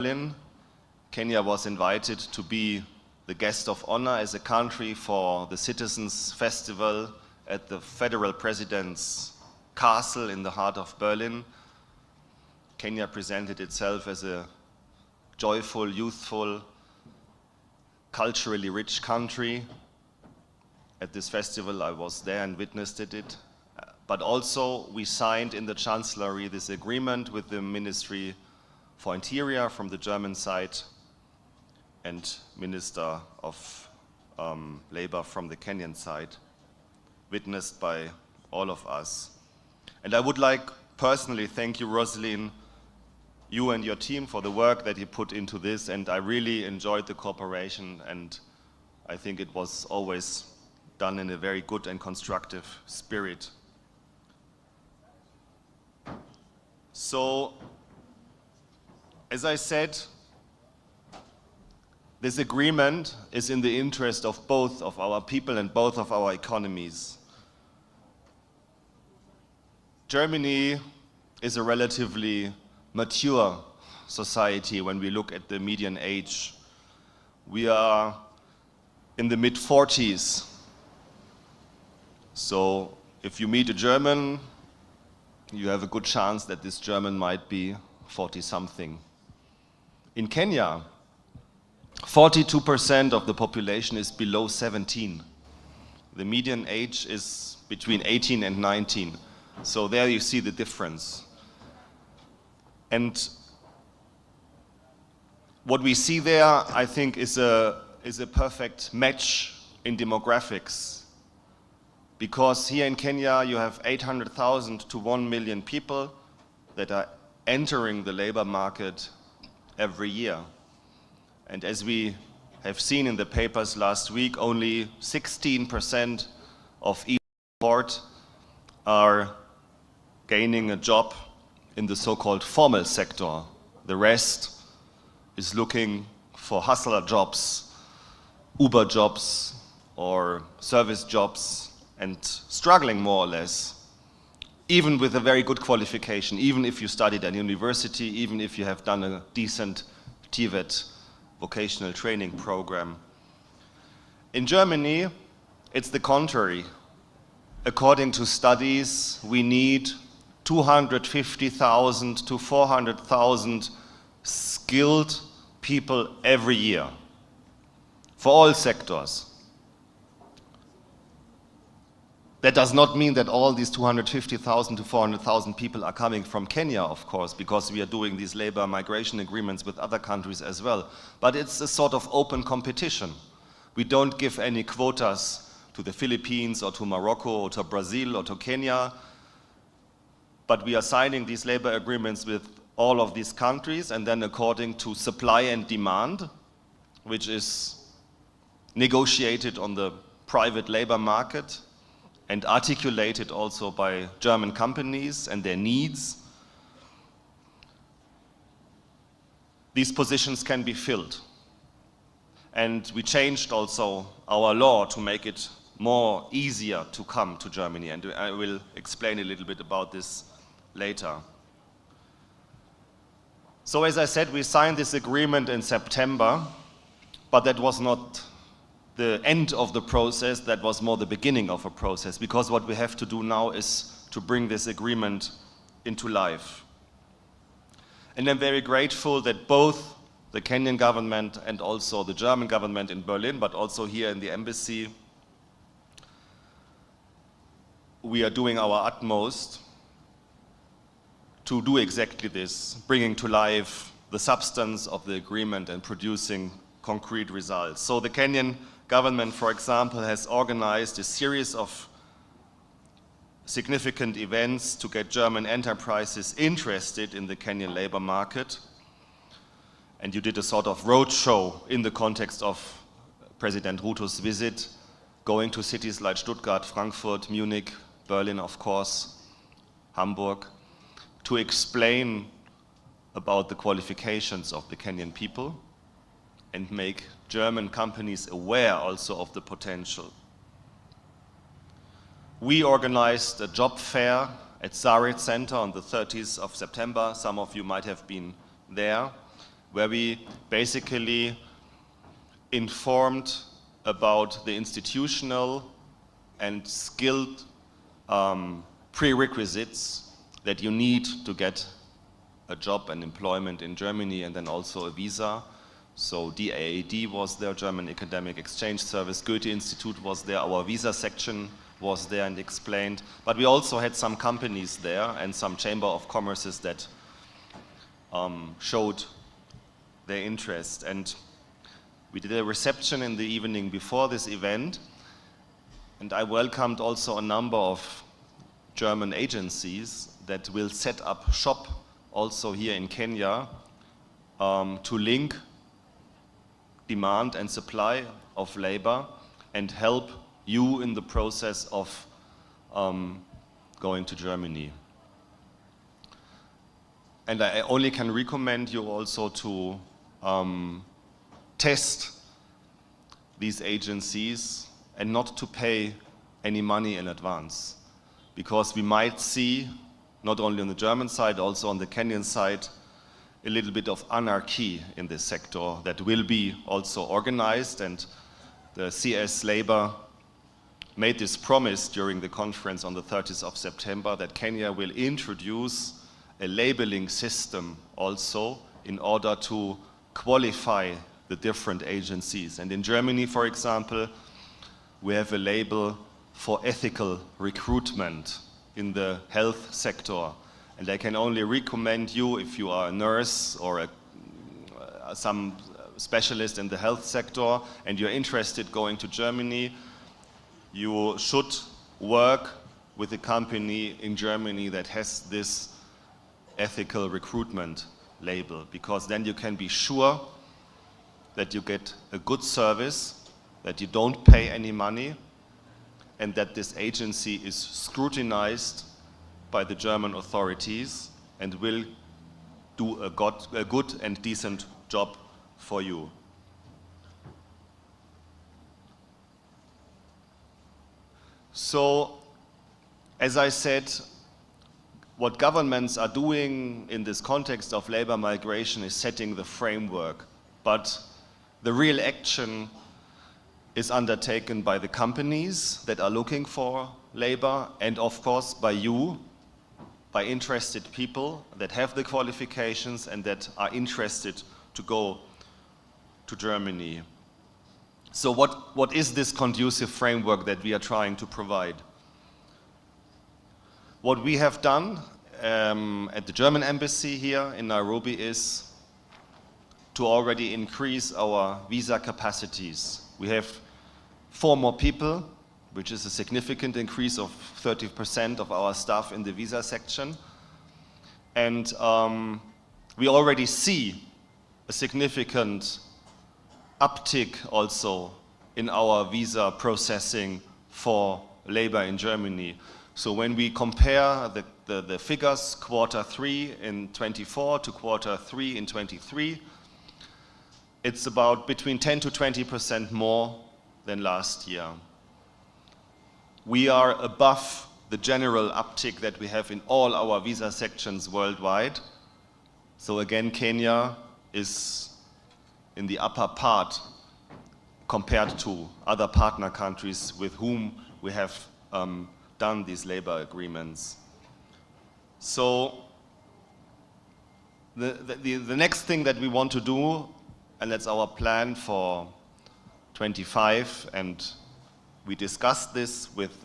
Berlin, Kenya was invited to be the guest of honor as a country for the Citizens Festival at the Federal President's Castle in the heart of Berlin. Kenya presented itself as a joyful, youthful, culturally rich country. At this festival I was there and witnessed it. But also we signed in the Chancellery this agreement with the Ministry for Interior from the German side and Minister of Labor from the Kenyan side, witnessed by all of us. And I would like personally thank you, Rosalind, you and your team for the work that you put into this, and I really enjoyed the cooperation, and I think it was always done in a very good and constructive spirit. So, as I said, this agreement is in the interest of both of our people and both of our economies. Germany is a relatively mature society when we look at the median age. We are in the mid-40s. So if you meet a German, you have a good chance that this German might be 40-something. In Kenya, 42% of the population is below 17. The median age is between 18 and 19. So there you see the difference. And what we see there, I think, is a perfect match in demographics. Because here in Kenya, you have 800,000 to 1 million people that are entering the labor market every year. And as we have seen in the papers last week, only 16% of each cohort are gaining a job in the so-called formal sector. The rest is looking for hustler jobs, Uber jobs, or service jobs, and struggling more or less, even with a very good qualification, even if you studied at university, even if you have done a decent TVET vocational training program. In Germany, it's the contrary. According to studies, we need 250,000 to 400,000 skilled people every year for all sectors. That does not mean that all these 250,000 to 400,000 people are coming from Kenya, of course, because we are doing these labor migration agreements with other countries as well. But it's a sort of open competition. We don't give any quotas to the Philippines or to Morocco or to Brazil or to Kenya. But we are signing these labor agreements with all of these countries, and then according to supply and demand, which is negotiated on the private labor market and articulated also by German companies and their needs, these positions can be filled. And we changed also our law to make it more easier to come to Germany, and I will explain a little bit about this later. So as I said, we signed this agreement in September, but that was not the end of the process, that was more the beginning of a process, because what we have to do now is to bring this agreement into life. And I'm very grateful that both the Kenyan government and also the German government in Berlin, but also here in the embassy, we are doing our utmost to do exactly this, bringing to life the substance of the agreement and producing concrete results. So the Kenyan government, for example, has organized a series of significant events to get German enterprises interested in the Kenyan labor market. And you did a sort of roadshow in the context of President Ruto's visit, going to cities like Stuttgart, Frankfurt, Munich, Berlin, of course, Hamburg, to explain about the qualifications of the Kenyan people and make German companies aware also of the potential. We organized a job fair at Zarit Center on the 30th of September. Some of you might have been there. where we basically informed about the institutional and skilled prerequisites that you need to get a job and employment in Germany, and then also a visa. So DAAD was there, German Academic Exchange Service, Goethe Institute was there, our visa section was there and explained. But we also had some companies there and some Chamber of Commerces that showed their interest. And we did a reception in the evening before this event, and I welcomed also a number of German agencies that will set up shop also here in Kenya to link demand and supply of labor and help you in the process of going to Germany. And I only can recommend you also to test these agencies and not to pay any money in advance, because we might see, not only on the German side, also on the Kenyan side, a little bit of anarchy in this sector that will be also organized. And the CS Labor made this promise during the conference on the 30th of September that Kenya will introduce a labeling system also in order to qualify the different agencies. And in Germany, for example, we have a label for ethical recruitment in the health sector. And I can only recommend you, if you are a nurse or some specialist in the health sector and you're interested going to Germany, you should work with a company in Germany that has this ethical recruitment label, because then you can be sure that you get a good service, that you don't pay any money, and that this agency is scrutinized by the German authorities and will do a good and decent job for you. So, as I said, what governments are doing in this context of labor migration is setting the framework, but the real action is undertaken by the companies that are looking for labor, and of course by you, by interested people that have the qualifications and that are interested to go to Germany. So what is this conducive framework that we are trying to provide? What we have done at the German embassy here in Nairobi is to already increase our visa capacities. We have 4 more people, which is a significant increase of 30% of our staff in the visa section. And we already see a significant uptick also in our visa processing for labor in Germany. So when we compare the figures Q3 in 24 to Q3 in 23, it's about between 10 to 20% more than last year. We are above the general uptick that we have in all our visa sections worldwide. So again, Kenya is in the upper part compared to other partner countries with whom we have done these labor agreements. So the next thing that we want to do, and that's our plan for 25, and we discussed this with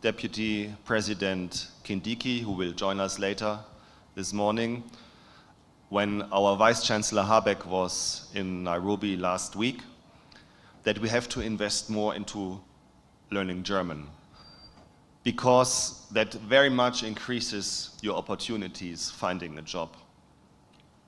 Deputy President Kindiki, who will join us later this morning, when our Vice Chancellor Habeck was in Nairobi last week, that we have to invest more into learning German, because that very much increases your opportunities finding a job.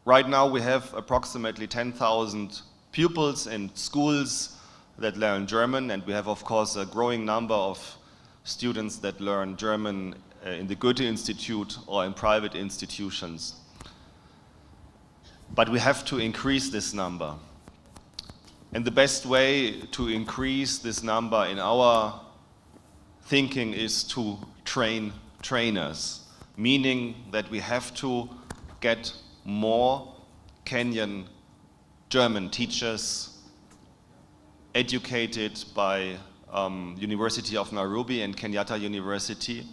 Right now we have approximately 10,000 pupils in schools that learn German, and we have of course a growing number of students that learn German in the Goethe Institute or in private institutions. But we have to increase this number. And the best way to increase this number in our thinking is to train trainers, meaning that we have to get more Kenyan German teachers educated by University of Nairobi and Kenyatta University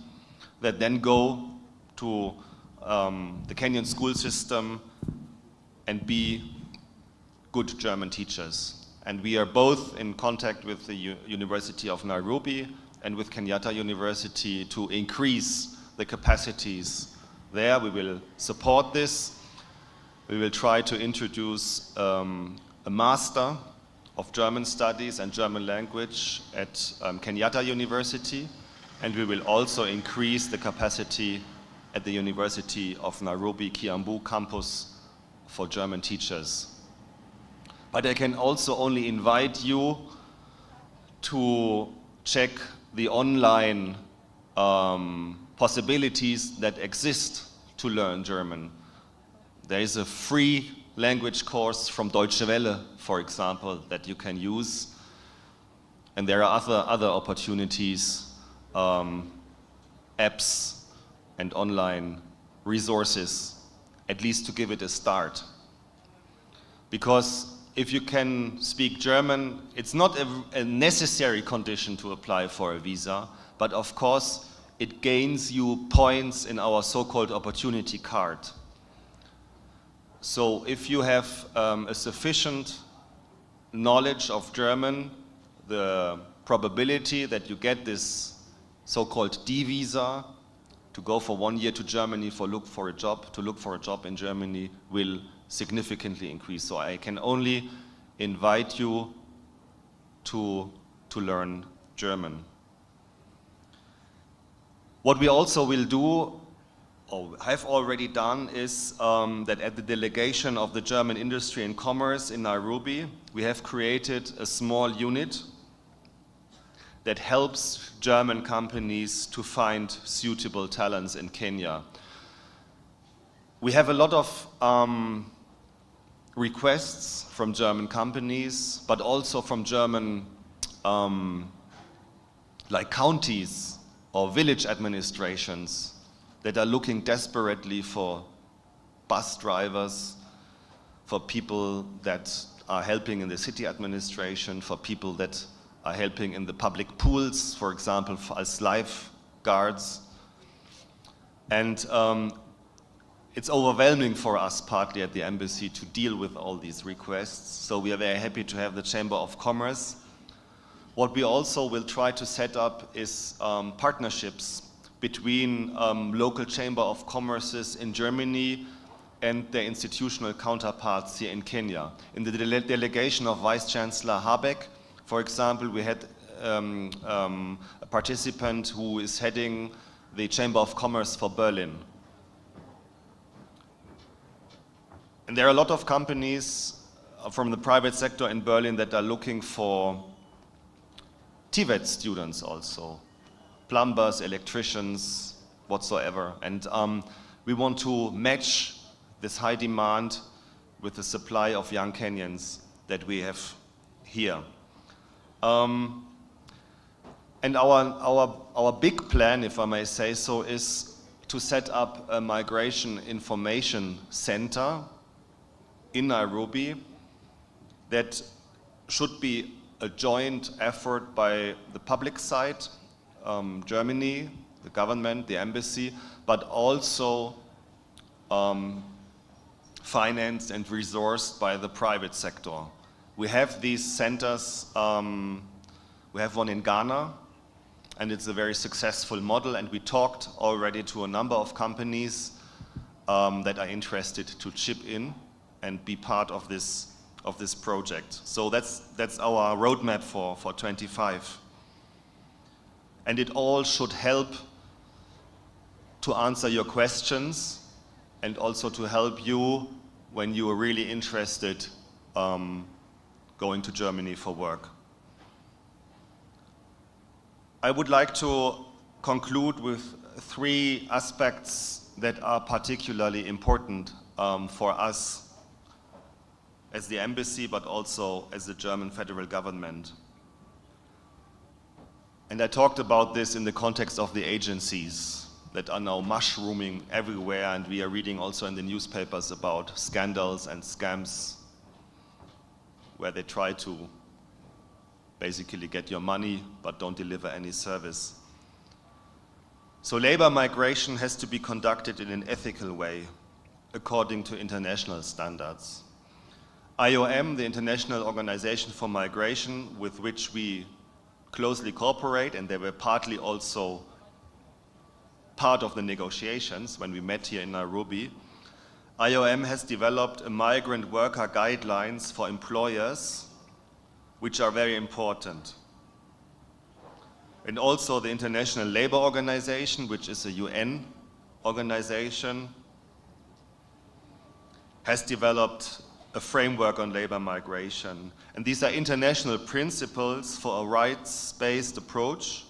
that then go to the Kenyan school system and be good German teachers. And we are both in contact with the University of Nairobi and with Kenyatta University to increase the capacities there. We will support this. We will try to introduce a Master of German Studies and German Language at Kenyatta University, and we will also increase the capacity at the University of Nairobi Kiambu campus for German teachers. But I can also only invite you to check the online possibilities that exist to learn German. There is a free language course from Deutsche Welle, for example, that you can use. And there are other opportunities, apps and online resources, at least to give it a start. Because if you can speak German, it's not a necessary condition to apply for a visa, but of course it gains you points in our so-called opportunity card. So if you have a sufficient knowledge of German, the probability that you get this so-called D visa to go for 1 year to Germany to look for a job in Germany will significantly increase. So I can only invite you to learn German. What we also will do, or have already done, is that at the delegation of the German Industry and Commerce in Nairobi, we have created a small unit that helps German companies to find suitable talents in Kenya. We have a lot of requests from German companies, but also from German like counties or village administrations that are looking desperately for bus drivers, for people that are helping in the city administration, for people that are helping in the public pools, for example, as lifeguards. And it's overwhelming for us, partly at the embassy, to deal with all these requests. So we are very happy to have the Chamber of Commerce. What we also will try to set up is partnerships between local Chamber of Commerces in Germany and their institutional counterparts here in Kenya. In the delegation of Vice Chancellor Habeck, for example, we had a participant who is heading the Chamber of Commerce for Berlin. And there are a lot of companies from the private sector in Berlin that are looking for TVET students also. Plumbers, electricians, whatsoever. And we want to match this high demand with the supply of young Kenyans that we have here. And our big plan, if I may say so, is to set up a migration information center in Nairobi that should be a joint effort by the public side, Germany, the government, the embassy, but also financed and resourced by the private sector. We have these centers, we have one in Ghana, and it's a very successful model, and we talked already to a number of companies that are interested to chip in and be part of this project. So that's our roadmap for 25. And it all should help to answer your questions and also to help you when you are really interested going to Germany for work. I would like to conclude with 3 aspects that are particularly important for us as the embassy, but also as the German federal government. And I talked about this in the context of the agencies. that are now mushrooming everywhere, and we are reading also in the newspapers about scandals and scams where they try to basically get your money but don't deliver any service. So labor migration has to be conducted in an ethical way, according to international standards. IOM, the International Organization for Migration, with which we closely cooperate, and they were partly also part of the negotiations when we met here in Nairobi, IOM has developed a migrant worker guidelines for employers, which are very important. And also the International Labour Organization, which is a UN organization, has developed a framework on labor migration. And these are international principles for a rights-based approach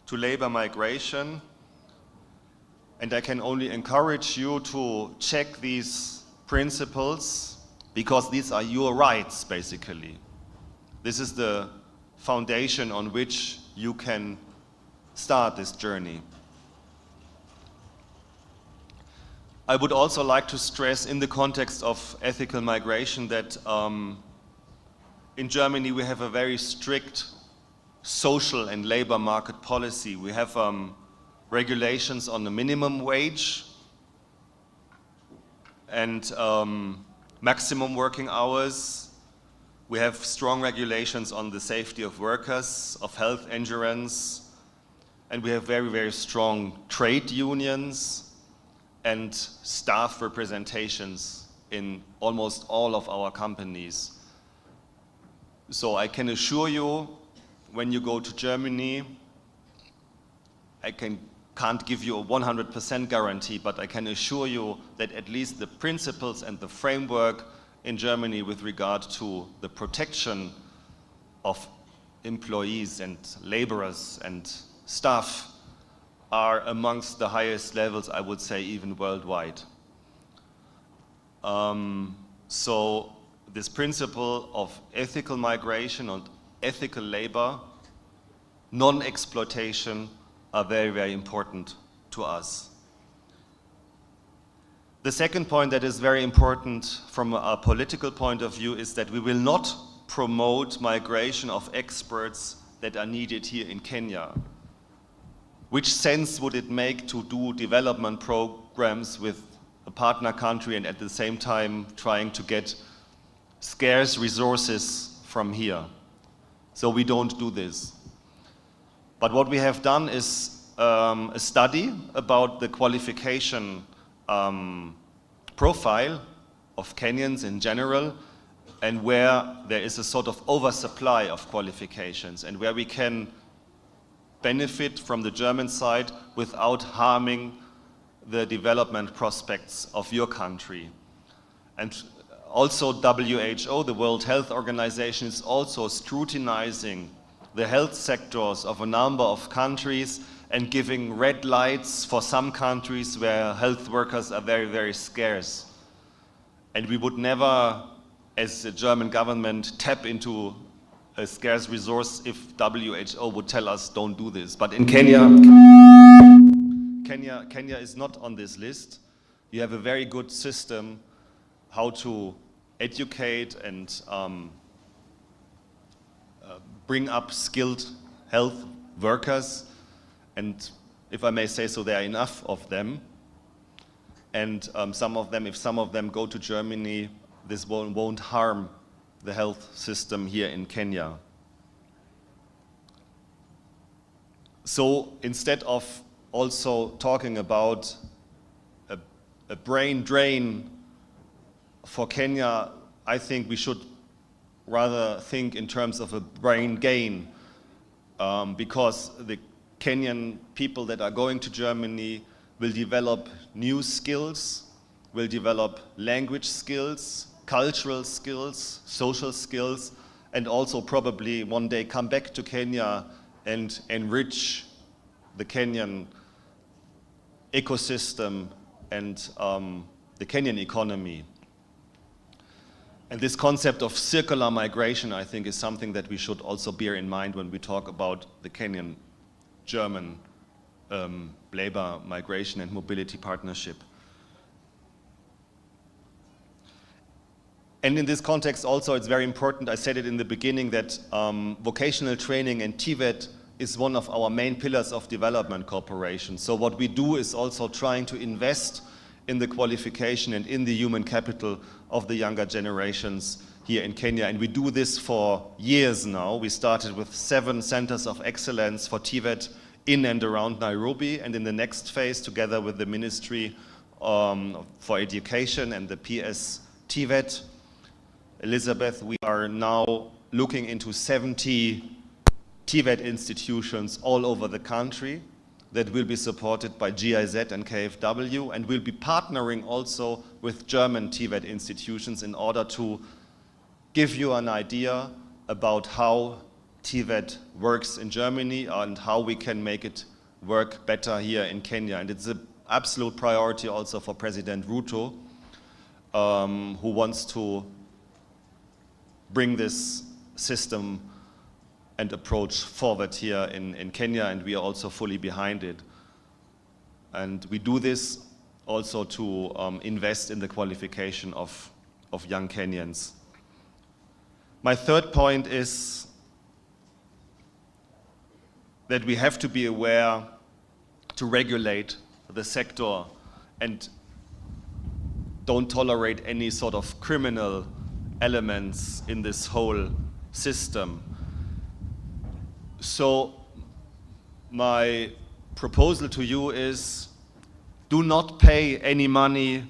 to labor migration. And I can only encourage you to check these principles, because these are your rights, basically. This is the foundation on which you can start this journey. I would also like to stress, in the context of ethical migration, that in Germany we have a very strict social and labor market policy. We have regulations on the minimum wage and maximum working hours. We have strong regulations on the safety of workers, of health insurance, and we have very, very strong trade unions and staff representations in almost all of our companies. So I can assure you, when you go to Germany, I can't give you a 100% guarantee, but I can assure you that at least the principles and the framework in Germany with regard to the protection of employees and laborers and staff are amongst the highest levels, I would say, even worldwide. So this principle of ethical migration and ethical labor, non-exploitation, are very, very important to us. The second point that is very important from a political point of view is that we will not promote migration of experts that are needed here in Kenya. Which sense would it make to do development programs with a partner country and at the same time trying to get scarce resources from here? So we don't do this. But what we have done is a study about the qualification profile of Kenyans in general, and where there is a sort of oversupply of qualifications, and where we can benefit from the German side without harming the development prospects of your country. And also WHO, the World Health Organization, is also scrutinizing the health sectors of a number of countries and giving red lights for some countries where health workers are very, very scarce. And we would never, as the German government, tap into a scarce resource if WHO would tell us don't do this. But in Kenya is not on this list. You have a very good system how to educate and bring up skilled health workers. And if I may say so, there are enough of them. And if some of them go to Germany, this won't harm the health system here in Kenya. So instead of also talking about a brain drain for Kenya, I think we should rather think in terms of a brain gain, because the Kenyan people that are going to Germany will develop new skills, will develop language skills, cultural skills, social skills, and also probably one day come back to Kenya and enrich the Kenyan ecosystem and the Kenyan economy. And this concept of circular migration, I think, is something that we should also bear in mind when we talk about the Kenyan-German labor migration and mobility partnership. And in this context also, it's very important, I said it in the beginning, that vocational training and TVET is one of our main pillars of development cooperation. So what we do is also trying to invest in the qualification and in the human capital of the younger generations here in Kenya. And we do this for years now. We started with 7 centers of excellence for TVET in and around Nairobi. And in the next phase, together with the Ministry for Education and the PS TVET, Elizabeth, we are now looking into 70 TVET institutions all over the country that will be supported by GIZ and KfW, and will be partnering also with German TVET institutions in order to give you an idea about how TVET works in Germany and how we can make it work better here in Kenya. And it's an absolute priority also for President Ruto, who wants to bring this system and approach forward here in Kenya, and we are also fully behind it. And we do this also to invest in the qualification of young Kenyans. My third point is that we have to be aware to regulate the sector and don't tolerate any sort of criminal elements in this whole system. So my proposal to you is, do not pay any money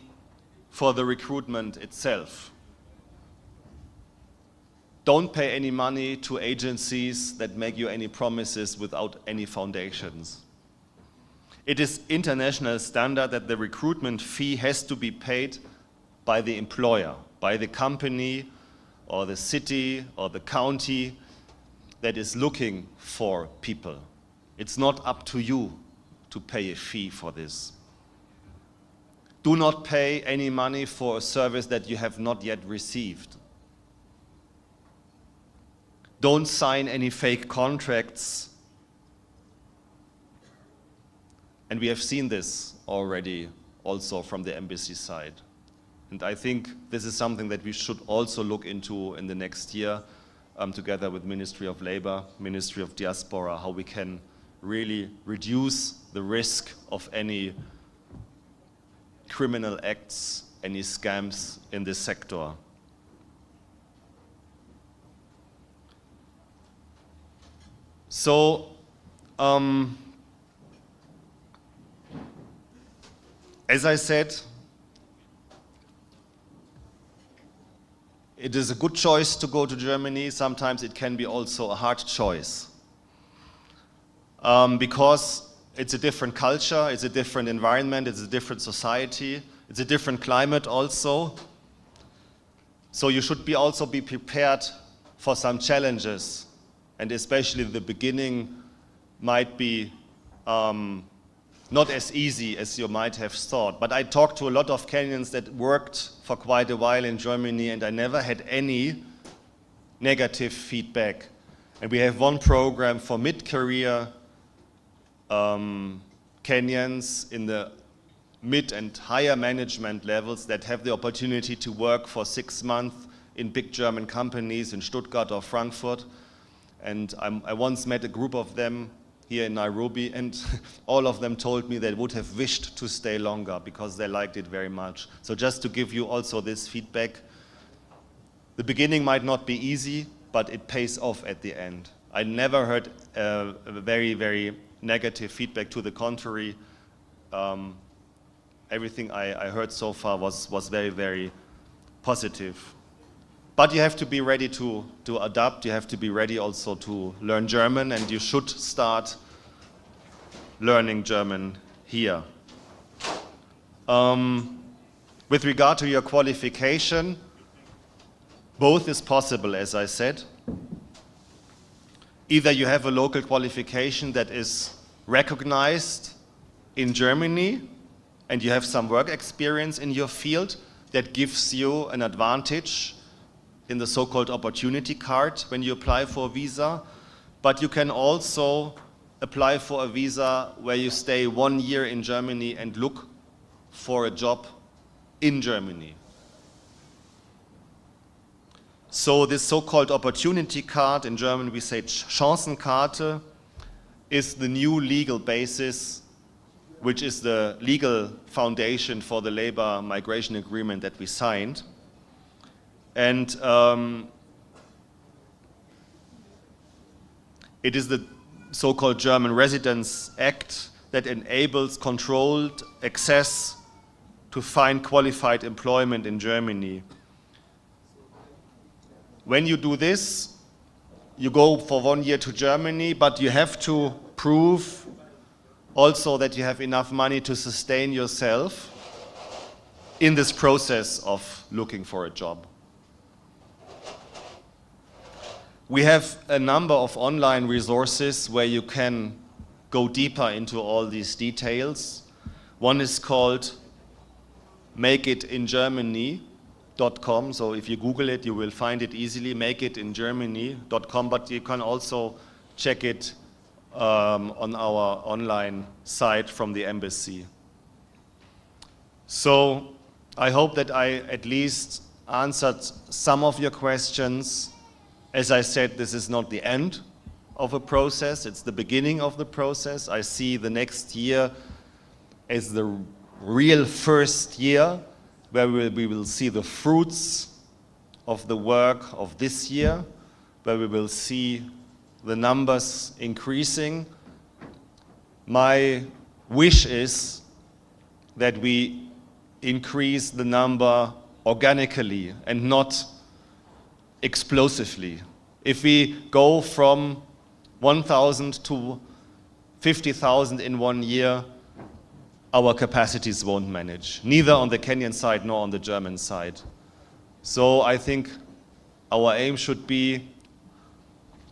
for the recruitment itself. Don't pay any money to agencies that make you any promises without any foundations. It is international standard that the recruitment fee has to be paid by the employer, by the company or the city or the county that is looking for people. It's not up to you to pay a fee for this. Do not pay any money for a service that you have not yet received. Don't sign any fake contracts. And we have seen this already also from the embassy side. And I think this is something that we should also look into in the next year, together with Ministry of Labor, Ministry of Diaspora, how we can really reduce the risk of any criminal acts, any scams in this sector. So, as I said, it is a good choice to go to Germany. Sometimes it can be also a hard choice. Because it's a different culture, it's a different environment, it's a different society, it's a different climate also. So you should also be prepared for some challenges. And especially the beginning might be not as easy as you might have thought. But I talked to a lot of Kenyans that worked for quite a while in Germany, and I never had any negative feedback. And we have one program for mid-career Kenyans in the mid and higher management levels that have the opportunity to work for 6 months in big German companies in Stuttgart or Frankfurt. And I once met a group of them here in Nairobi, and all of them told me they would have wished to stay longer because they liked it very much. So just to give you also this feedback, the beginning might not be easy, but it pays off at the end. I never heard a very, very negative feedback. To the contrary, everything I heard so far was very, very positive. But you have to be ready to adapt. You have to be ready also to learn German, and you should start learning German here. With regard to your qualification, both is possible, as I said. Either you have a local qualification that is recognized in Germany, and you have some work experience in your field that gives you an advantage in the so-called opportunity card when you apply for a visa, but you can also apply for a visa where you stay 1 year in Germany and look for a job in Germany. So this so-called opportunity card, in German we say Chancenkarte, is the new legal basis, which is the legal foundation for the labor migration agreement that we signed. And it is the so-called German Residence Act that enables controlled access to find qualified employment in Germany. When you do this, you go for 1 year to Germany, but you have to prove also that you have enough money to sustain yourself in this process of looking for a job. We have a number of online resources where you can go deeper into all these details. One is called makeitingermany.com, so if you Google it, you will find it easily, makeitingermany.com, but you can also check it on our online site from the embassy. So I hope that I at least answered some of your questions. As I said, this is not the end of a process, it's the beginning of the process. I see the next year as the real first year where we will see the fruits of the work of this year, where we will see the numbers increasing. My wish is that we increase the number organically and not explosively. If we go from 1,000 to 50,000 in 1 year, our capacities won't manage, neither on the Kenyan side nor on the German side. So I think our aim should be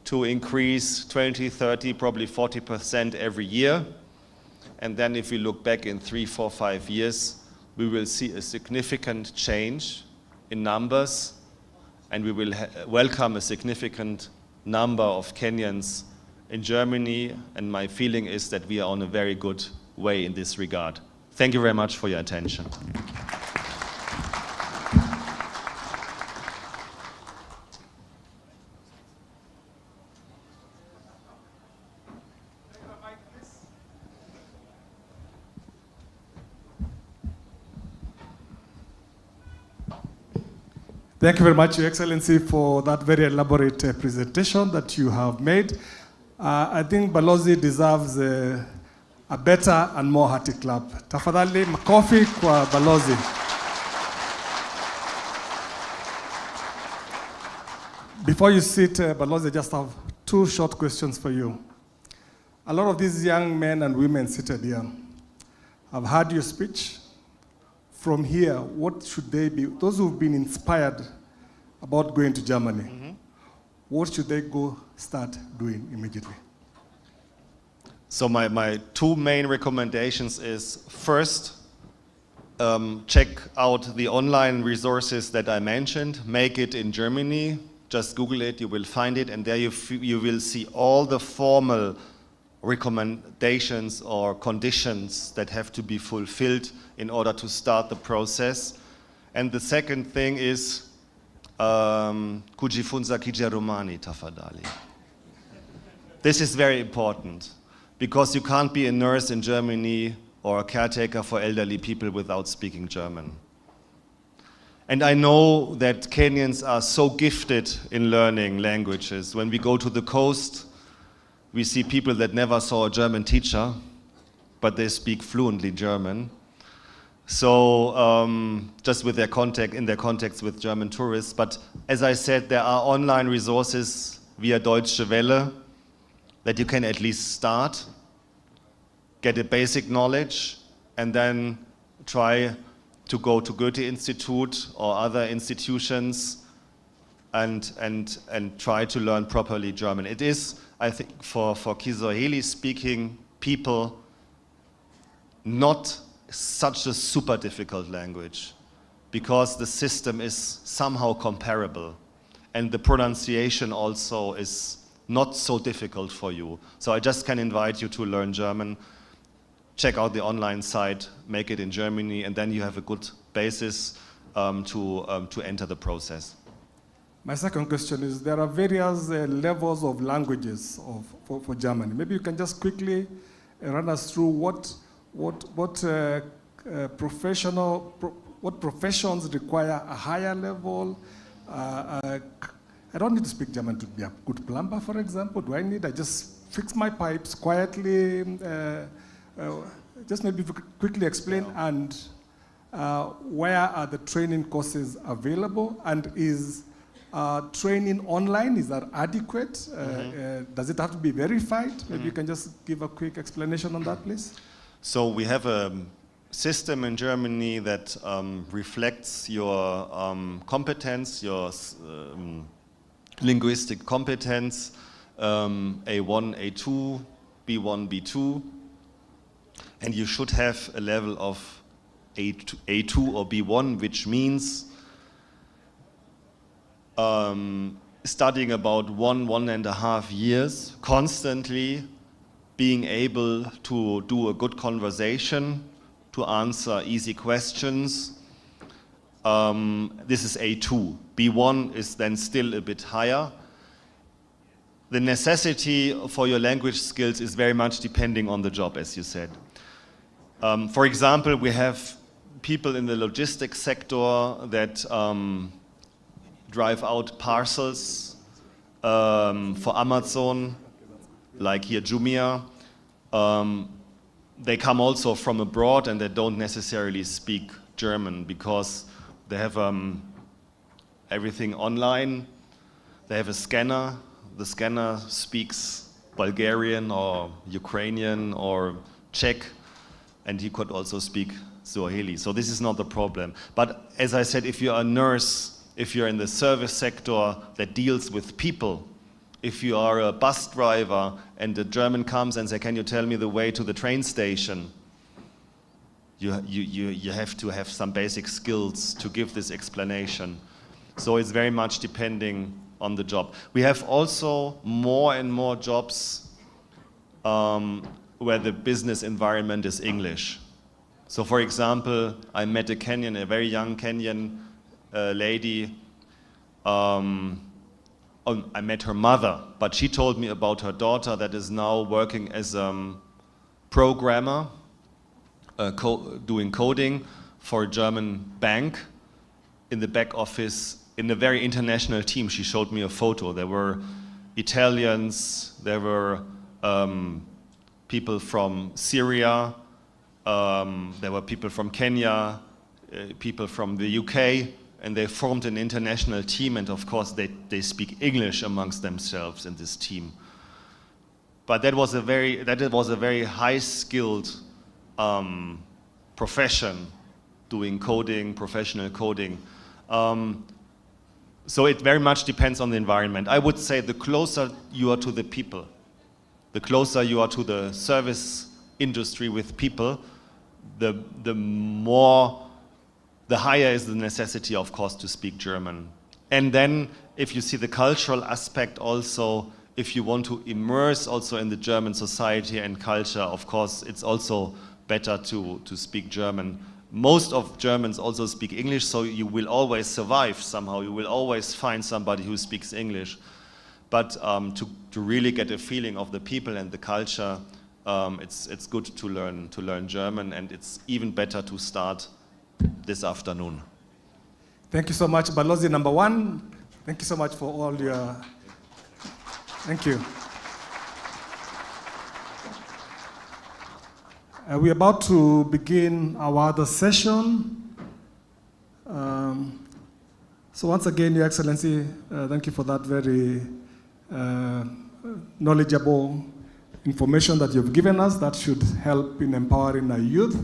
to increase 20, 30, probably 40% every year. And then if we look back in 3, 4, 5 years, we will see a significant change in numbers, and we will welcome a significant number of Kenyans in Germany, and my feeling is that we are on a very good way in this regard. Thank you very much for your attention. Thank you very much, Your Excellency, for that very elaborate presentation that you have made. I think Balozi deserves a better and more hearty clap. Tafadhali, makofi kwa Balozi. Before you sit, Balozi, I just have 2 short questions for you. A lot of these young men and women seated here have heard your speech. From here, what should they be, those who've been inspired about going to Germany, what should they go start doing immediately? So my 2 main recommendations is, first, check out the online resources that I mentioned. Make it in Germany. Just Google it, you will find it, and there you will see all the formal recommendations or conditions that have to be fulfilled in order to start the process. And the second thing is kujifunza Kijerumani tafadhali. This is very important because you can't be a nurse in Germany or a caretaker for elderly people without speaking German. And I know that Kenyans are so gifted in learning languages. When we go to the coast, we see people that never saw a German teacher, but they speak fluently German. So just with their in their contacts with German tourists. But as I said, there are online resources via Deutsche Welle that you can at least start, get a basic knowledge, and then try to go to Goethe Institute or other institutions and try to learn properly German. It is, I think, for Kiswahili-speaking people, not such a super difficult language because the system is somehow comparable and the pronunciation also is not so difficult for you. So I just can invite you to learn German. Check out the online site, make it in Germany, and then you have a good basis to enter the process. My second question is, there are various levels of languages for Germany. Maybe you can just quickly run us through what professions require a higher level. I don't need to speak German to be a good plumber, for example. Do I need? I just fix my pipes quietly. Just maybe quickly explain, and where are the training courses available, and is training online, is that adequate? Does it have to be verified? Maybe you can just give a quick explanation on that, please. So we have a system in Germany that reflects your competence, your linguistic competence, A1, A2, B1, B2, and you should have a level of A2 or B1, which means studying about 1.5 years, constantly being able to do a good conversation, to answer easy questions. This is A2. B1 is then still a bit higher. The necessity for your language skills is very much depending on the job, as you said. For example, we have people in the logistics sector that drive out parcels for Amazon, like here Jumia. They come also from abroad and they don't necessarily speak German because they have everything online. They have a scanner. The scanner speaks Bulgarian or Ukrainian or Czech, and he could also speak Swahili. So this is not the problem. But as I said, if you're a nurse, if you're in the service sector that deals with people, if you are a bus driver and the German comes and says, can you tell me the way to the train station? You have to have some basic skills to give this explanation. So it's very much depending on the job. We have also more and more jobs where the business environment is English. So for example, I met a Kenyan, a very young Kenyan lady. I met her mother, but she told me about her daughter that is now working as a programmer, doing coding for a German bank in the back office in a very international team. She showed me a photo. There were Italians, there were people from Syria, there were people from Kenya, people from the UK, and they formed an international team, and of course they speak English amongst themselves in this team. But that was a very high-skilled profession, doing coding, professional coding. So it very much depends on the environment. I would say the closer you are to the people, the closer you are to the service industry with people, the higher is the necessity, of course, to speak German. And then, if you see the cultural aspect also, if you want to immerse also in the German society and culture, of course, it's also better to speak German. Most of Germans also speak English, so you will always survive somehow. You will always find somebody who speaks English. But to really get a feeling of the people and the culture, it's good to learn German, and it's even better to start this afternoon. Thank you so much, Balozi number one. Thank you so much for all your... Thank you. We're about to begin our other session. So once again, Your Excellency, thank you for that very knowledgeable information that you've given us that should help in empowering our youth.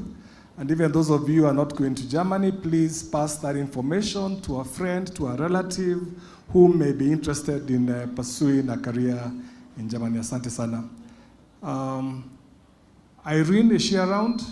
And even those of you who are not going to Germany, please pass that information to a friend, to a relative who may be interested in pursuing a career in Germany. Asante sana. Irene, is she around?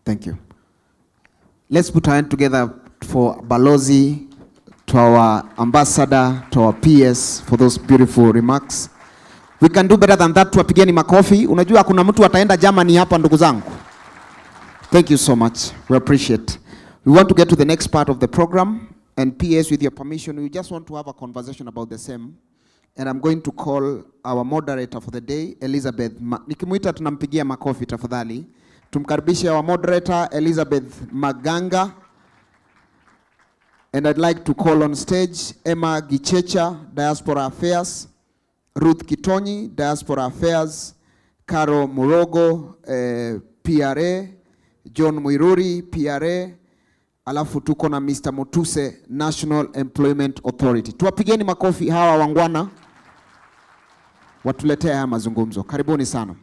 Thank you. Let's put our hand together for Balozi, to our ambassador, to our PS for those beautiful remarks. We can do better than that. Tuwapigeni makofi. Unajua kuna mtu ataenda Germany hapa ndugu zangu. Thank you so much. We appreciate. We want to get to the next part of the program, and PS, with your permission, we just want to have a conversation about the same. And I'm going to call our moderator for the day, Elizabeth. Nikimuita tunampigia makofi tafadhali. Tumkaribishe our moderator, Elizabeth Maganga. And I'd like to call on stage Emma Gichecha, Diaspora Affairs, Ruth Kitonyi, Diaspora Affairs, Caro Murogo, PRA, John Muiruri, PRA, alafu tuko na Mr. Mutuse, National Employment Authority. Tuwapigeni makofi hawa wangwana watuletea haya mazungumzo. Karibuni sana.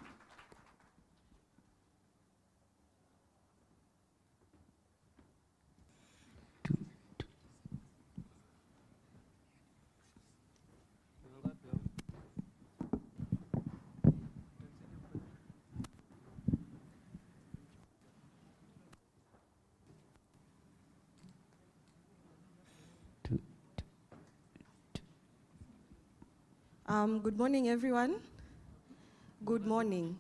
Good morning, everyone. Good morning.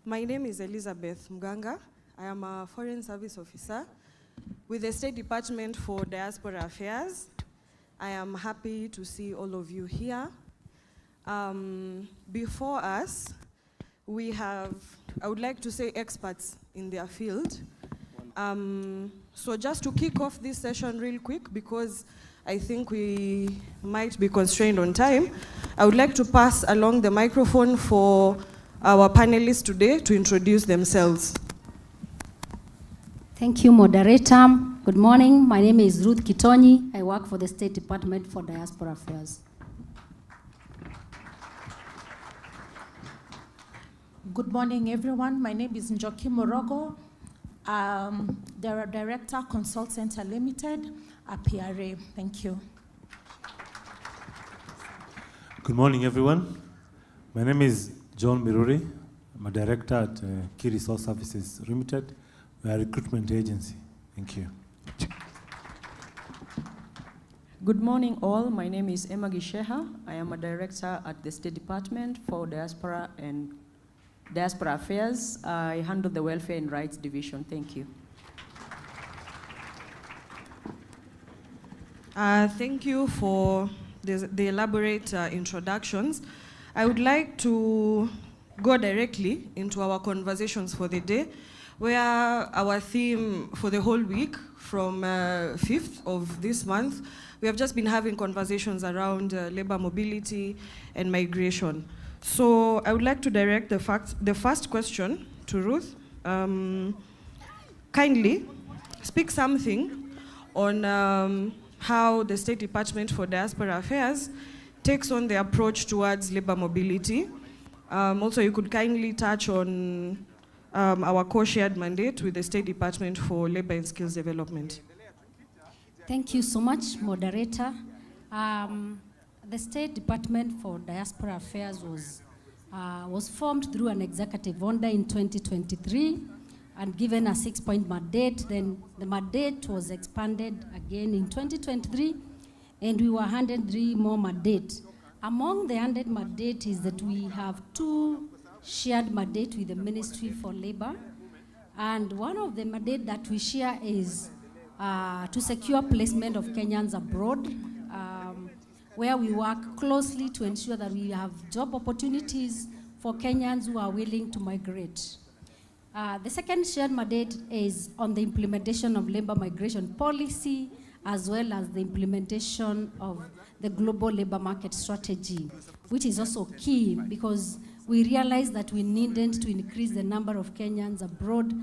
My name is Elizabeth Mganga. I am a Foreign Service Officer with the State Department for Diaspora Affairs. I am happy to see all of you here. Before us, we have, I would like to say, experts in their field. So just to kick off this session real quick, because I think we might be constrained on time, I would like to pass along the microphone for our panelists today to introduce themselves. Thank you, moderator. Good morning. My name is Ruth Kitonyi. I work for the State Department for Diaspora Affairs. Good morning, everyone. My name is Njoki Morogo. The Director, Consult Center Limited, a PRA. Thank you. Good morning, everyone. My name is John Miruri. I'm a director at Key Resource Services Limited. We are a recruitment agency. Thank you. Good morning, all. My name is Emma Gisheha. I am a director at the State Department for Diaspora and Diaspora Affairs. I handle the Welfare and Rights Division. Thank you. Thank you for the elaborate introductions. I would like to go directly into our conversations for the day, where our theme for the whole week from 5th of this month, we have just been having conversations around labor mobility and migration. So I would like to direct the first question to Ruth. Kindly speak something on how the State Department for Diaspora Affairs takes on the approach towards labor mobility. Also, you could kindly touch on our co-shared mandate with the State Department for Labor and Skills Development. Thank you so much, moderator. The State Department for Diaspora Affairs was formed through an executive order in 2023 and given a 6-point mandate. Then the mandate was expanded again in 2023, and we were handed 3 more mandates. Among the 100 mandates is that we have 2 shared mandates with the Ministry for Labor, and one of the mandates that we share is to secure placement of Kenyans abroad, where we work closely to ensure that we have job opportunities for Kenyans who are willing to migrate. The second shared mandate is on the implementation of labor migration policy, as well as the implementation of the global labor market strategy, which is also key because we realized that we needed to increase the number of Kenyans abroad.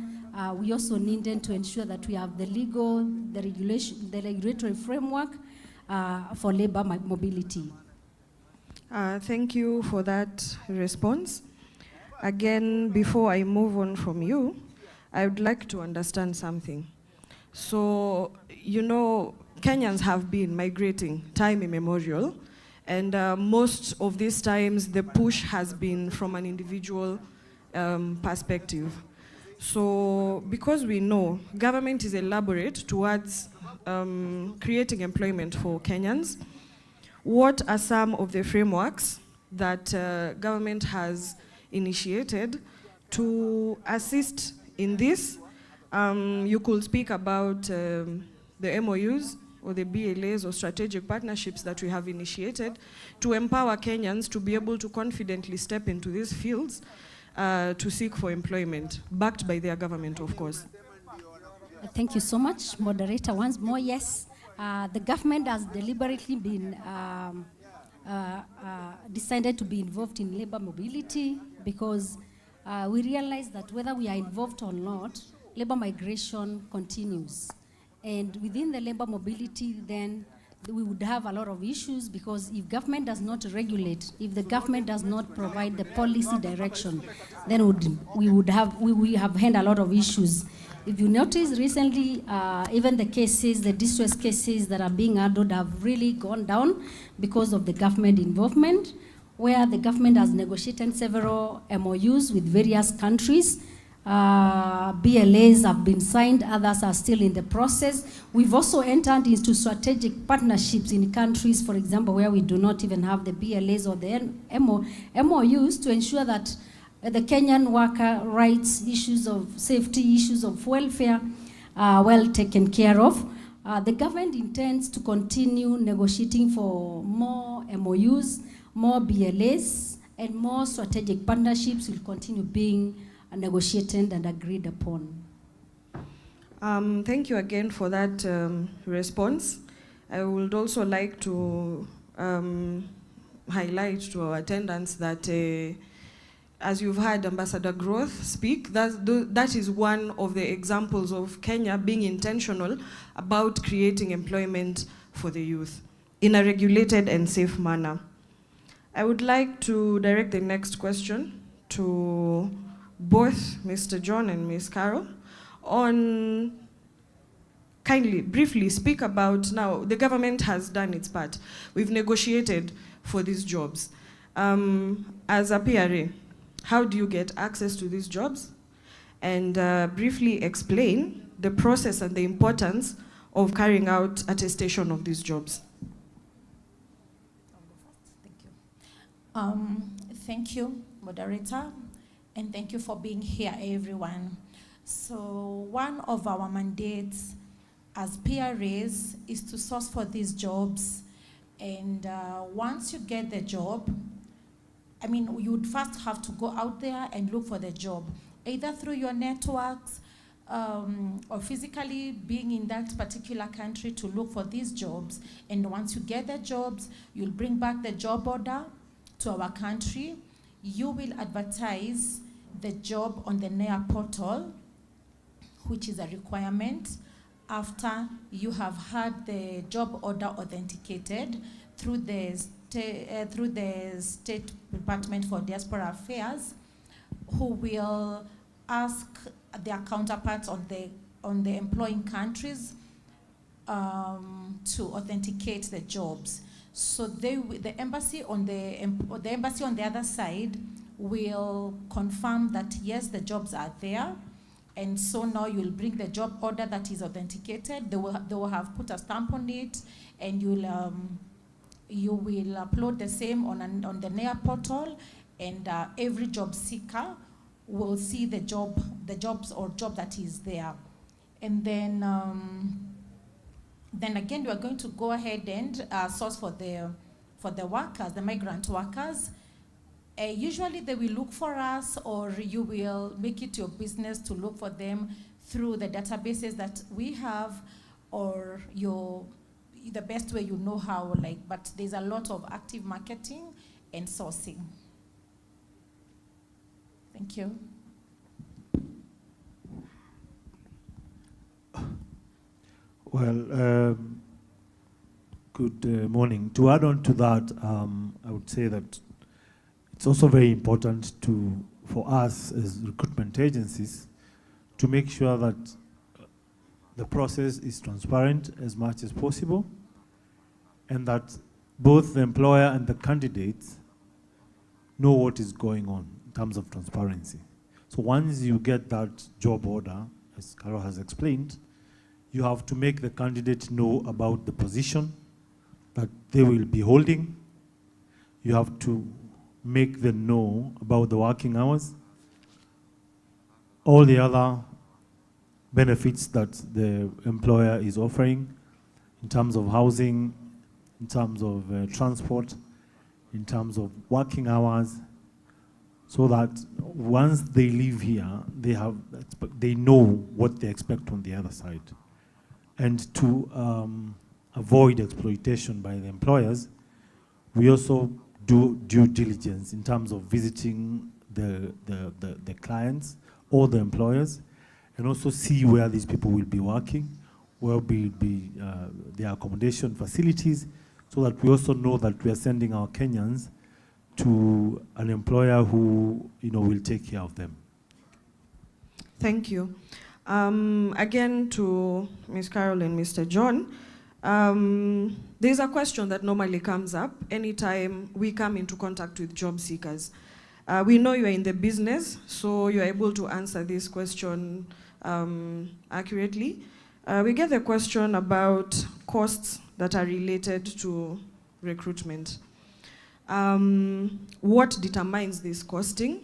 We also needed to ensure that we have the legal, the regulatory framework for labor mobility. Thank you for that response. Again, before I move on from you, I would like to understand something. So, you know, Kenyans have been migrating time immemorial, and most of these times the push has been from an individual perspective. So because we know government is elaborate towards creating employment for Kenyans, what are some of the frameworks that government has initiated to assist in this? You could speak about the MOUs or the BLAs or strategic partnerships that we have initiated to empower Kenyans to be able to confidently step into these fields to seek for employment, backed by their government, of course. Thank you so much, moderator. Once more, yes, the government has deliberately been decided to be involved in labor mobility because we realize that whether we are involved or not, labor migration continues. And within the labor mobility, then we would have a lot of issues because if government does not regulate, if the government does not provide the policy direction, then we have had a lot of issues. If you notice recently, even the cases, the distress cases that are being handled have really gone down because of the government involvement, where the government has negotiated several MOUs with various countries. BLAs have been signed, others are still in the process. We've also entered into strategic partnerships in countries, for example, where we do not even have the BLAs or the MOUs to ensure that the Kenyan worker rights, issues of safety, issues of welfare are well taken care of. The government intends to continue negotiating for more MOUs, more BLAs, and more strategic partnerships will continue being negotiated and agreed upon. Thank you again for that response. I would also like to highlight to our attendants that as you've heard Ambassador Growth speak, that is one of the examples of Kenya being intentional about creating employment for the youth in a regulated and safe manner. I would like to direct the next question to both Mr. John and Ms. Carol on kindly, briefly speak about now, the government has done its part. We've negotiated for these jobs. As a PRA, how do you get access to these jobs? And briefly explain the process and the importance of carrying out attestation of these jobs. Thank you, moderator, and thank you for being here, everyone. So one of our mandates as PRAs is to source for these jobs, and once you get the job, I mean, you would first have to go out there and look for the job, either through your networks or physically being in that particular country to look for these jobs. And once you get the jobs, you'll bring back the job order to our country. You will advertise the job on the NEA portal, which is a requirement after you have had the job order authenticated through the State Department for Diaspora Affairs, who will ask their counterparts on the employing countries to authenticate the jobs. So the embassy on the other side will confirm that yes, the jobs are there, and so now you'll bring the job order that is authenticated. They will have put a stamp on it, and you will upload the same on the NEA portal, and every job seeker will see the jobs that is there. And then again, you are going to go ahead and source for the workers, the migrant workers. Usually they will look for us, or you will make it your business to look for them through the databases that we have, or the best way you know how, but there's a lot of active marketing and sourcing. Thank you. Well, good morning. To add on to that, I would say that it's also very important for us as recruitment agencies to make sure that the process is transparent as much as possible, and that both the employer and the candidates know what is going on in terms of transparency. So once you get that job order, as Carol has explained, you have to make the candidate know about the position that they will be holding. You have to make them know about the working hours, all the other benefits that the employer is offering in terms of housing, in terms of transport, in terms of working hours, so that once they leave here, they know what they expect on the other side. And to avoid exploitation by the employers, we also do due diligence in terms of visiting the clients or the employers, and also see where these people will be working, where will be their accommodation facilities, so that we also know that we are sending our Kenyans to an employer who will take care of them. Thank you. Again, to Ms. Carol and Mr. John, there's a question that normally comes up anytime we come into contact with job seekers. We know you are in the business, so you're able to answer this question accurately. We get the question about costs that are related to recruitment. What determines this costing?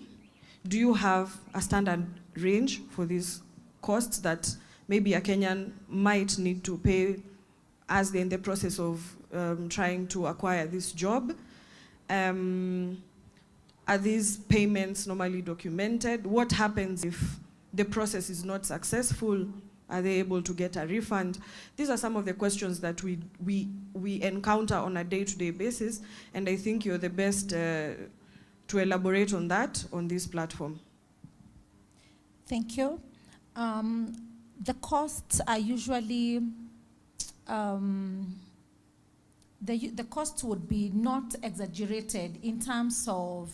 Do you have a standard range for these costs that maybe a Kenyan might need to pay as they're in the process of trying to acquire this job? Are these payments normally documented? What happens if the process is not successful? Are they able to get a refund? These are some of the questions that we encounter on a day-to-day basis, and I think you're the best to elaborate on that on this platform. Thank you. The costs are usually, the costs would be not exaggerated in terms of,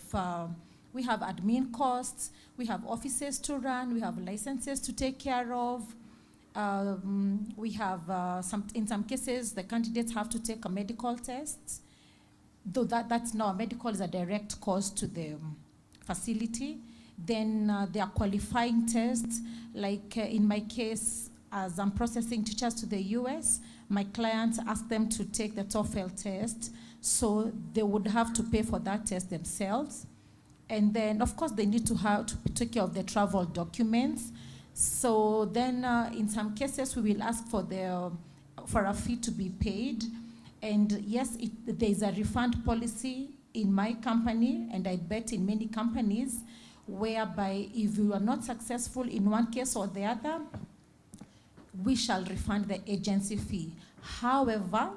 we have admin costs, we have offices to run, we have licenses to take care of, we have, in some cases, the candidates have to take a medical test, though that's now, medical is a direct cost to the facility. Then there are qualifying tests, like in my case, as I'm processing teachers to the US, my clients ask them to take the TOEFL test, so they would have to pay for that test themselves. And then, of course, they need to take care of the travel documents. So then, in some cases, we will ask for a fee to be paid. And yes, there's a refund policy in my company, and I bet in many companies, whereby if you are not successful in one case or the other, we shall refund the agency fee. However,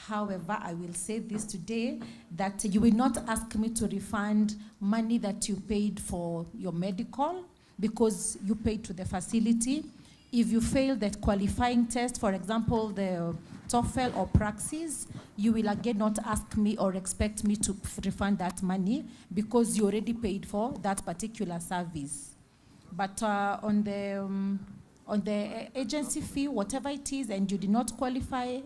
I will say this today, that you will not ask me to refund money that you paid for your medical, because you paid to the facility. If you fail that qualifying test, for example, the TOEFL or Praxis, you will again not ask me or expect me to refund that money, because you already paid for that particular service. But on the agency fee, whatever it is, and you did not qualify,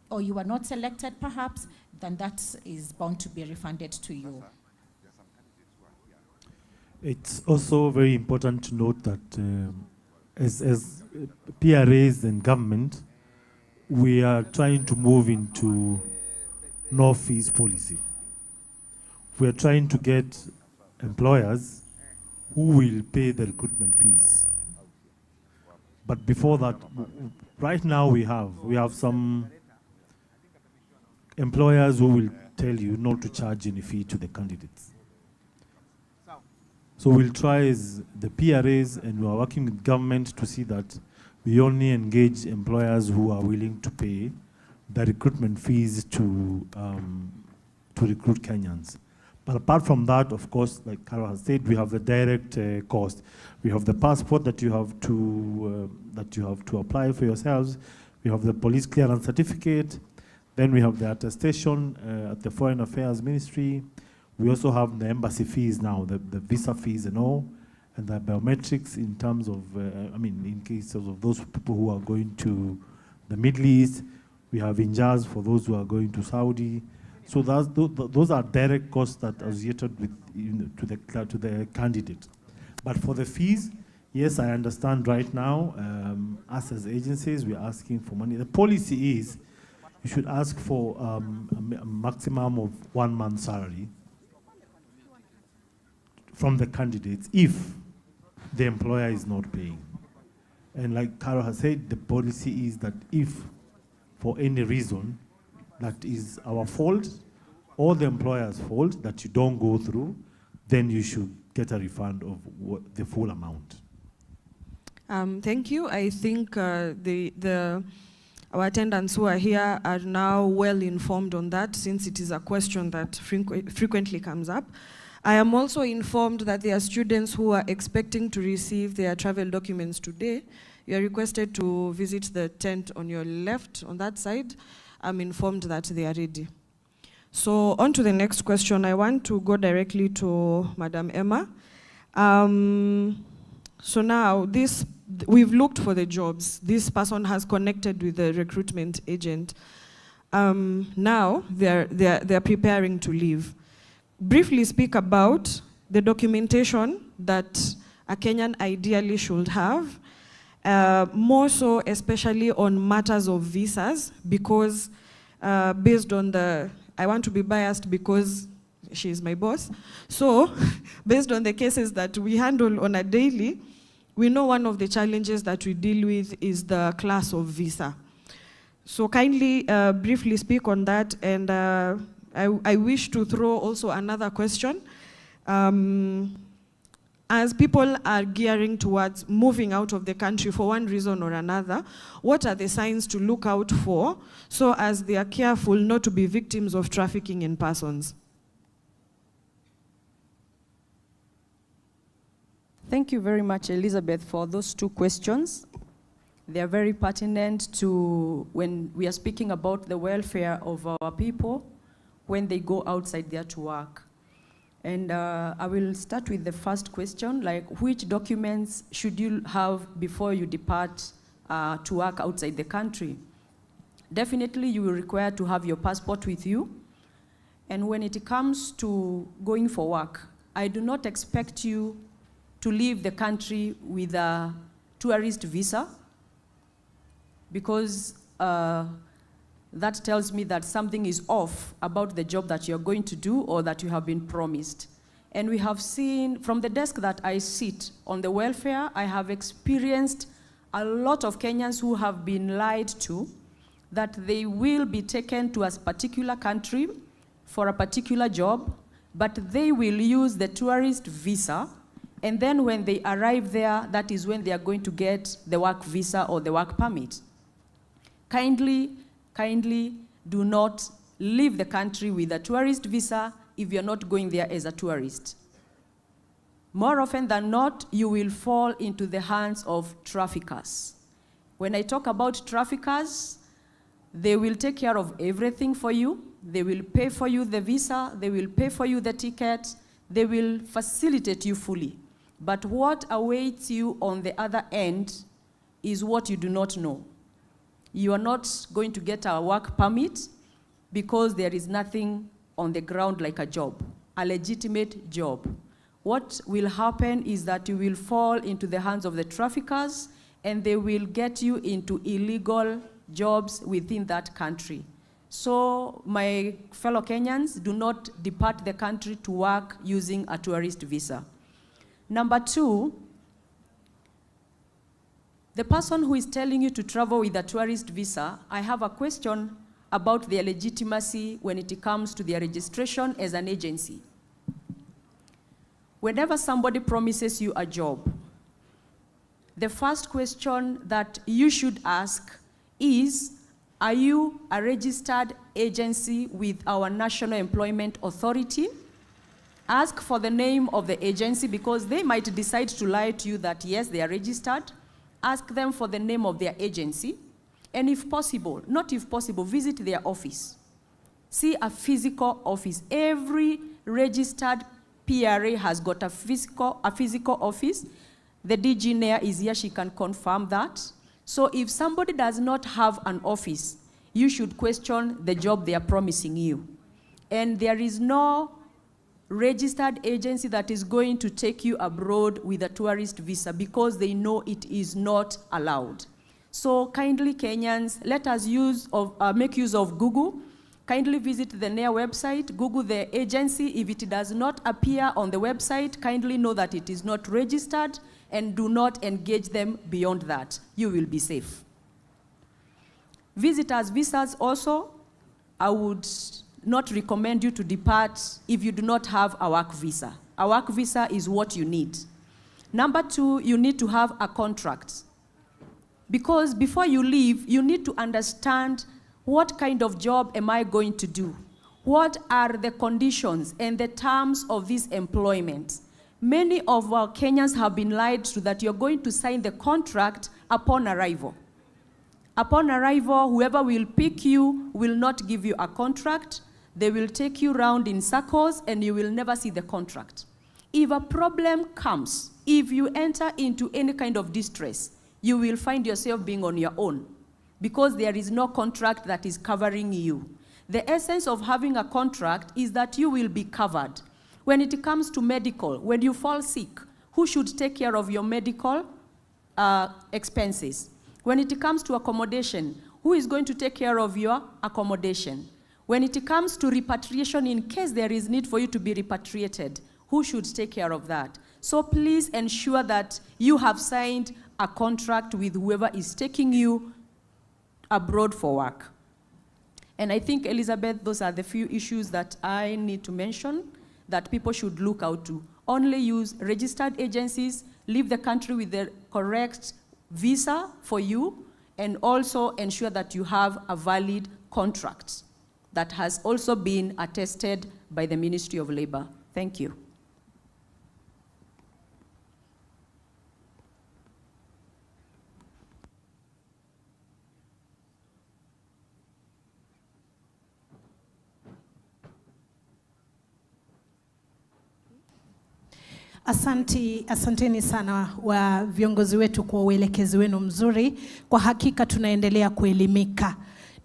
or you are not selected perhaps, then that is bound to be refunded to you. It's also very important to note that as PRAs and government, we are trying to move into no fees policy. We are trying to get employers who will pay the recruitment fees. But before that, right now we have some employers who will tell you not to charge any fee to the candidates. So we'll try as the PRAs, and we are working with government to see that we only engage employers who are willing to pay the recruitment fees to recruit Kenyans. But apart from that, of course, like Carol has said, we have the direct cost. We have the passport that you have to apply for yourselves. We have the police clearance certificate. Then we have the attestation at the Foreign Affairs Ministry. We also have the embassy fees now, the visa fees and all, and the biometrics in terms of, in cases of those people who are going to the Middle East. We have injaz for those who are going to Saudi. So those are direct costs that are associated with to the candidate. But for the fees, yes, I understand right now, us as agencies, we're asking for money. The policy is you should ask for a maximum of 1 month's salary from the candidates if the employer is not paying. And like Carol has said, the policy is that if for any reason that is our fault or the employer's fault that you don't go through, then you should get a refund of the full amount. Thank you. I think our attendants who are here are now well informed on that, since it is a question that frequently comes up. I am also informed that there are students who are expecting to receive their travel documents today. You are requested to visit the tent on your left, on that side. I'm informed that they are ready. So on to the next question. I want to go directly to Madam Emma. So now, we've looked for the jobs. This person has connected with the recruitment agent. Now, they're preparing to leave. Briefly speak about the documentation that a Kenyan ideally should have, more so especially on matters of visas, because based on I want to be biased because she is my boss. So based on the cases that we handle on a daily, we know one of the challenges that we deal with is the class of visa. So kindly briefly speak on that, and I wish to throw also another question. As people are gearing towards moving out of the country for one reason or another, what are the signs to look out for so as they are careful not to be victims of trafficking in persons? Thank you very much, Elizabeth, for those two questions. They are very pertinent to when we are speaking about the welfare of our people when they go outside there to work. And I will start with the first question, like which documents should you have before you depart to work outside the country? Definitely you will require to have your passport with you. And when it comes to going for work, I do not expect you to leave the country with a tourist visa, because that tells me that something is off about the job that you're going to do or that you have been promised. And we have seen, from the desk that I sit on the welfare, I have experienced a lot of Kenyans who have been lied to that they will be taken to a particular country for a particular job, but they will use the tourist visa, and then when they arrive there, that is when they are going to get the work visa or the work permit. Kindly do not leave the country with a tourist visa if you're not going there as a tourist. More often than not, you will fall into the hands of traffickers. When I talk about traffickers, they will take care of everything for you. They will pay for you the visa, they will pay for you the ticket, they will facilitate you fully. But what awaits you on the other end is what you do not know. You are not going to get a work permit because there is nothing on the ground like a job, a legitimate job. What will happen is that you will fall into the hands of the traffickers, and they will get you into illegal jobs within that country. So my fellow Kenyans, do not depart the country to work using a tourist visa. Number two, the person who is telling you to travel with a tourist visa, I have a question about their legitimacy when it comes to their registration as an agency. Whenever somebody promises you a job, the first question that you should ask is, are you a registered agency with our National Employment Authority? Ask for the name of the agency, because they might decide to lie to you that yes, they are registered. Ask them for the name of their agency. And if possible, not if possible, visit their office. See a physical office. Every registered PRA has got a physical office. The DG NEA is here, she can confirm that. So if somebody does not have an office, you should question the job they are promising you. And there is no registered agency that is going to take you abroad with a tourist visa, because they know it is not allowed. So kindly Kenyans, let us make use of Google. Kindly visit the NEA website, Google the agency. If it does not appear on the website, kindly know that it is not registered, and do not engage them beyond that. You will be safe. Visitors' visas also, I would not recommend you to depart if you do not have a work visa. A work visa is what you need. Number 2, you need to have a contract. Because before you leave, you need to understand, what kind of job am I going to do? What are the conditions and the terms of this employment? Many of our Kenyans have been lied to that you're going to sign the contract upon arrival. Upon arrival, whoever will pick you will not give you a contract. They will take you around in circles and you will never see the contract. If a problem comes, if you enter into any kind of distress, you will find yourself being on your own, because there is no contract that is covering you. The essence of having a contract is that you will be covered. When it comes to medical, when you fall sick, who should take care of your medical expenses? When it comes to accommodation, who is going to take care of your accommodation? When it comes to repatriation, in case there is need for you to be repatriated, who should take care of that? So please ensure that you have signed a contract with whoever is taking you abroad for work. And I think, Elizabeth, those are the few issues that I need to mention that people should look out to. Only use registered agencies, leave the country with the correct visa for you, and also ensure that you have a valid contract that has also been attested by the Ministry of Labor. Thank you. Asanteni sana wa viongozi wetu kwa uelekezi wenu mzuri. Kwa hakika tunaendelea kuelimika.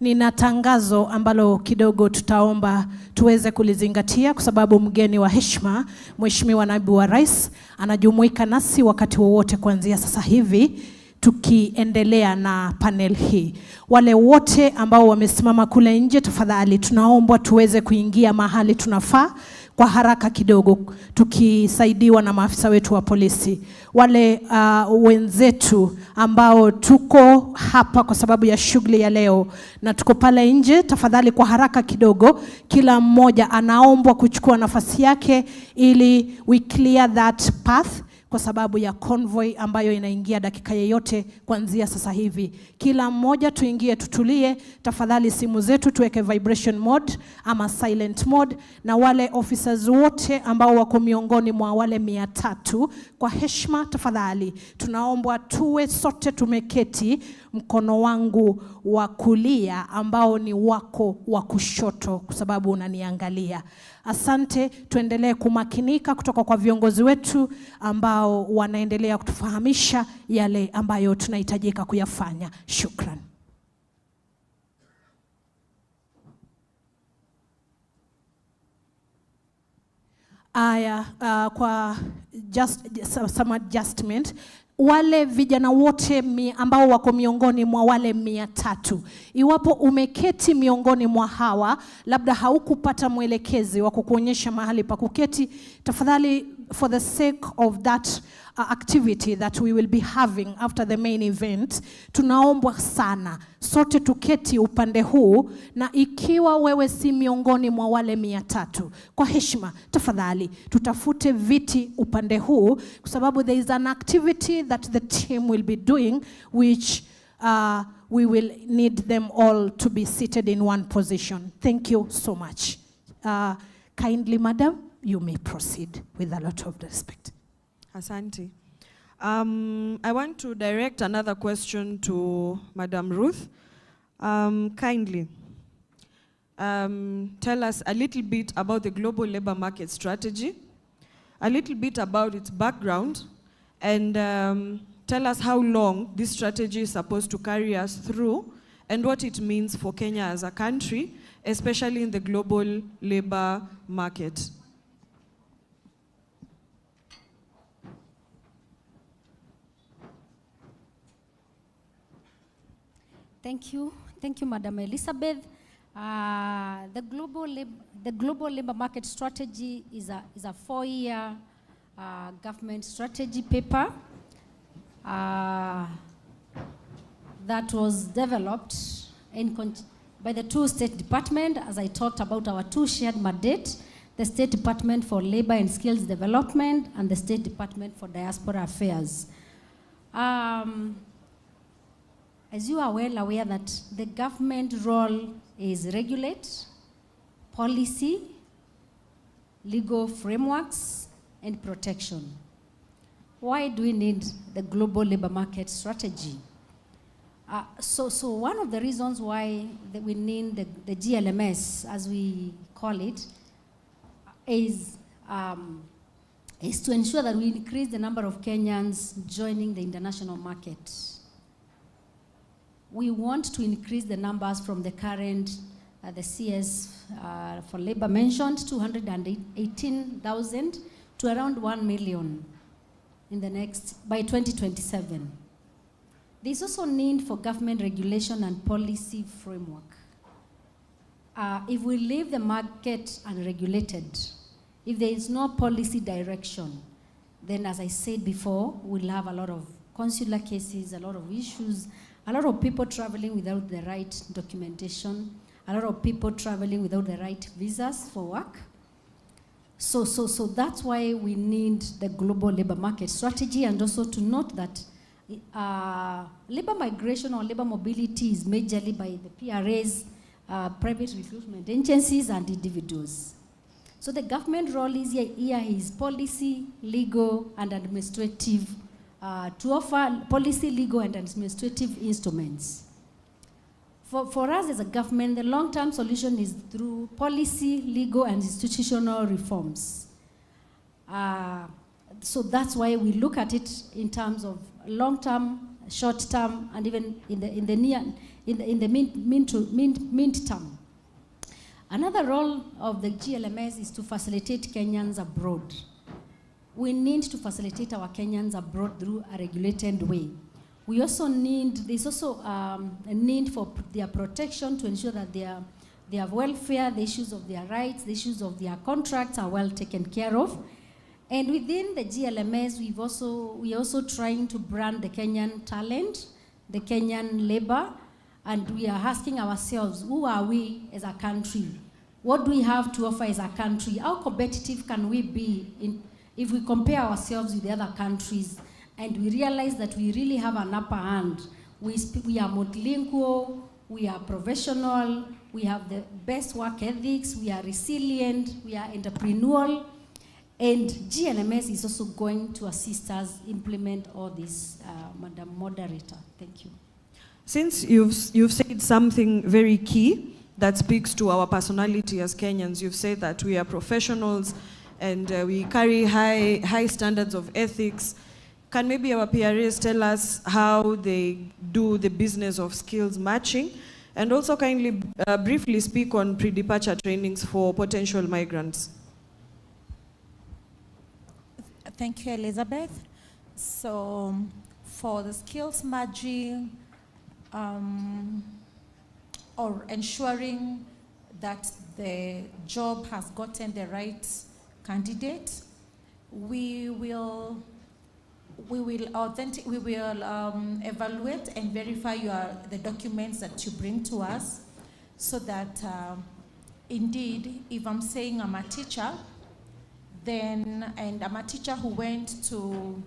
Nina tangazo ambalo kidogo tutaomba tuweze kulizingatia, kwa sababu mgeni wa heshima, Mheshimiwa Naibu wa Rais, anajumuika nasi wakati wowote kuanzia sasa hivi tukiendelea na panel hii. Wale wote ambao wamesimama kule nje, tafadhali tunaomba tuweze kuingia mahali tunafaa kwa haraka kidogo, tukisaidiwa na maafisa wetu wa polisi. Wale wenzetu ambao tuko hapa kwa sababu ya shughuli ya leo na tuko pale nje, tafadhali kwa haraka kidogo, kila mmoja anaombwa kuchukua nafasi yake ili we clear that path, kwa sababu ya convoy ambayo inaingia dakika yoyote kuanzia sasa hivi. Kila mmoja tuingie, tutulie, tafadhali simu zetu tuweke vibration mode ama silent mode, na wale officers wote ambao wako miongoni mwa wale 300, kwa heshima tafadhali tunaombwa tuwe sote tumeketi mkono wangu wa kulia ambao ni wako wa kushoto, kwa sababu unaniangalia. Asante, tuendelee kumakinika kutoka kwa viongozi wetu ambao wanaendelea kutufahamisha yale ambayo tunahitajika kuyafanya. Shukran. Aya, kwa some adjustment, wale vijana wote ambao wako miongoni mwa wale 300, iwapo umeketi miongoni mwa hawa, labda haukupata mwelekezi wa kukuonyesha mahali pa kuketi, tafadhali, for the sake of that activity that we will be having after the main event, tunaombwa sana sote tuketi upande huu, na ikiwa wewe si miongoni mwa wale 300, kwa heshima tafadhali tutafute viti upande huu, kwa sababu there is an activity that the team will be doing which we will need them all to be seated in one position. Thank you so much. Kindly, madam, you may proceed with a lot of respect. Asante. I want to direct another question to Madam Ruth. Kindly, tell us a little bit about the global labor market strategy, a little bit about its background, and tell us how long this strategy is supposed to carry us through, and what it means for Kenya as a country, especially in the global labor market. Thank you, Madam Elizabeth. The global labor market strategy is a 4-year government strategy paper that was developed by the two State Department, as I talked about our two shared mandates, the State Department for Labor and Skills Development and the State Department for Diaspora Affairs. As you are well aware that the government role is regulate, policy, legal frameworks, and protection. Why do we need the global labor market strategy? So one of the reasons why we need the GLMS, as we call it, is to ensure that we increase the number of Kenyans joining the international market. We want to increase the numbers from the current, the CS for labor mentioned, 218,000 to around 1 million by 2027. There's also need for government regulation and policy framework. If we leave the market unregulated, if there is no policy direction, then as I said before, we'll have a lot of consular cases, a lot of issues, a lot of people traveling without the right documentation, a lot of people traveling without the right visas for work. So that's why we need the global labor market strategy, and also to note that labor migration or labor mobility is majorly by the PRAs, private recruitment agencies, and individuals. So the government role is here is policy, legal, and administrative, to offer policy, legal, and administrative instruments. For us as a government, the long-term solution is through policy, legal, and institutional reforms. So that's why we look at it in terms of long-term, short-term, and even in the mid-term. Another role of the GLMS is to facilitate Kenyans abroad. We need to facilitate our Kenyans abroad through a regulated way. We also there's also a need for their protection to ensure that their welfare, the issues of their rights, the issues of their contracts are well taken care of. And within the GLMS, we're also trying to brand the Kenyan talent, the Kenyan labor, and we are asking ourselves, who are we as a country? What do we have to offer as a country? How competitive can we be if we compare ourselves with the other countries? And we realize that we really have an upper hand. We are multilingual, we are professional, we have the best work ethics, we are resilient, we are entrepreneurial, and GLMS is also going to assist us implement all this, Madam Moderator. Thank you. Since you've said something very key that speaks to our personality as Kenyans, you've said that we are professionals and we carry high standards of ethics. Can maybe our PRAs tell us how they do the business of skills matching, and also kindly briefly speak on pre-departure trainings for potential migrants? Thank you, Elizabeth. So for the skills matching, or ensuring that the job has gotten the right candidate, we will evaluate and verify the documents that you bring to us, so that indeed, if I'm saying I'm a teacher, and I'm a teacher who went to,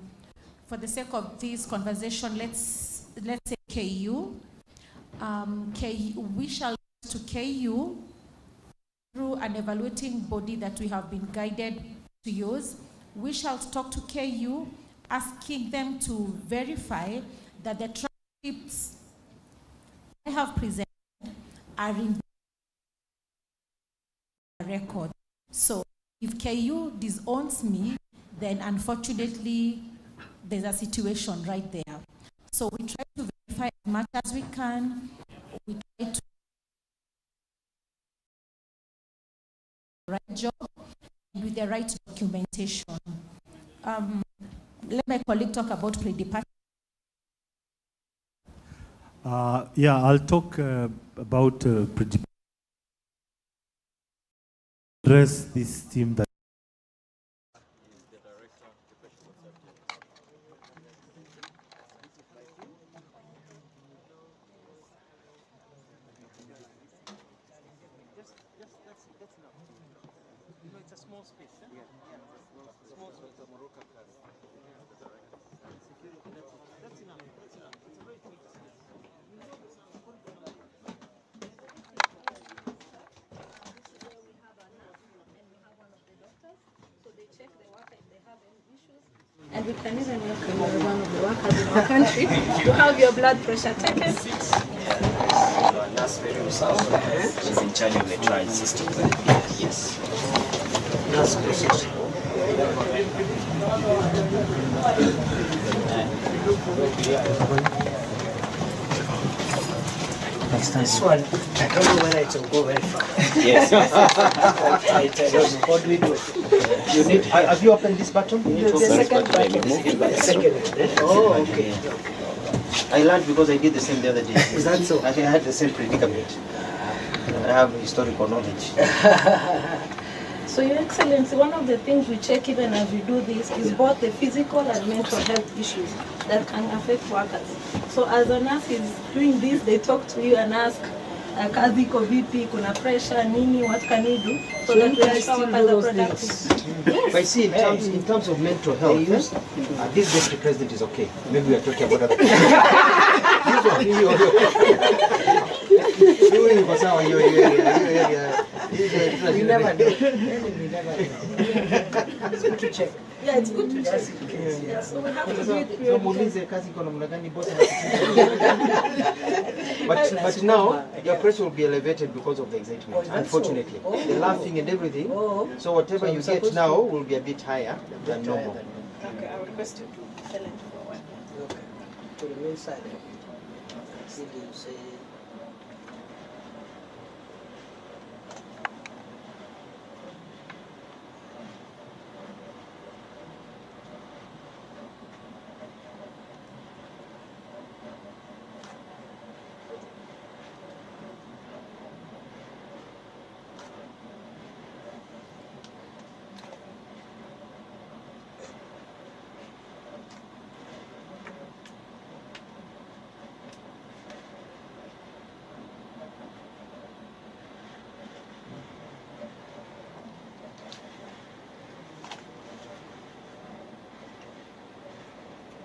for the sake of this conversation, let's say KU. We shall go to KU through an evaluating body that we have been guided to use. We shall talk to KU, asking them to verify that the transcripts I have presented are in the record. So if KU disowns me, then unfortunately there's a situation right there. So we try to verify as much as we can. We try to do the right job with the right documentation. Let my colleague talk about pre-departure. Yeah, I'll talk about address this theme that and we can even welcome one of the workers in our country to have your blood pressure taken. She's in charge of the trial system. Yes. This one, I don't know whether it will go very far. Yes. I don't know. What do we do? You need. Have you opened this button? The second button. The second one. Oh, okay. I learned because I did the same the other day. Is that so? I had the same predicament. I have historical knowledge. So, Your Excellency, one of the things we check even as we do this is both the physical and mental health issues that can affect workers. So as a nurse is doing this, they talk to you and ask, kazi iko vipi, kuna pressure, nini, what can you do? So that we ensure workers are productive. Yes. I see in terms of mental health, this deputy president is okay. Maybe we are talking about other people. We never know. It's good to check. Yeah, it's good to check. Yeah, so we have to do it periodically. But now your pressure will be elevated because of the excitement. Unfortunately, the laughing and everything. So whatever you get now will be a bit higher than normal. Okay, I would request you to silent for a while. Okay. To remain silent. See you say.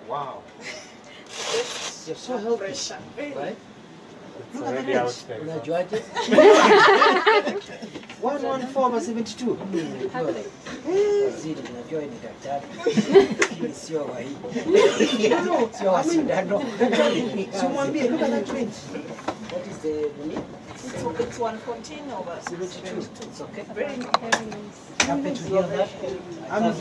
Wow. You're so healthy, right? It's already out there. Unajuaje? 114/72. Waziri, unajua ni daktari. Hii sio wa hii. Sio wa sindano. Simwambie, look at that range. What is the limit? It's 114 over 72. It's okay. Very nice. Happy to hear that.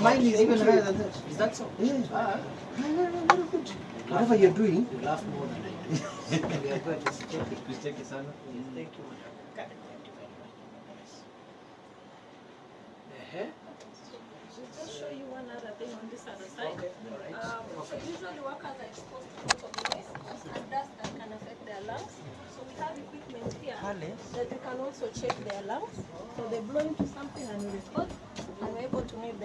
Mine is even higher than that. Is that so? Yeah. Very good. Whatever you're doing, you laugh more than I do. We are going to check it. Please check it, Sana. Thank you. Just show you one other thing on this other side. Okay. All right. Usually workers are exposed to lots of noise and dust that can affect their lungs. So we have equipment here that you can also check their lungs. So they blow into something and we record, and we're able to know if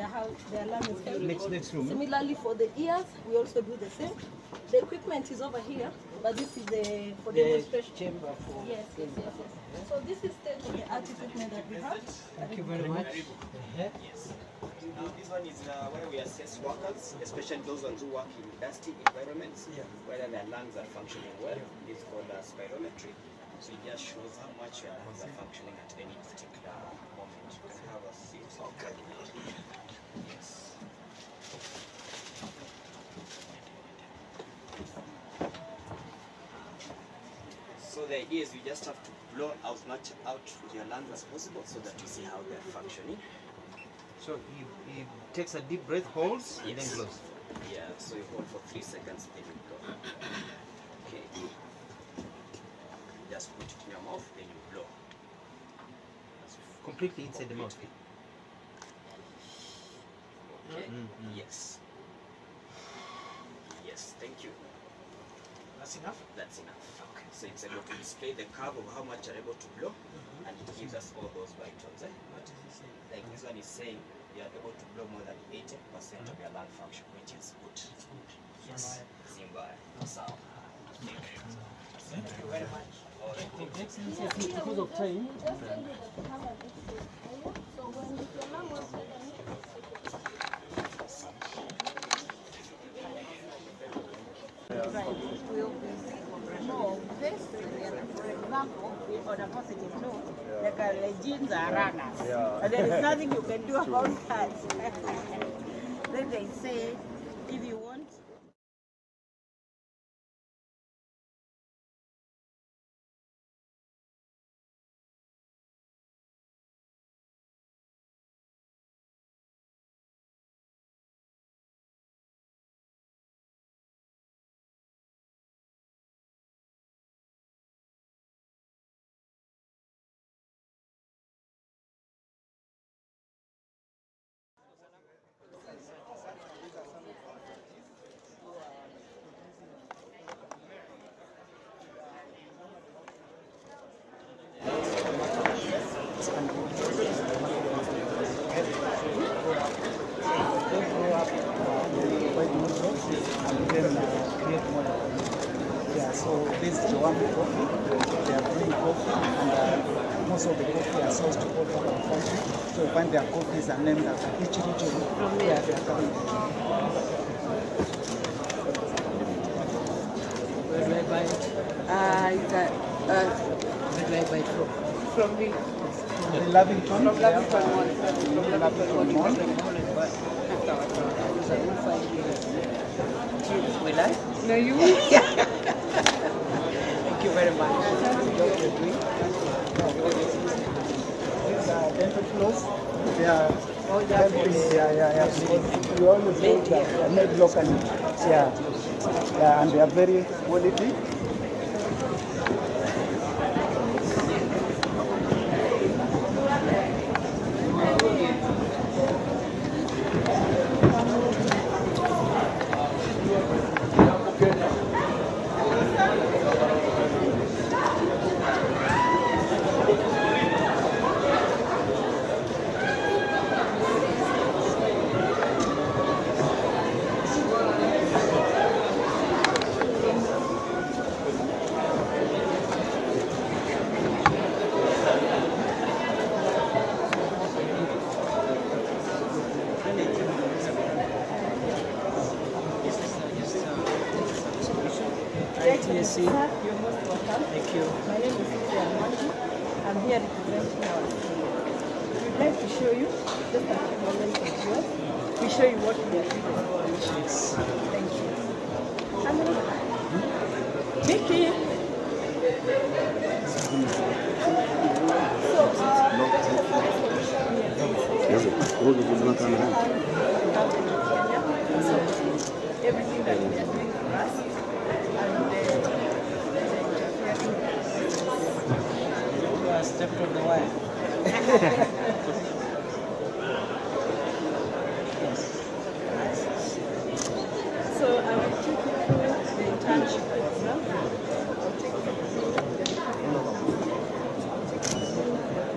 their lung is healthy. Next room. Similarly for the ears, we also do the same. The equipment is over here, but this is for The demonstration. chamber for. Yes. So this is state-of-the-art equipment that we have. Thank you very much. Yes. Now this one is where we assess workers, especially those ones who work in dusty environments, whether their lungs are functioning well. It's called spirometry. So it just shows how much your lungs are functioning at any particular moment. You can have a seat. Okay. Yes. So the idea is you just have to blow as much out with your lungs as possible so that you see how they are functioning. So he takes a deep breath, holds, and then blows. Yeah, so you hold for 3 seconds, then you blow. Okay. Just put it in your mouth, then you blow. Completely inside the mouth. Okay. Yes. Yes, thank you. That's enough? That's enough. Okay. So it's able to display the curve of how much you're able to blow, and it gives us all those vitals. What is it saying? Like this one is saying you're able to blow more than 80% of your lung function, which is good. Yes. Simba. So, thank you very much. Excellency, because of time. So when the lung was will be more of this. For example, on a positive note, the genes are runners. And there is nothing you can do about that. Then they say, if you want so this is Jamhuri coffee. They are brewing coffee, and most of the coffee are sourced all over the country. So you find their coffees are named after each region where they are coming. Where do I buy it? Where do I buy it from? From the Lavington. From Lavington Mall. From Lavington Mall. Will I? No, you will. Thank you very much. The job you're doing. These are dental floss. They are helping. Because we always say that they are made locally. And they are very quality. You're most welcome. Thank you. My name is Jamhuri. I'm here representing our city. We'd like to show you just a few moments of yours. We show you what we are doing for our missions. Thank you. Mickey. Everything that we are doing for us. Stepped on the wire. So I will take you through the internship program. I'll take you through the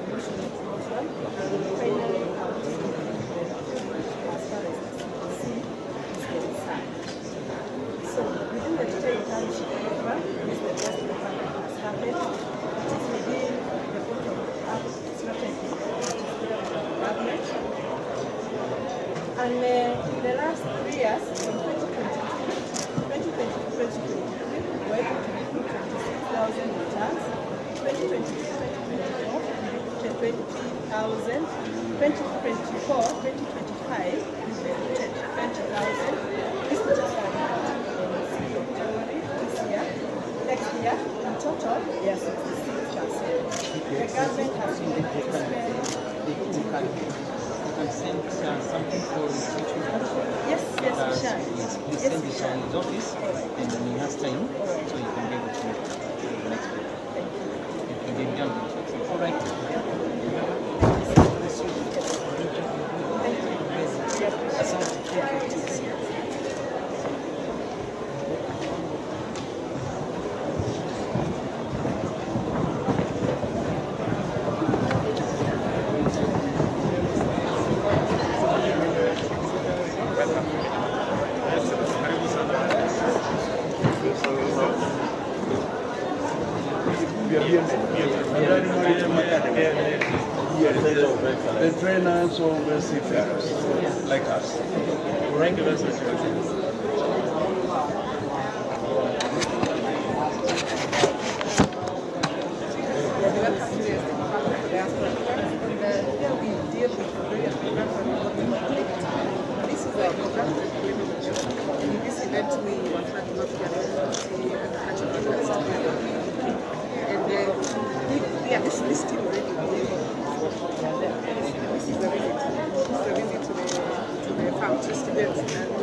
promotional program. Finally, I'll take you through as far as the CPC is concerned. So within the digital internship program, this is the best program that has happened. It is within the bottom-up strategy government. And in the last 3 years, from 2020 to 2023, we were able to recruit 26,000 interns. 2023-2024, we recruited 20,000. 2024-2025, we recruited 20,000. This is just our January this year. Next year, in total, we are 66%. The government has been able to spend. Can send something for teaching. Yes, we shall. Please send it to his office, and then he has time, so you can be able to do the next week. Thank you. Done. All right. Thank you. The trainers or seafarers, like us. Thank you very much.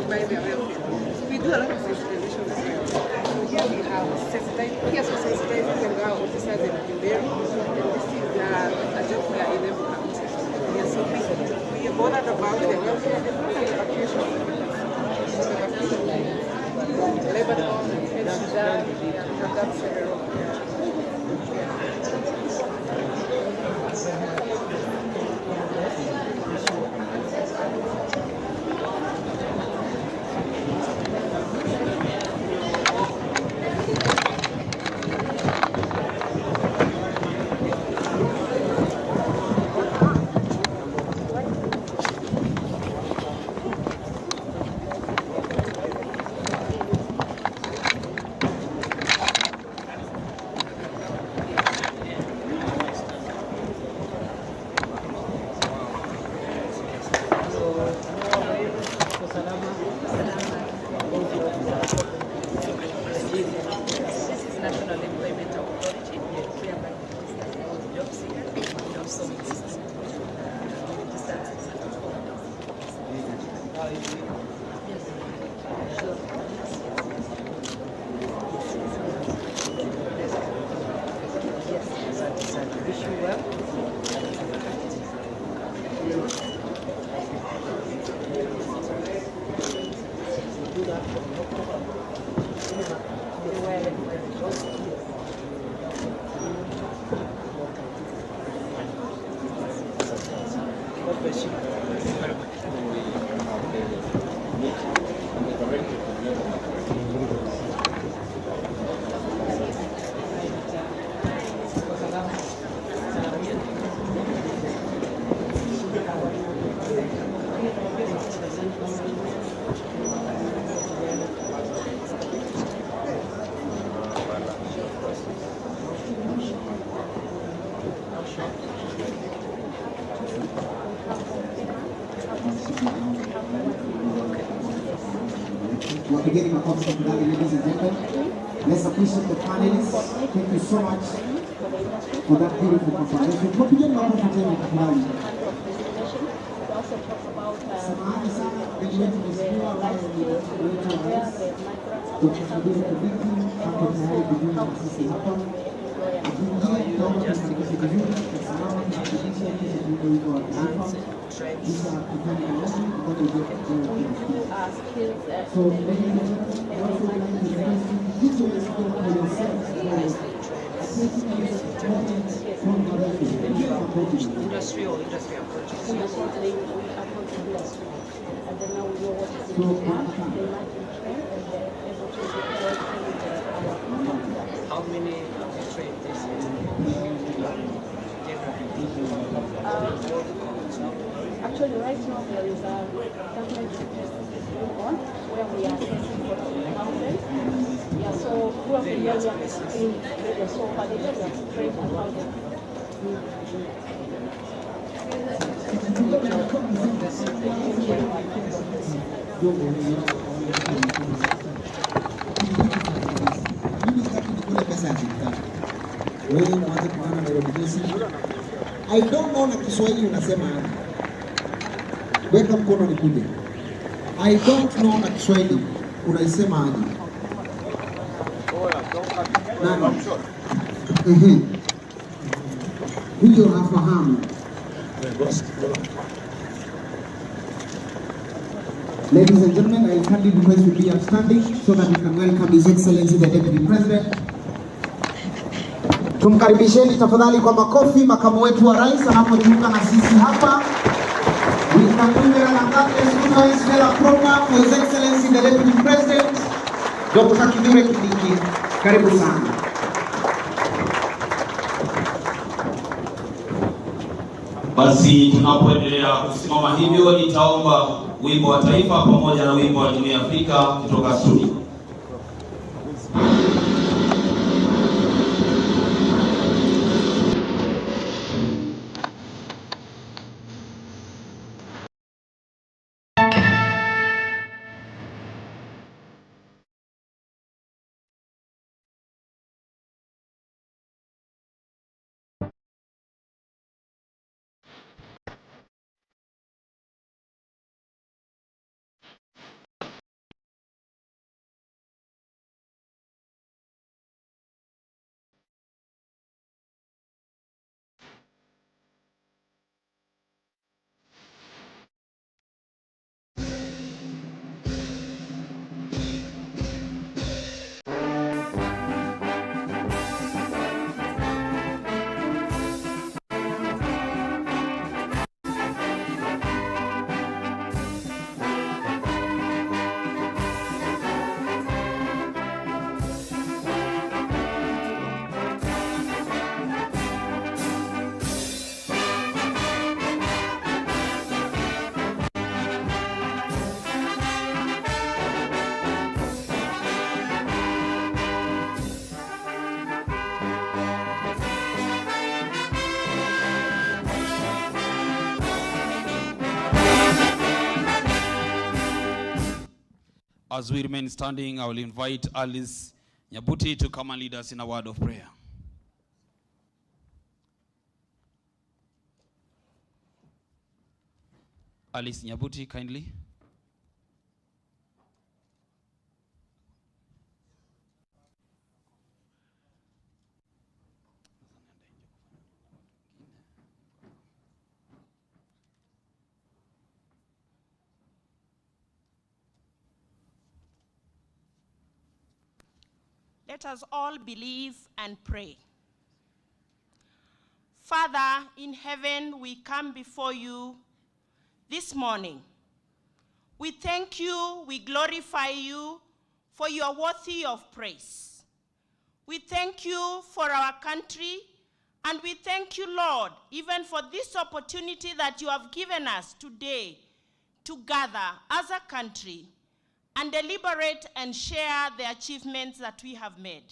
We do a lot of sensitization as well. Here we have sensitizing our officers in Jamhuri, and this is a job we are in every county. Yeah, so we are bothered about the welfare and not the vacation. Lebanon, and Sudan, and that's several. Beginning of the ladies and gentlemen. Let's appreciate the panelists. Thank you so much for that beautiful conversation. What beginning of the also talk about industrial approaches. And then now we know what is in the app, they might be trained and they're able to deploy How many have you trained this year? Actually, right now there is a government going on where we are assessing for 2,000. Yeah, so throughout the year we are assessing so far they have trained 1,000. I don't know na Kiswahili unasema aje. Weka mkono nikuje. I don't know na Kiswahili unaisema aje. Nani? Huyo hafahamu. Ladies and gentlemen, I kindly request you be upstanding so that we can welcome His Excellency the Deputy President. Tumkaribisheni tafadhali kwa makofi makamu wetu wa rais anapojiunga na sisi hapa. We can do the Stellar program for His Excellency the Deputy President, Dr. KITHURE Kindiki. Karibu sana. Basi tunapoendelea kusimama hivyo, nitaomba wimbo wa taifa pamoja na wimbo wa Jumuiya ya Afrika kutoka studio. As we remain standing, I will invite Alice Nyabuti to come and lead us in a word of prayer. Alice Nyabuti, kindly. Let us all believe and pray. Father in heaven, we come before you this morning. We thank you, we glorify you, for you are worthy of praise. We thank you for our country, and we thank you, Lord, even for this opportunity that you have given us today to gather as a country and deliberate and share the achievements that we have made.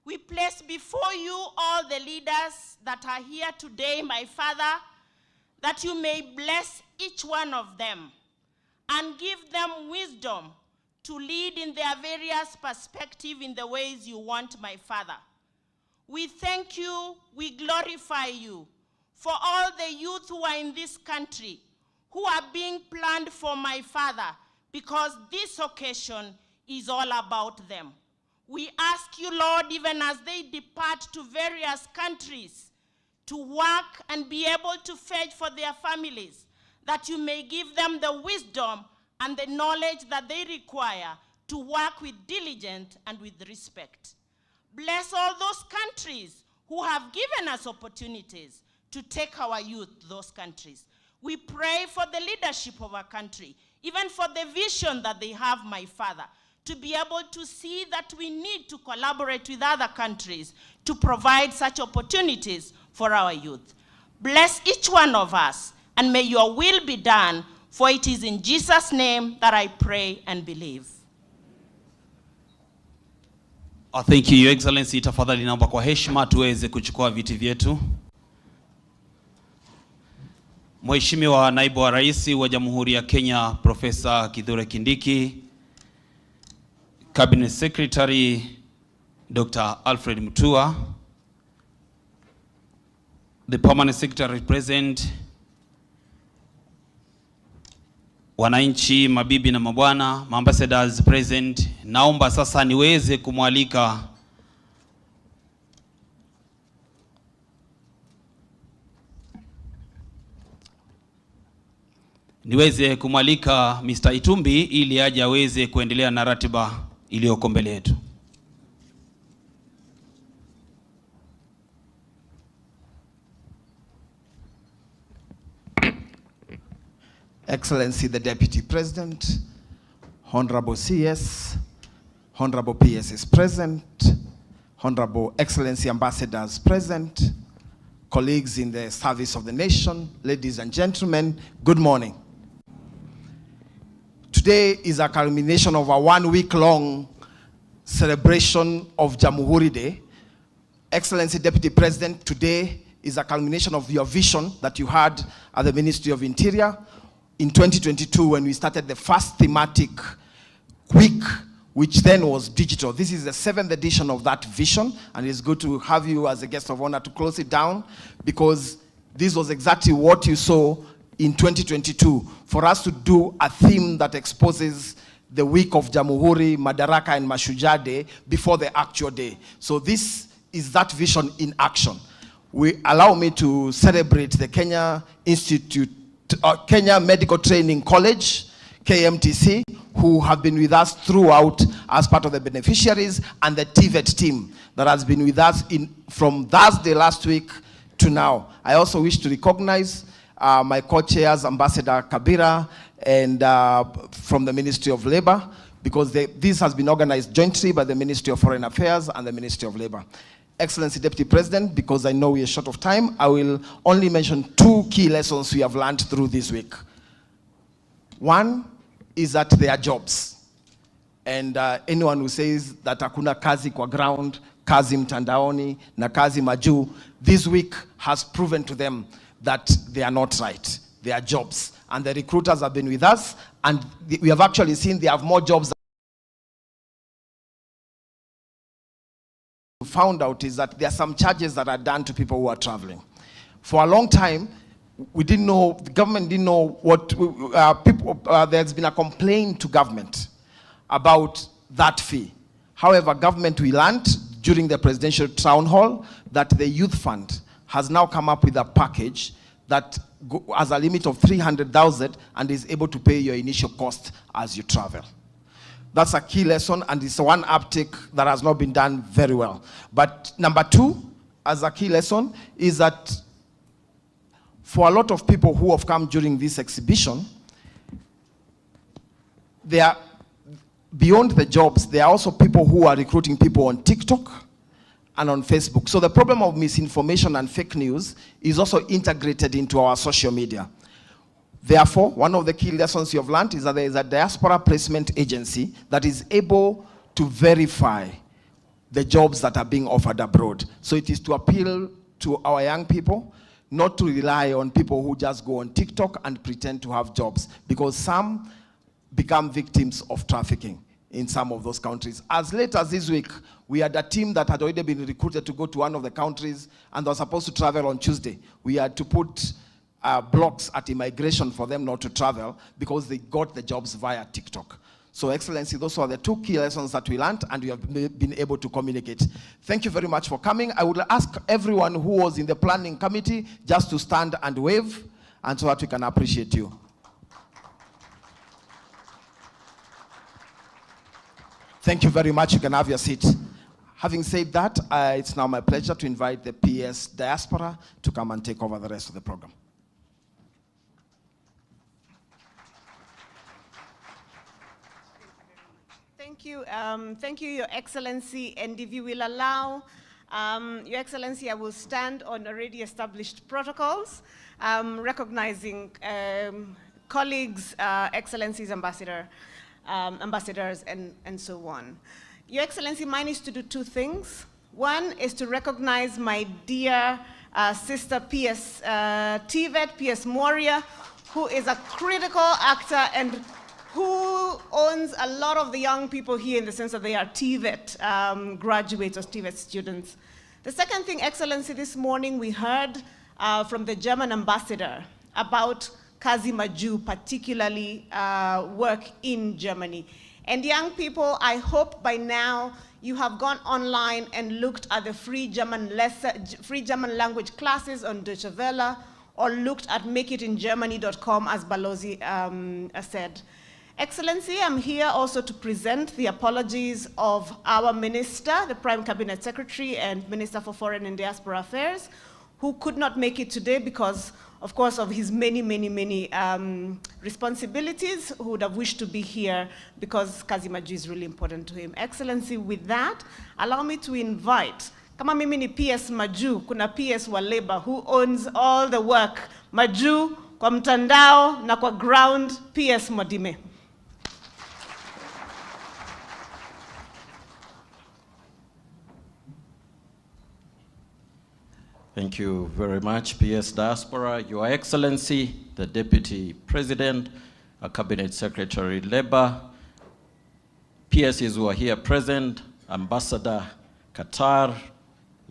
We place before you all the leaders that are here today, my Father, that you may bless each one of them and give them wisdom to lead in their various perspectives in the ways you want, my Father. We thank you, we glorify you for all the youth who are in this country, who are being planned for, my Father, because this occasion is all about them. We ask you, Lord, even as they depart to various countries to work and be able to fetch for their families, that you may give them the wisdom and the knowledge that they require to work with diligence and with respect. Bless all those countries who have given us opportunities to take our youth to those countries. We pray for the leadership of our country, even for the vision that they have, my Father, to be able to see that we need to collaborate with other countries to provide such opportunities for our youth. Bless each one of us, and may your will be done, for it is in Jesus' name that I pray and believe. Thank you, Your Excellency. Tafadhali naomba kwa heshima tuweze kuchukua viti vyetu. Mheshimiwa Naibu wa Rais wa Jamhuri ya Kenya, Profesa KITHURE KINDIKI, Cabinet Secretary Dr. Alfred Mutua, the Permanent Secretary present, wananchi, mabibi na mabwana, ambassadors present, naomba sasa niweze kumwalika Mr. Itumbi ili aje aweze kuendelea na ratiba iliyoko mbele yetu. Excellency the Deputy President, Honorable CS, Honorable PS is present, Honorable Excellency Ambassadors present, colleagues in the service of the nation, ladies and gentlemen, good morning. Today is a culmination of a one-week-long celebration of Jamhuri Day. Excellency Deputy President, today is a culmination of your vision that you had at the Ministry of Interior in 2022 when we started the first thematic week, which then was digital. This is the 7th edition of that vision, and it's good to have you as a guest of honor to close it down, because this was exactly what you saw in 2022, for us to do a theme that exposes the week of Jamhuri, Madaraka, and Mashujaa Day before the actual day. So this is that vision in action. Allow me to celebrate the Kenya Medical Training College, KMTC, who have been with us throughout as part of the beneficiaries, and the TVET team that has been with us from Thursday last week to now. I also wish to recognize my co-chairs, Ambassador Kabira, and from the Ministry of Labor, because this has been organized jointly by the Ministry of Foreign Affairs and the Ministry of Labor. Excellency Deputy President, because I know we are short of time, I will only mention 2 key lessons we have learned through this week. One is that there are jobs. And anyone who says that hakuna kazi kwa ground, kazi mtandaoni, na kazi majuu, this week has proven to them that they are not right. There are jobs. And the recruiters have been with us, and we have actually seen they have more jobs. Found out is that there are some charges that are done to people who are traveling. For a long time, we didn't know, the government didn't know what, there's been a complaint to government about that fee. However, government, we learned during the presidential town hall that the youth fund has now come up with a package that has a limit of 300,000 and is able to pay your initial cost as you travel. That's a key lesson, and it's one uptick that has not been done very well. But number 2, as a key lesson, is that for a lot of people who have come during this exhibition, they are, beyond the jobs, there are also people who are recruiting people on TikTok and on Facebook. So the problem of misinformation and fake news is also integrated into our social media. Therefore, one of the key lessons you have learned is that there is a diaspora placement agency that is able to verify the jobs that are being offered abroad. So it is to appeal to our young people not to rely on people who just go on TikTok and pretend to have jobs, because some become victims of trafficking in some of those countries. As late as this week, we had a team that had already been recruited to go to one of the countries and was supposed to travel on Tuesday. We had to put blocks at immigration for them not to travel because they got the jobs via TikTok. So, Excellency, those are the 2 key lessons that we learned, and we have been able to communicate. Thank you very much for coming. I would ask everyone who was in the planning committee just to stand and wave, and so that we can appreciate you. Thank you very much. You can have your seat. Having said that, it's now my pleasure to invite the PS Diaspora to come and take over the rest of the program. Thank you, Your Excellency. And if you will allow, Your Excellency, I will stand on already established protocols, recognizing colleagues, excellencies, ambassadors, and so on. Your Excellency, mine is to do 2 things. One is to recognize my dear sister, PS TVET, PS Moria, who is a critical actor and who owns a lot of the young people here in the sense that they are TVET graduates or TVET students. The second thing, Excellency, this morning we heard from the German ambassador about kazi majuu, particularly work in Germany. And young people, I hope by now you have gone online and looked at the free German language classes on Deutsche Welle, or looked at makeitingermany.com, as Balozi said. Excellency, I'm here also to present the apologies of our minister, the Prime Cabinet Secretary and Minister for Foreign and Diaspora Affairs, who could not make it today because, of course, of his many responsibilities, who would have wished to be here because kazi majuu is really important to him. Excellency, with that, allow me to invite Kama mimi ni PS Maju, kuna PS wa labor who owns all the work. Maju kwa mtandao na kwa ground, PS Modime. Thank you very much, PS Diaspora. Your Excellency, the Deputy President, Cabinet Secretary Labor, PSs who are here present, Ambassador Qatar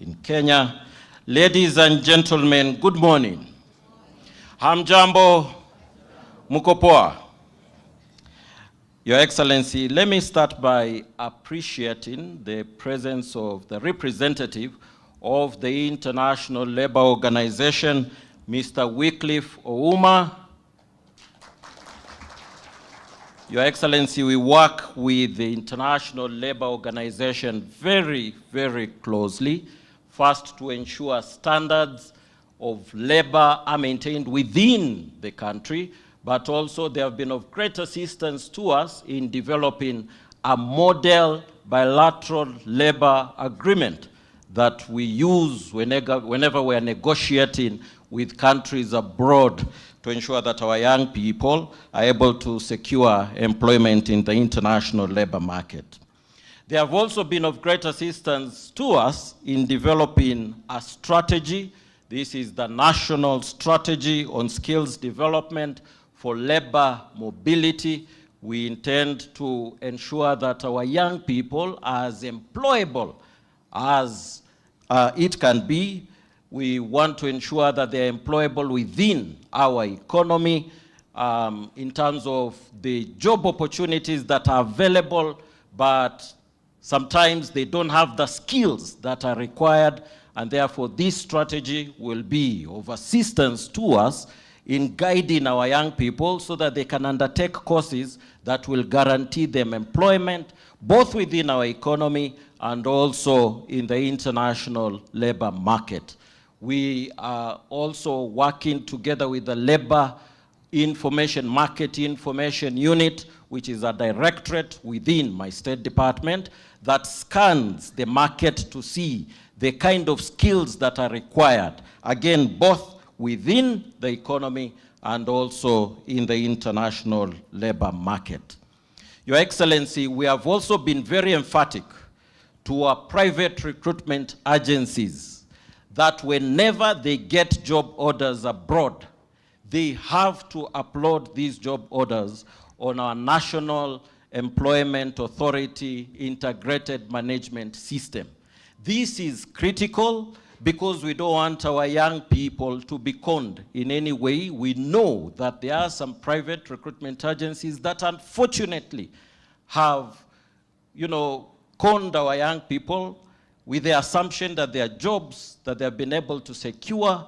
in Kenya. Ladies and gentlemen, good morning. Hamjambo, Mukopoa. Your Excellency, let me start by appreciating the presence of the representative of the International Labour Organization, Mr. Wycliffe Ouma. Your Excellency, we work with the International Labour Organization very, very closely, first to ensure standards of labor are maintained within the country, but also they have been of great assistance to us in developing a model bilateral labor agreement that we use whenever we are negotiating with countries abroad to ensure that our young people are able to secure employment in the international labor market. They have also been of great assistance to us in developing a strategy. This is the National Strategy on Skills Development for Labor Mobility. We intend to ensure that our young people are as employable as it can be. We want to ensure that they're employable within our economy in terms of the job opportunities that are available, but sometimes they don't have the skills that are required, and therefore this strategy will be of assistance to us in guiding our young people so that they can undertake courses that will guarantee them employment, both within our economy and also in the international labor market. We are also working together with the Labor Market Information Unit, which is a directorate within my State Department that scans the market to see the kind of skills that are required, again, both within the economy and also in the international labor market. Your Excellency, we have also been very emphatic to our private recruitment agencies that whenever they get job orders abroad, they have to upload these job orders on our National Employment Authority Integrated Management System. This is critical because we don't want our young people to be conned in any way. We know that there are some private recruitment agencies that unfortunately have, conned our young people with the assumption that there are jobs that they have been able to secure,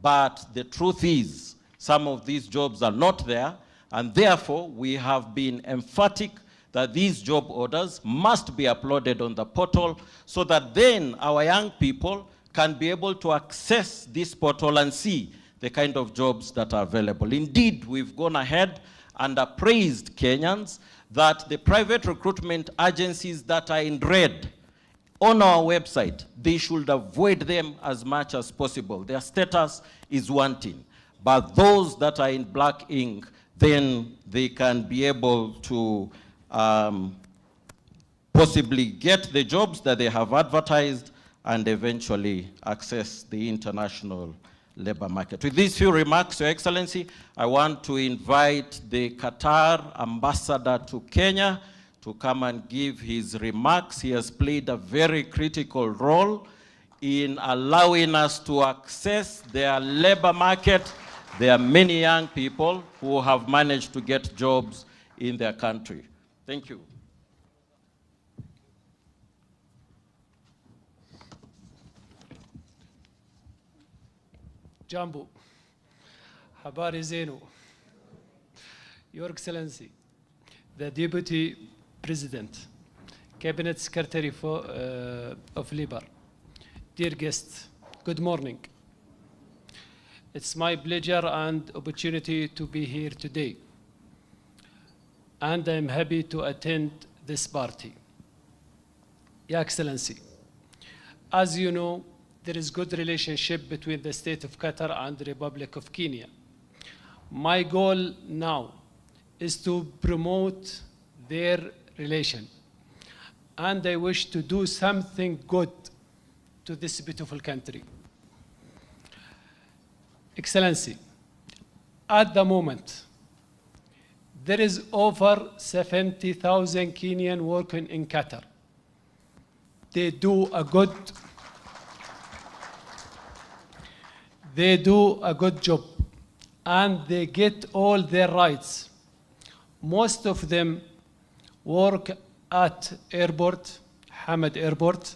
but the truth is some of these jobs are not there, and therefore we have been emphatic that these job orders must be uploaded on the portal so that then our young people can be able to access this portal and see the kind of jobs that are available. Indeed, we've gone ahead and appraised Kenyans that the private recruitment agencies that are in red on our website, they should avoid them as much as possible. Their status is wanting. But those that are in black ink, then they can be able to possibly get the jobs that they have advertised and eventually access the international labor market. With these few remarks, Your Excellency, I want to invite the Qatar ambassador to Kenya to come and give his remarks. He has played a very critical role in allowing us to access their labor market. There are many young people who have managed to get jobs in their country. Thank you. Jambo, habari zenu. Your Excellency, the Deputy President, Cabinet Secretary of Labor, dear guests, good morning. It's my pleasure and opportunity to be here today, and I'm happy to attend this party. Your Excellency, As you know, there is good relationship between the state of Qatar and the Republic of Kenya. My goal now is to promote their relation. And I wish to do something good to this beautiful country. Excellency, at the moment, there is over 70,000 Kenyan working in Qatar. They do a good job, and they get all their rights. Most of them work at airport, Hamad Airport,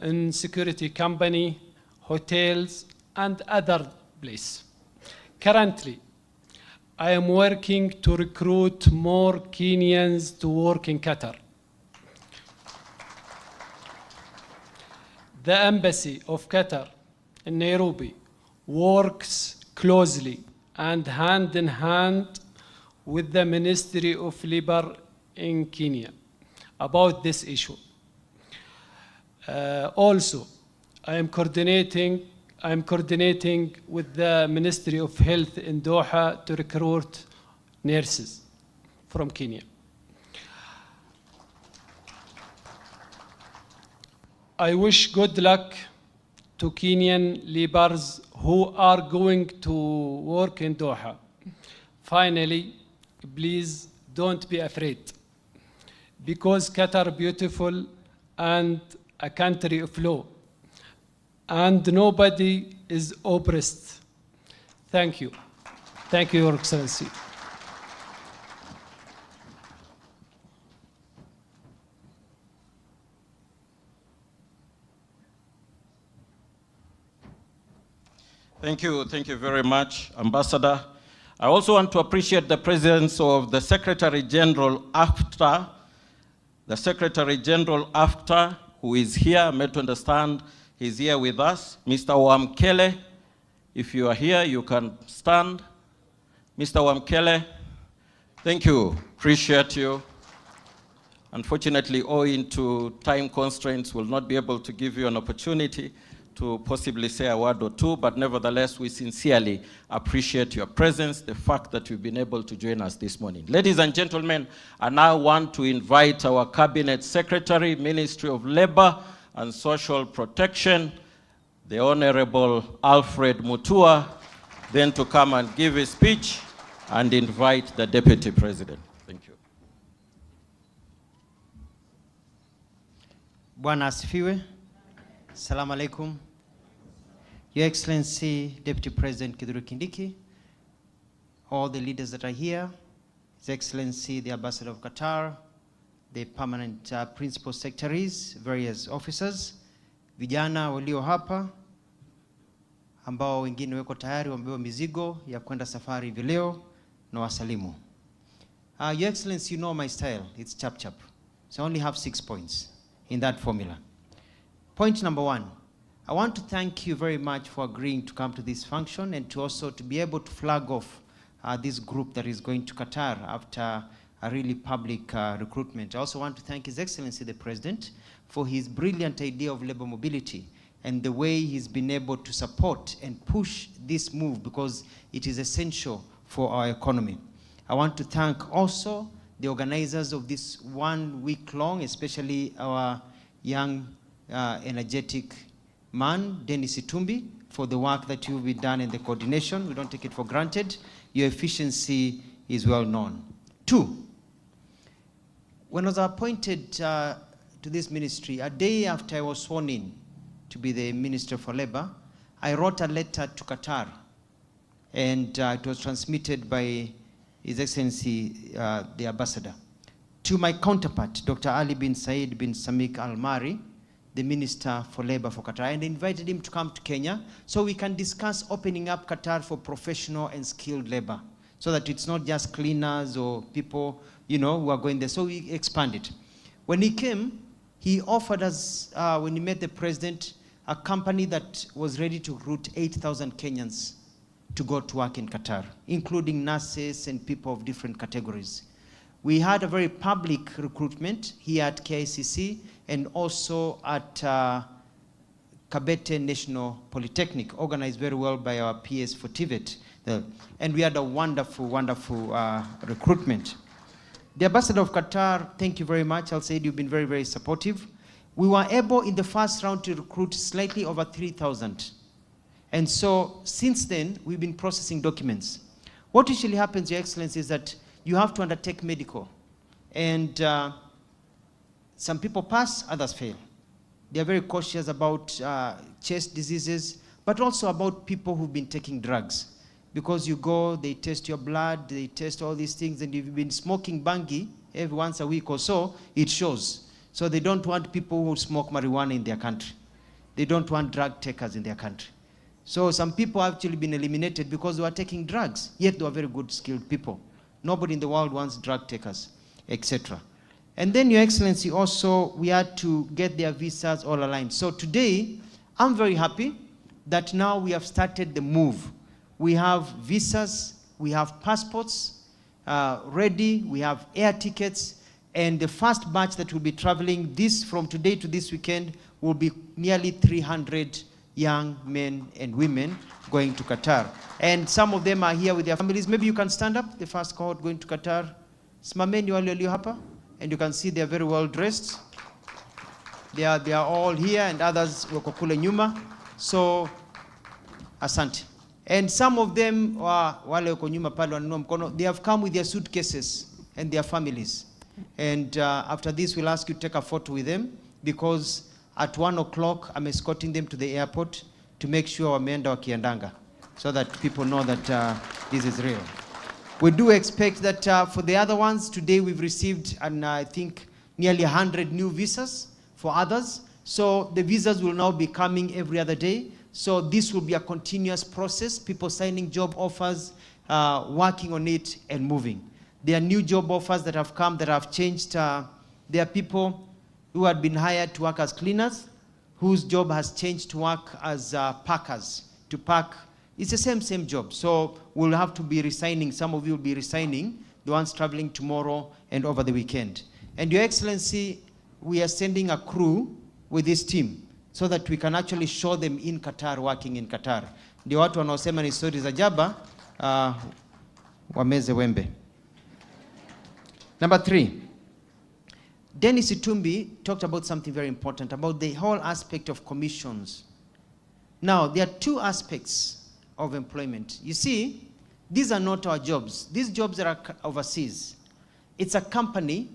in security company, hotels, and other places. Currently, I am working to recruit more Kenyans to work in Qatar. The Embassy of Qatar in Nairobi works closely and hand in hand with the Ministry of Labor in Kenya about this issue. Also, I am coordinating with the Ministry of Health in Doha to recruit nurses from Kenya. I wish good luck to Kenyan laborers who are going to work in Doha. Finally, please don't be afraid, because Qatar is beautiful and a country of law, and nobody is oppressed. Thank you. Thank you, Your Excellency. Thank you very much, Ambassador. I also want to appreciate the presence of the Secretary General AFTA, who is here, made to understand he's here with us. Mr. Wamkele, if you are here, you can stand. Mr. Wamkele, thank you, appreciate you. Unfortunately, owing to time constraints, we'll not be able to give you an opportunity to possibly say a word or two, but nevertheless, we sincerely appreciate your presence, the fact that you've been able to join us this morning. Ladies and gentlemen, I now want to invite our Cabinet Secretary, Ministry of Labor and Social Protection, the Honorable Alfred Mutua, then to come and give his speech and invite the Deputy President. Thank you. Bwana asifiwe. Assalamu alaikum. Your Excellency, Deputy President KITHURE KINDIKI, all the leaders that are here, His Excellency, the Ambassador of Qatar, the permanent principal secretaries, various officers, vijana walio hapa, ambao wengine weko tayari wamebeba mizigo ya kwenda safari hivi leo, na wasalimu. Your Excellency, you know my style, it's chap chap. So I only have 6 points in that formula. Point number 1, I want to thank you very much for agreeing to come to this function and to also to be able to flag off this group that is going to Qatar after a really public recruitment. I also want to thank His Excellency the President for his brilliant idea of labor mobility and the way he's been able to support and push this move, because it is essential for our economy. I want to thank also the organizers of this 1 week long, especially our young energetic man, Dennis Itumbi, for the work that you've been done and the coordination. We don't take it for granted. Your efficiency is well known. 2, when I was appointed to this ministry, a day after I was sworn in to be the Minister for Labor, I wrote a letter to Qatar, and it was transmitted by His Excellency the Ambassador, to my counterpart, Dr. Ali bin Said bin Samik Al-Mari, the Minister for Labor for Qatar, and invited him to come to Kenya so we can discuss opening up Qatar for professional and skilled labor, so that it's not just cleaners or people, you know, who are going there. So we expanded. When he came, he offered us, when he met the President, a company that was ready to recruit 8,000 Kenyans to go to work in Qatar, including nurses and people of different categories. We had a very public recruitment here at KICC and also at Kabete National Polytechnic, organized very well by our PS for TVET. And we had a wonderful, wonderful recruitment. The Ambassador of Qatar, thank you very much. I'll say you've been very, very supportive. We were able in the first round to recruit slightly over 3,000. And so since then, we've been processing documents. What usually happens, Your Excellency, is that you have to undertake medical. And some people pass, others fail. They are very cautious about chest diseases, but also about people who've been taking drugs. Because you go, they test your blood, they test all these things, and if you've been smoking bangi every once a week or so, it shows. So they don't want people who smoke marijuana in their country. They don't want drug takers in their country. So some people have actually been eliminated because they were taking drugs, yet they were very good, skilled people. Nobody in the world wants drug takers, etc. And then, Your Excellency, also, we had to get their visas all aligned. So today, I'm very happy that now we have started the move. We have visas, we have passports ready, we have air tickets, and the first batch that will be traveling from today to this weekend will be nearly 300 young men and women going to Qatar. And some of them are here with their families. Maybe you can stand up, the first cohort going to Qatar. Simameni wale walio hapa, and you can see they're very well dressed. They are all here, and others wako kule nyuma. So, asante. And some of them, wale wako nyuma pale wanunua mkono, they have come with their suitcases and their families. And after this, we'll ask you to take a photo with them, because at 1 o'clock, I'm escorting them to the airport to make sure wameenda wakiandanga, so that people know that this is real. We do expect that for the other ones, today we've received, I think, nearly 100 new visas for others. So the visas will now be coming every other day. So this will be a continuous process, people signing job offers, working on it and moving. There are new job offers that have come that have changed. There are people who had been hired to work as cleaners, whose job has changed to work as packers, to pack. It's the same job. So we'll have to be resigning. Some of you will be resigning, the ones traveling tomorrow and over the weekend. And Your Excellency, we are sending a crew with this team so that we can actually show them in Qatar, working in Qatar. Ndio watu wanaosema ni stories za jaba, wameze wembe. Number 3. Dennis Itumbi talked about something very important, about the whole aspect of commissions. Now, there are 2 aspects of employment. You see, these are not our jobs. These jobs are overseas. It's a company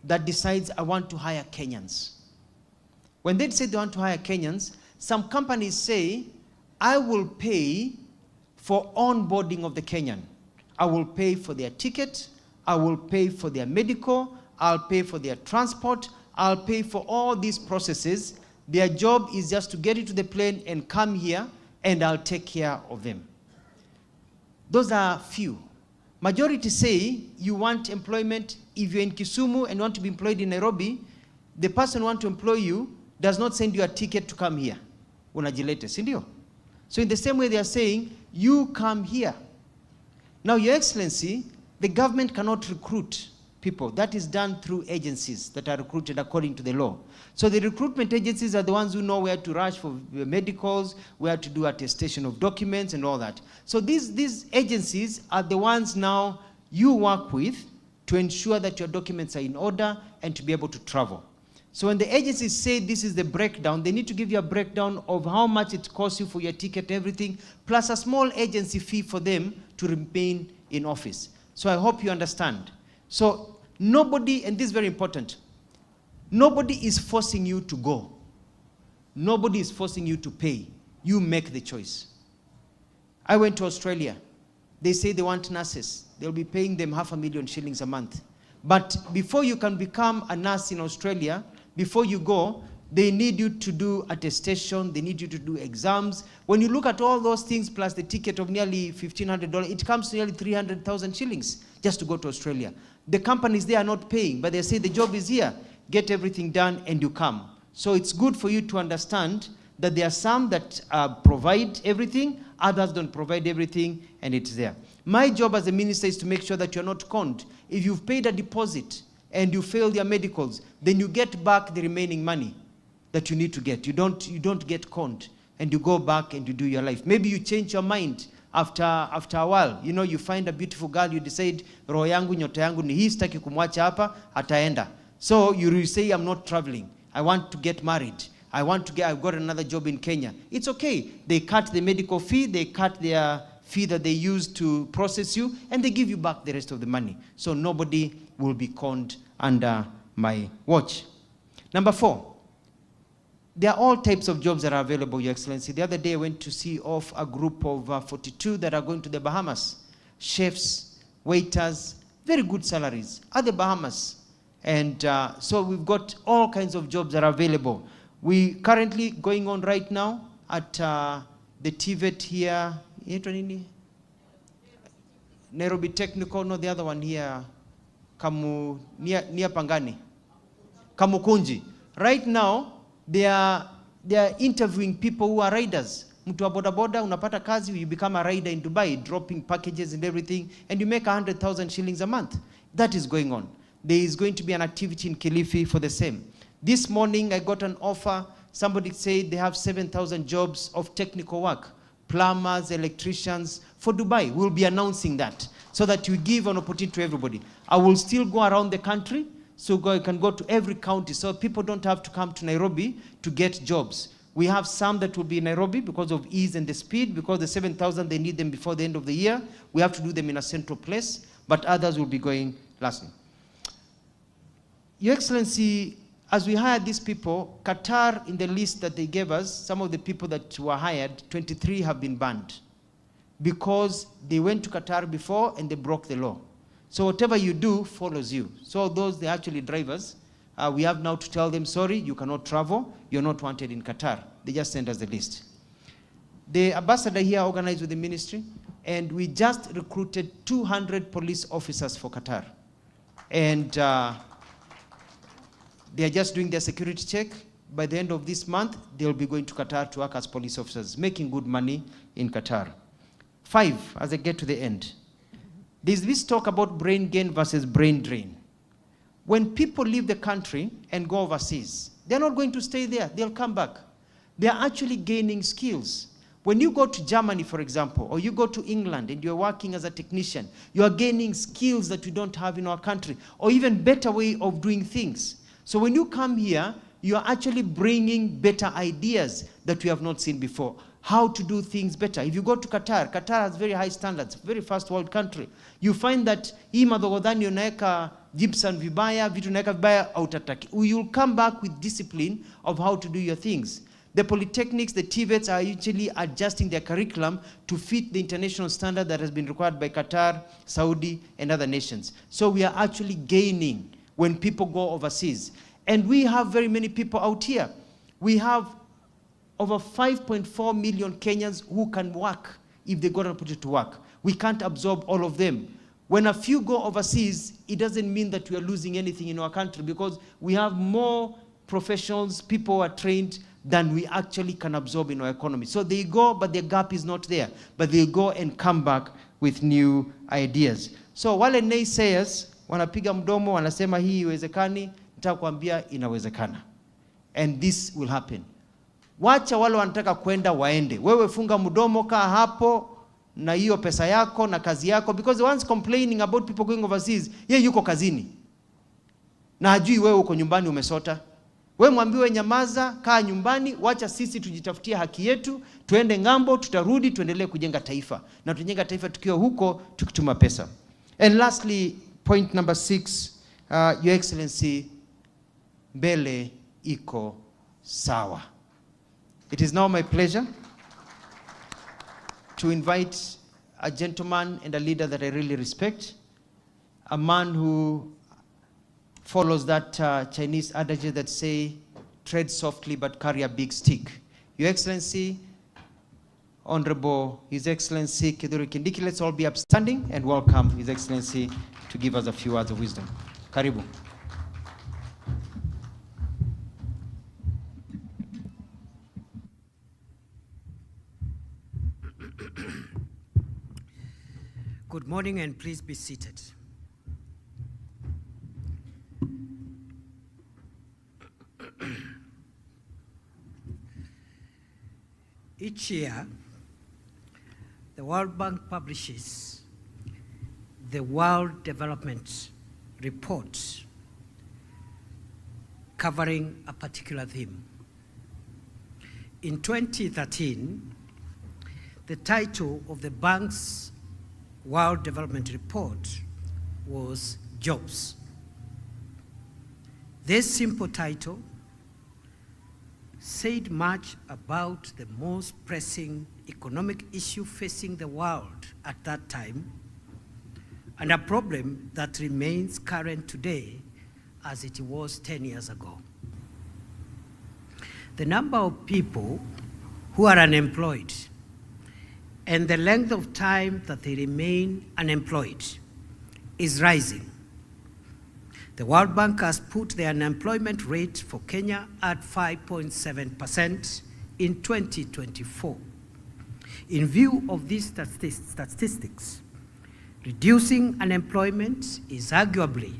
that decides, I want to hire Kenyans. When they say they want to hire Kenyans, some companies say, I will pay for onboarding of the Kenyan. I will pay for their ticket, I will pay for their medical, I'll pay for their transport, I'll pay for all these processes. Their job is just to get into the plane and come here, and I'll take care of them. Those are few. Majority say you want employment. If you're in Kisumu and want to be employed in Nairobi, the person who wants to employ you does not send you a ticket to come here. Unajilete, sindio? So in the same way they are saying, you come here. Now, Your Excellency, the government cannot recruit people. That is done through agencies that are recruited according to the law. So the recruitment agencies are the ones who know where to rush for medicals, where to do attestation of documents and all that. So these agencies are the ones now you work with to ensure that your documents are in order and to be able to travel. So when the agencies say this is the breakdown, they need to give you a breakdown of how much it costs you for your ticket, everything, plus a small agency fee for them to remain in office. So I hope you understand. So nobody, and this is very important, nobody is forcing you to go. Nobody is forcing you to pay. You make the choice. I went to Australia. They say they want nurses. They'll be paying them $500,000 shillings a month. But before you can become a nurse in Australia, before you go, they need you to do attestation, they need you to do exams. When you look at all those things plus the ticket of nearly $1,500, it comes to nearly 300,000 shillings just to go to Australia. The companies, they are not paying, but they say the job is here, get everything done and you come. So it's good for you to understand that there are some that provide everything, others don't provide everything, and it's there. My job as a minister is to make sure that you're not conned. If you've paid a deposit and you fail your medicals, then you get back the remaining money that you need to get. You don't get conned, and you go back and you do your life. Maybe you change your mind after a while. You know, you find a beautiful girl, you decide, roho yangu, nyota yangu ni hii, sitaki kumwacha hapa, ataenda. So you say, I'm not traveling. I want to get married. I've got another job in Kenya. It's okay. They cut the medical fee, they cut their fee that they use to process you, and they give you back the rest of the money. So nobody will be conned under my watch. Number 4, there are all types of jobs that are available, Your Excellency. The other day I went to see off a group of 42 that are going to the Bahamas. Chefs, waiters, very good salaries at the Bahamas. And so we've got all kinds of jobs that are available. We currently going on right now at the TVET here, Nairobi Technical, no, the other one here, near Pangani, Kamukunji. Right now, they are interviewing people who are riders. Mtu wa boda boda, unapata kazi, you become a rider in Dubai, dropping packages and everything, and you make 100,000 shillings a month. That is going on. There is going to be an activity in Kilifi for the same. This morning, I got an offer. Somebody said they have 7,000 jobs of technical work, plumbers, electricians, for Dubai. We'll be announcing that so that you give an opportunity to everybody. I will still go around the country, so I can go to every county, so people don't have to come to Nairobi to get jobs. We have some that will be in Nairobi because of ease and the speed, because the 7,000, they need them before the end of the year. We have to do them in a central place, but others will be going lastly. Your Excellency, as we hired these people, Qatar, in the list that they gave us, some of the people that were hired, 23 have been banned because they went to Qatar before and they broke the law. So whatever you do follows you. So those, they're actually drivers. We have now to tell them, sorry, you cannot travel. You're not wanted in Qatar. They just send us the list. The ambassador here organized with the ministry, and we just recruited 200 police officers for Qatar. And they are just doing their security check. By the end of this month, they'll be going to Qatar to work as police officers, making good money in Qatar. 5, as I get to the end. There's this talk about brain gain versus brain drain. When people leave the country and go overseas, they're not going to stay there. They'll come back. They're actually gaining skills. When you go to Germany, for example, or you go to England and you're working as a technician, you are gaining skills that we don't have in our country, or even better way of doing things. So when you come here, you are actually bringing better ideas that we have not seen before. How to do things better. If you go to Qatar, Qatar has very high standards, very first world country. You find that hii madhogodhani unaeka gypsum vibaya, vitu unaeka vibaya, autataki. You'll come back with discipline of how to do your things. The polytechnics, the TVETs are usually adjusting their curriculum to fit the international standard that has been required by Qatar, Saudi, and other nations. So we are actually gaining when people go overseas. And we have very many people out here. We have over 5.4 million Kenyans who can work if they got an opportunity to work. We can't absorb all of them. When a few go overseas, it doesn't mean that we are losing anything in our country, because we have more professionals, people who are trained, than we actually can absorb in our economy. So they go, but the gap is not there. But they go and come back with new ideas. So wale naysayers, wanapiga mdomo, wanasema hii iwezekani, nitakwambia inawezekana. And this will happen. Wacha wale wanataka kwenda waende. Wewe funga mdomo, kaa hapo na hiyo pesa yako na kazi yako, because the ones complaining about people going overseas, yeye yuko kazini. Na hajui wewe uko nyumbani umesota. Wewe mwambiwe nyamaza, kaa nyumbani, wacha sisi tujitafutie haki yetu, tuende ngambo, tutarudi, tuendelee kujenga taifa. Na tujenga taifa tukiwa huko, tukituma pesa. And lastly, point number 6, Your Excellency, mbele iko sawa. It is now my pleasure to invite a gentleman and a leader that I really respect, a man who follows that Chinese adage that say, tread softly but carry a big stick. Your Excellency, Honorable His Excellency KITHURE KINDIKI, let's all be upstanding and welcome His Excellency to give us a few words of wisdom. Karibu. Good morning, and please be seated. Each year, the World Bank publishes the World Development Report covering a particular theme. In 2013, the title of the bank's World Development Report was Jobs. This simple title said much about the most pressing economic issue facing the world at that time, and a problem that remains current today as it was 10 years ago. The number of people who are unemployed and the length of time that they remain unemployed is rising. The World Bank has put the unemployment rate for Kenya at 5.7% in 2024. In view of these statistics, reducing unemployment is arguably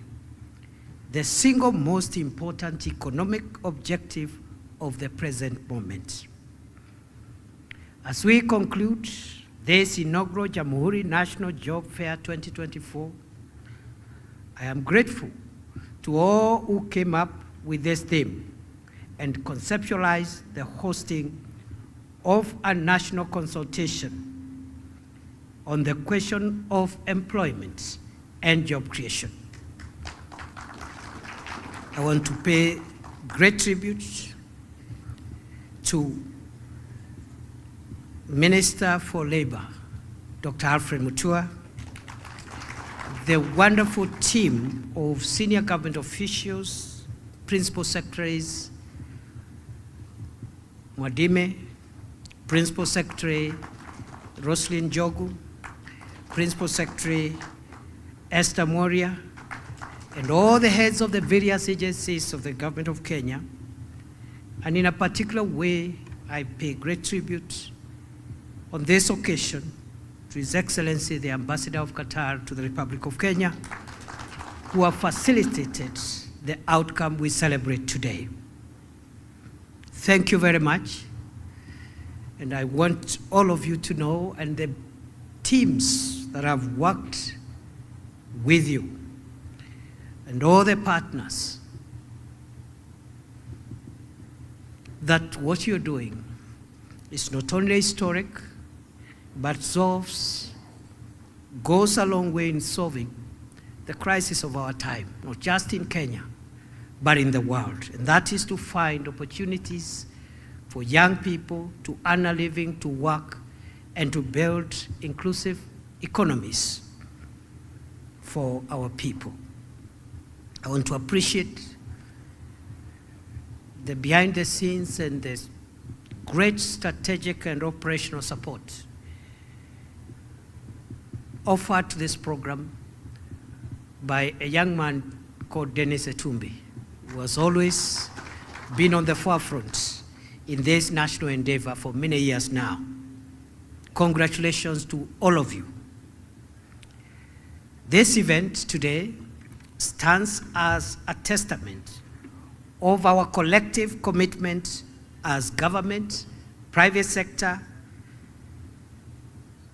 the single most important economic objective of the present moment. As we conclude this inaugural Jamhuri National Job Fair 2024, I am grateful to all who came up with this theme and conceptualized the hosting of a national consultation on the question of employment and job creation. I want to pay great tribute to Minister for Labor, Dr. Alfred Mutua, the wonderful team of senior government officials, principal secretaries, Mwadime, Principal Secretary Roslyn Jogu, Principal Secretary Esther Moria, and all the heads of the various agencies of the government of Kenya. And in a particular way, I pay great tribute on this occasion to His Excellency the Ambassador of Qatar to the Republic of Kenya, who have facilitated the outcome we celebrate today. Thank you very much. And I want all of you to know, and the teams that have worked with you, and all the partners, that what you're doing is not only historic, but goes a long way in solving the crisis of our time, not just in Kenya, but in the world. And that is to find opportunities for young people to earn a living, to work, and to build inclusive economies for our people. I want to appreciate the behind the scenes and the great strategic and operational support offered to this program by a young man called Dennis Etumbi, who has always been on the forefront in this national endeavor for many years now. Congratulations to all of you. This event today stands as a testament of our collective commitment as government, private sector,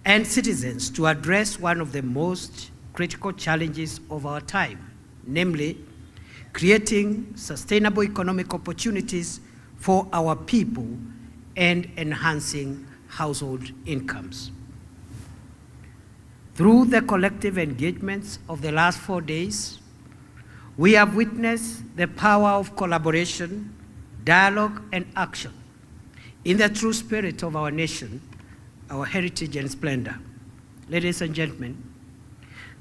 and citizens to address one of the most critical challenges of our time, namely creating sustainable economic opportunities for our people and enhancing household incomes. Through the collective engagements of the last 4 days, we have witnessed the power of collaboration, dialogue, and action in the true spirit of our nation, our heritage and splendor. Ladies and gentlemen,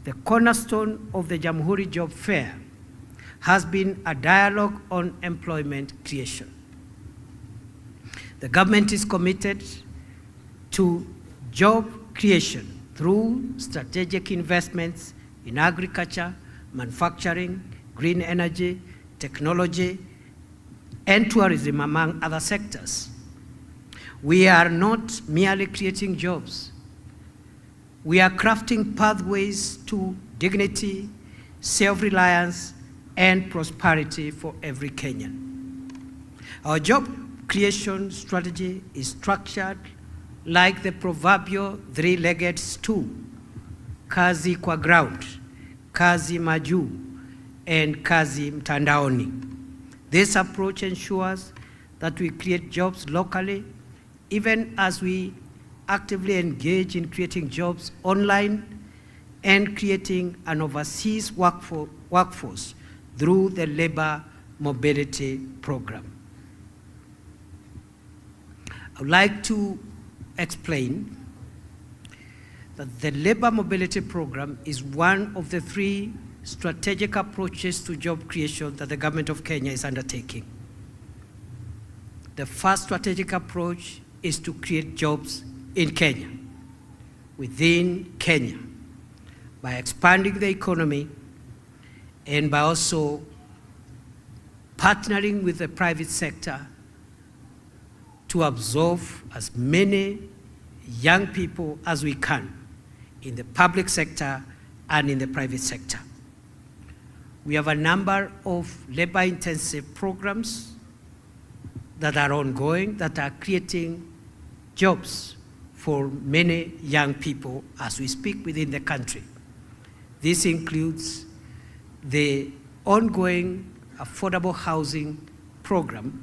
the cornerstone of the Jamhuri Job Fair has been a dialogue on employment creation. The government is committed to job creation through strategic investments in agriculture, manufacturing, green energy, technology, and tourism, among other sectors. We are not merely creating jobs. We are crafting pathways to dignity, self-reliance, and prosperity for every Kenyan. Our job creation strategy is structured like the proverbial three-legged stool: kazi kwa ground, kazi majuu, and kazi mtandaoni. This approach ensures that we create jobs locally, even as we actively engage in creating jobs online and creating an overseas workforce through the labor mobility program. I would like to explain that the labor mobility program is one of the 3 strategic approaches to job creation that the government of Kenya is undertaking. The first strategic approach is to create jobs in Kenya, within Kenya, by expanding the economy and by also partnering with the private sector to absorb as many young people as we can in the public sector and in the private sector. We have a number of labor-intensive programs that are ongoing that are creating jobs for many young people as we speak within the country. This includes the ongoing affordable housing program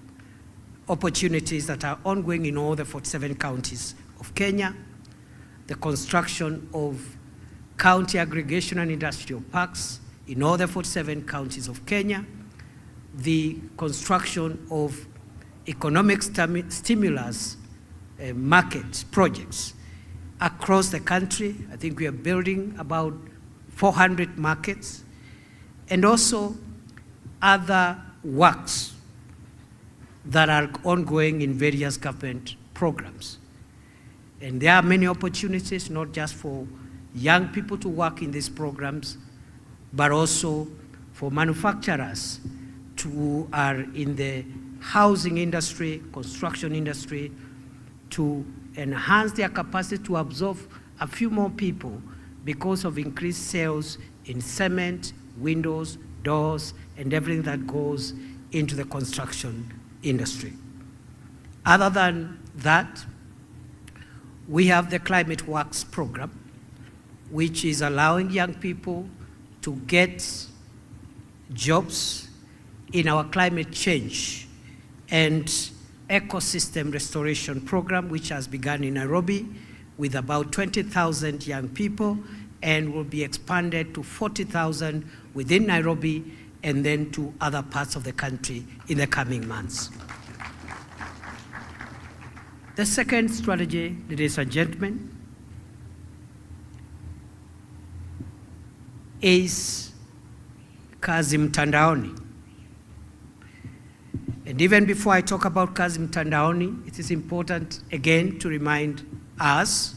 opportunities that are ongoing in all the 47 counties of Kenya, the construction of county aggregation and industrial parks in all the 47 counties of Kenya, the construction of economic stimulus market projects across the country. I think we are building about 400 markets, and also other works that are ongoing in various government programs. And there are many opportunities, not just for young people to work in these programs, but also for manufacturers who are in the housing industry, construction industry, to enhance their capacity to absorb a few more people because of increased sales in cement, windows, doors, and everything that goes into the construction industry. Other than that, we have the Climate Works program, which is allowing young people to get jobs in our climate change and ecosystem restoration program, which has begun in Nairobi with about 20,000 young people and will be expanded to 40,000 within Nairobi and then to other parts of the country in the coming months. The second strategy, ladies and gentlemen, is kazi mtandaoni. And even before I talk about kazi mtandaoni, it is important again to remind us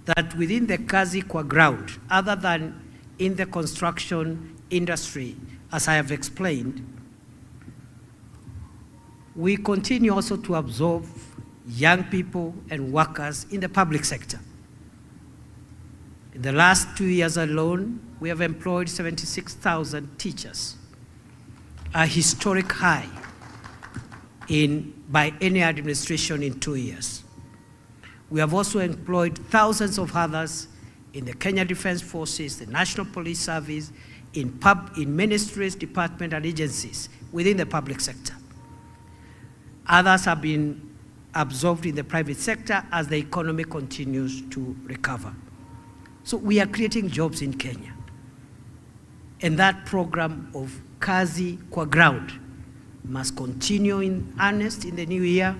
that within the kazi kwa ground, other than in the construction industry, as I have explained, we continue also to absorb young people and workers in the public sector. In the last 2 years alone, we have employed 76,000 teachers, a historic high by any administration in 2 years. We have also employed thousands of others in the Kenya Defense Forces, the National Police Service, in ministries, departments, and agencies within the public sector. Others have been absorbed in the private sector as the economy continues to recover. So we are creating jobs in Kenya. And that program of kazi kwa ground must continue in earnest in the new year,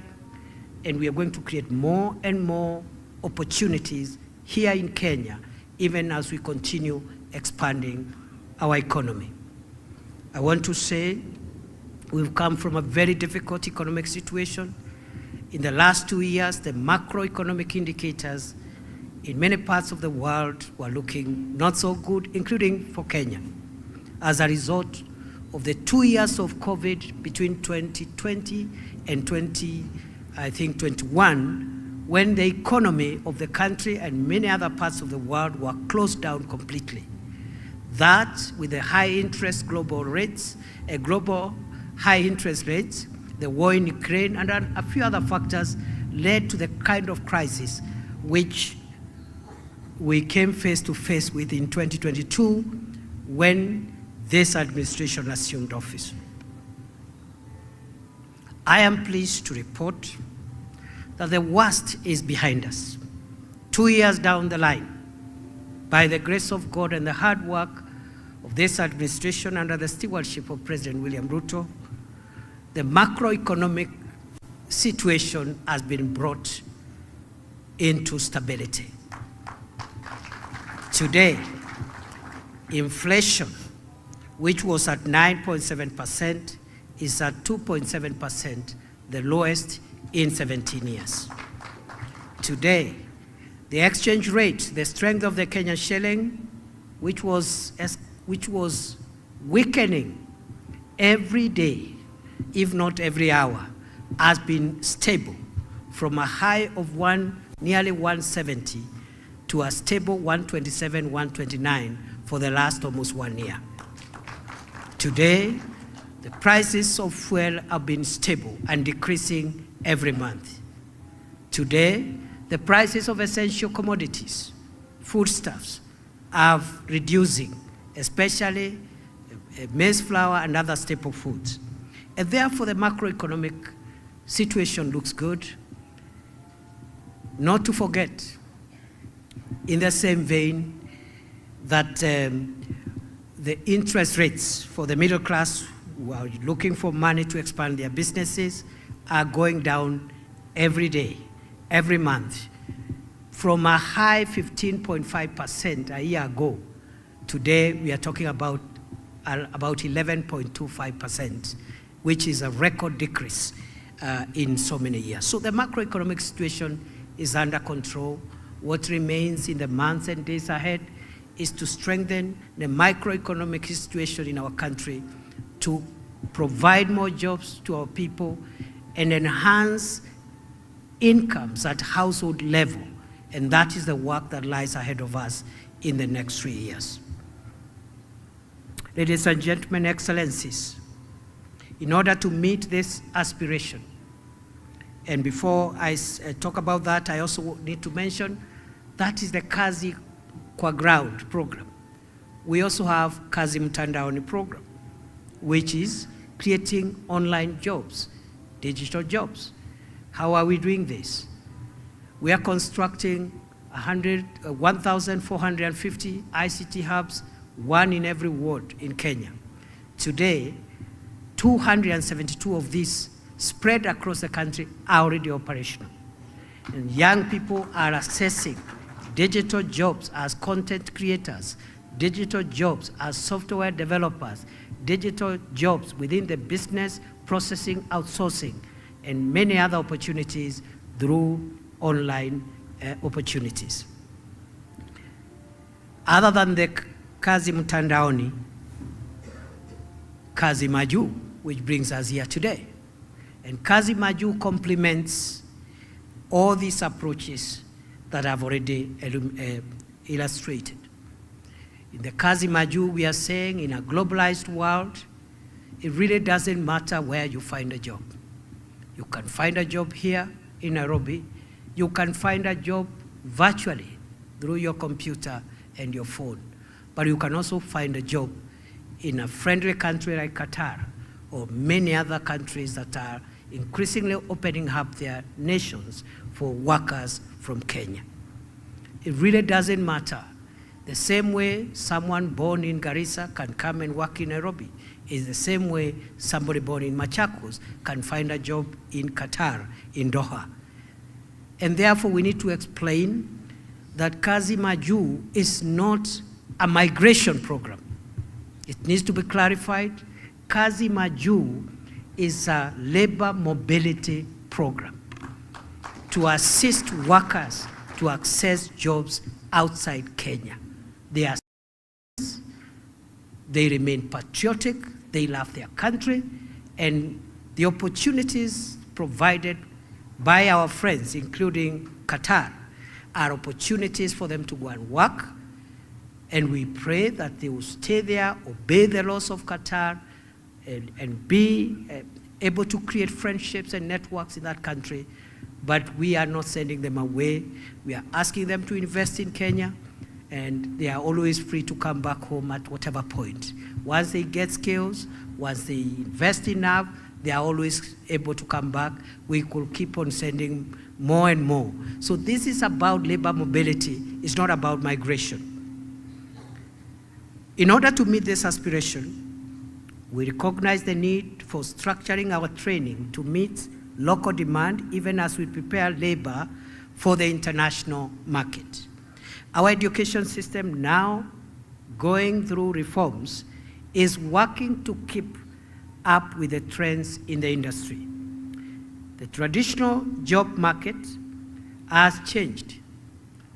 and we are going to create more and more opportunities here in Kenya, even as we continue expanding our economy. I want to say we've come from a very difficult economic situation. In the last 2 years, the macroeconomic indicators in many parts of the world were looking not so good, including for Kenya. As a result of the 2 years of COVID between 2020 and 2021, when the economy of the country and many other parts of the world were closed down completely. That, with the high interest global rates, global high interest rates, the war in Ukraine, and a few other factors led to the kind of crisis which we came face to face with in 2022 when this administration assumed office. I am pleased to report that the worst is behind us. 2 years down the line, by the grace of God and the hard work of this administration under the stewardship of President William Ruto, the macroeconomic situation has been brought into stability. Today, inflation, which was at 9.7%, is at 2.7%, the lowest in 17 years. Today, the exchange rate, the strength of the Kenyan shilling, which was weakening every day, if not every hour, has been stable from a high of nearly 170 to a stable 127, 129 for the last almost 1 year. Today, the prices of fuel have been stable and decreasing every month. Today, the prices of essential commodities, foodstuffs, are reducing, especially maize flour and other staple foods. And therefore, the macroeconomic situation looks good. Not to forget, in the same vein, that the interest rates for the middle class who are looking for money to expand their businesses are going down every day, every month. From a high 15.5% a year ago, today we are talking about 11.25%, which is a record decrease in so many years. So the macroeconomic situation is under control. What remains in the months and days ahead is to strengthen the microeconomic situation in our country, to provide more jobs to our people, and enhance incomes at household level. And that is the work that lies ahead of us in the next 3 years. Ladies and gentlemen, excellencies, in order to meet this aspiration, and before I talk about that, I also need to mention that is the Kazi Kwa Ground program. We also have Kazi Mtandaoni program, which is creating online jobs, digital jobs. How are we doing this? We are constructing 1,450 ICT hubs, one in every ward in Kenya. Today, 272 of these spread across the country are already operational. And young people are accessing digital jobs as content creators, digital jobs as software developers, digital jobs within the business processing, outsourcing, and many other opportunities through online opportunities. Other than the Kazi Mtandaoni, Kazi Maju, which brings us here today. And Kazi Maju complements all these approaches that I've already illustrated. In the Kazi Maju, we are saying in a globalized world, it really doesn't matter where you find a job. You can find a job here in Nairobi. You can find a job virtually through your computer and your phone. But you can also find a job in a friendly country like Qatar or many other countries that are increasingly opening up their nations for workers from Kenya. It really doesn't matter. The same way someone born in Garissa can come and work in Nairobi is the same way somebody born in Machakos can find a job in Qatar, in Doha. And therefore we need to explain that Kazi Maju is not a migration program. It needs to be clarified. Kazi Maju is a labor mobility program to assist workers to access jobs outside Kenya. They remain patriotic, they love their country, and the opportunities provided by our friends, including Qatar, are opportunities for them to go and work. And we pray that they will stay there, obey the laws of Qatar, and be able to create friendships and networks in that country. But we are not sending them away. We are asking them to invest in Kenya, and they are always free to come back home at whatever point. Once they get skills, once they invest enough, they are always able to come back. We could keep on sending more and more. So this is about labor mobility. It's not about migration. In order to meet this aspiration, we recognize the need for structuring our training to meet local demand, even as we prepare labor for the international market. Our education system, now going through reforms, is working to keep up with the trends in the industry. The traditional job market has changed.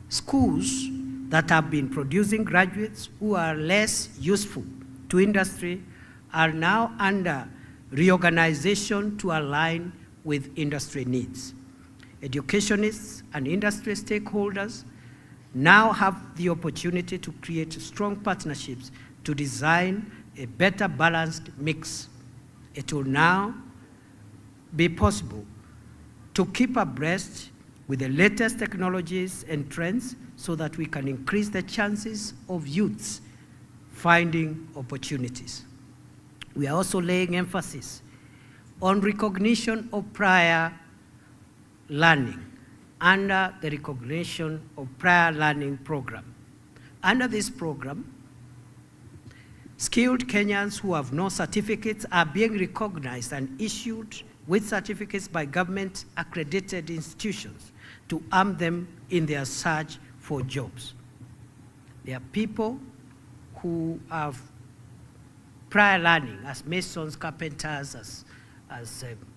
Schools that have been producing graduates who are less useful to industry are now under reorganization to align with industry needs. Educationists and industry stakeholders now have the opportunity to create strong partnerships to design a better balanced mix. It will now be possible to keep abreast with the latest technologies and trends so that we can increase the chances of youths finding opportunities. We are also laying emphasis on recognition of prior learning under the recognition of prior learning program. Under this program, skilled Kenyans who have no certificates are being recognized and issued with certificates by government accredited institutions to arm them in their search for jobs. There are people who have prior learning as masons, carpenters, as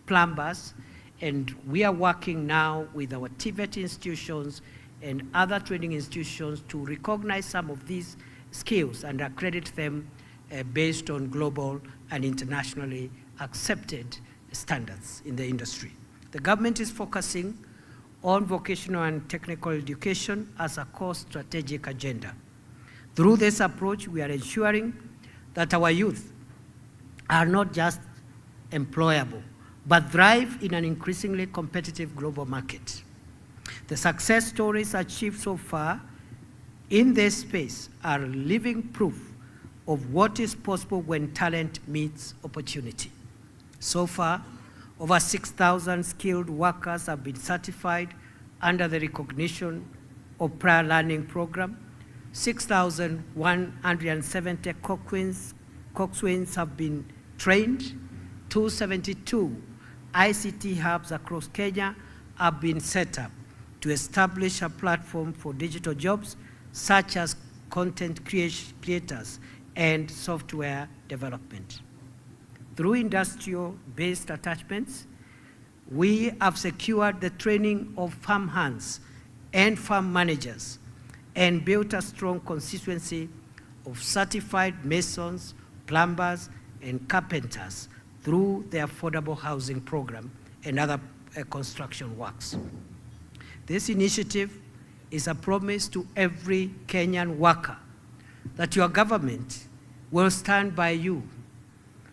plumbers, and we are working now with our TVET institutions and other training institutions to recognize some of these skills and accredit them based on global and internationally accepted standards in the industry. The government is focusing on vocational and technical education as a core strategic agenda. Through this approach, we are ensuring that our youth are not just employable, but thrive in an increasingly competitive global market. The success stories achieved so far in this space are living proof of what is possible when talent meets opportunity. So far, over 6,000 skilled workers have been certified under the recognition of prior learning program. 6,170 coxswains have been trained. 272 ICT hubs across Kenya have been set up to establish a platform for digital jobs, such as content creators and software development. Through industrial-based attachments, we have secured the training of farm hands and farm managers and built a strong constituency of certified masons, plumbers, and carpenters through the affordable housing program and other construction works. This initiative is a promise to every Kenyan worker that your government will stand by you,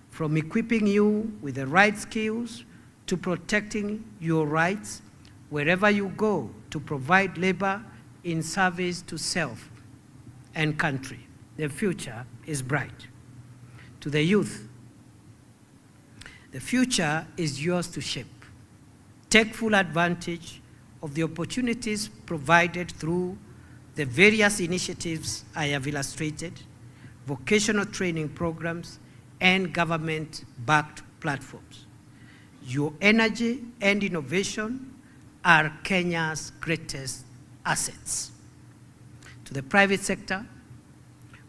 from equipping you with the right skills to protecting your rights wherever you go to provide labor in service to self and country. The future is bright. To the youth, the future is yours to shape. Take full advantage of the opportunities provided through the various initiatives I have illustrated, vocational training programs, and government-backed platforms. Your energy and innovation are Kenya's greatest assets. To the private sector,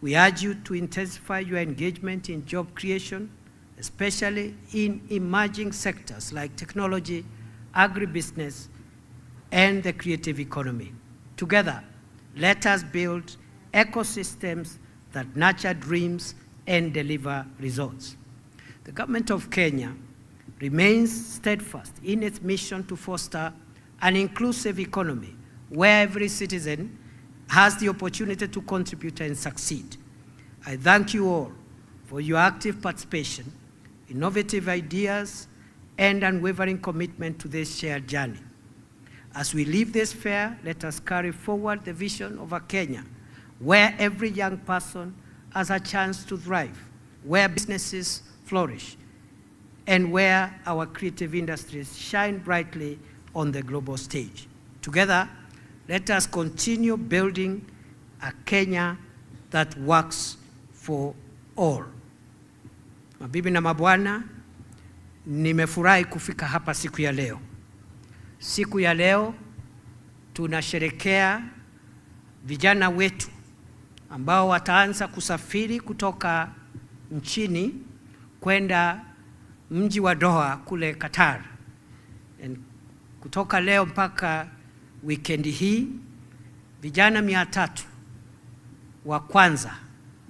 we urge you to intensify your engagement in job creation, especially in emerging sectors like technology, agribusiness, and the creative economy. Together, let us build ecosystems that nurture dreams and deliver results. The government of Kenya remains steadfast in its mission to foster an inclusive economy where every citizen has the opportunity to contribute and succeed. I thank you all for your active participation, innovative ideas, and unwavering commitment to this shared journey. As we leave this fair, let us carry forward the vision of a Kenya where every young person has a chance to thrive, where businesses flourish, and where our creative industries shine brightly on the global stage. Together, let us continue building a Kenya that works for all. Mabibi na mabwana, nimefurahi kufika hapa siku ya leo. Siku ya leo tunasherekea vijana wetu ambao wataanza kusafiri kutoka nchini kwenda mji wa Doha kule Qatar. Kutoka leo mpaka wikendi hii, vijana 300 wa kwanza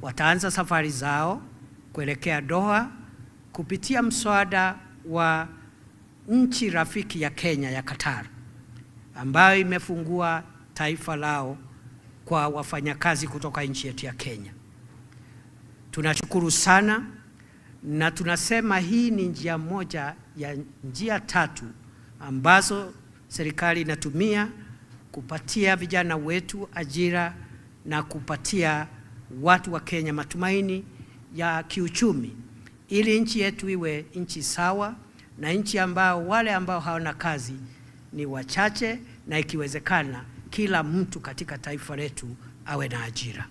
wataanza safari zao kuelekea Doha kupitia mswada wa nchi rafiki ya Kenya ya Qatar, ambayo imefungua taifa lao kwa wafanyakazi kutoka nchi yetu ya Kenya. Tunashukuru sana na tunasema hii ni njia moja ya njia 3 ambazo serikali inatumia kupatia vijana wetu ajira na kupatia watu wa Kenya matumaini ya kiuchumi, ili nchi yetu iwe nchi sawa na nchi ambao wale ambao hawana kazi ni wachache, na ikiwezekana kila mtu katika taifa letu awe na ajira.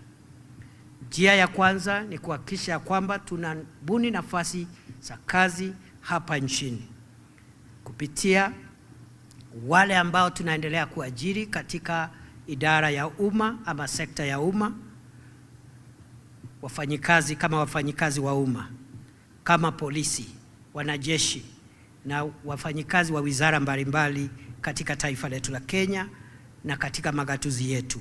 Njia ya kwanza ni kuhakikisha kwamba tunabuni nafasi za kazi hapa nchini kupitia wale ambao tunaendelea kuajiri katika idara ya umma ama sekta ya umma, wafanyikazi kama wafanyikazi wa umma, kama polisi, wanajeshi na wafanyikazi wa wizara mbalimbali katika taifa letu la Kenya na katika magatuzi yetu.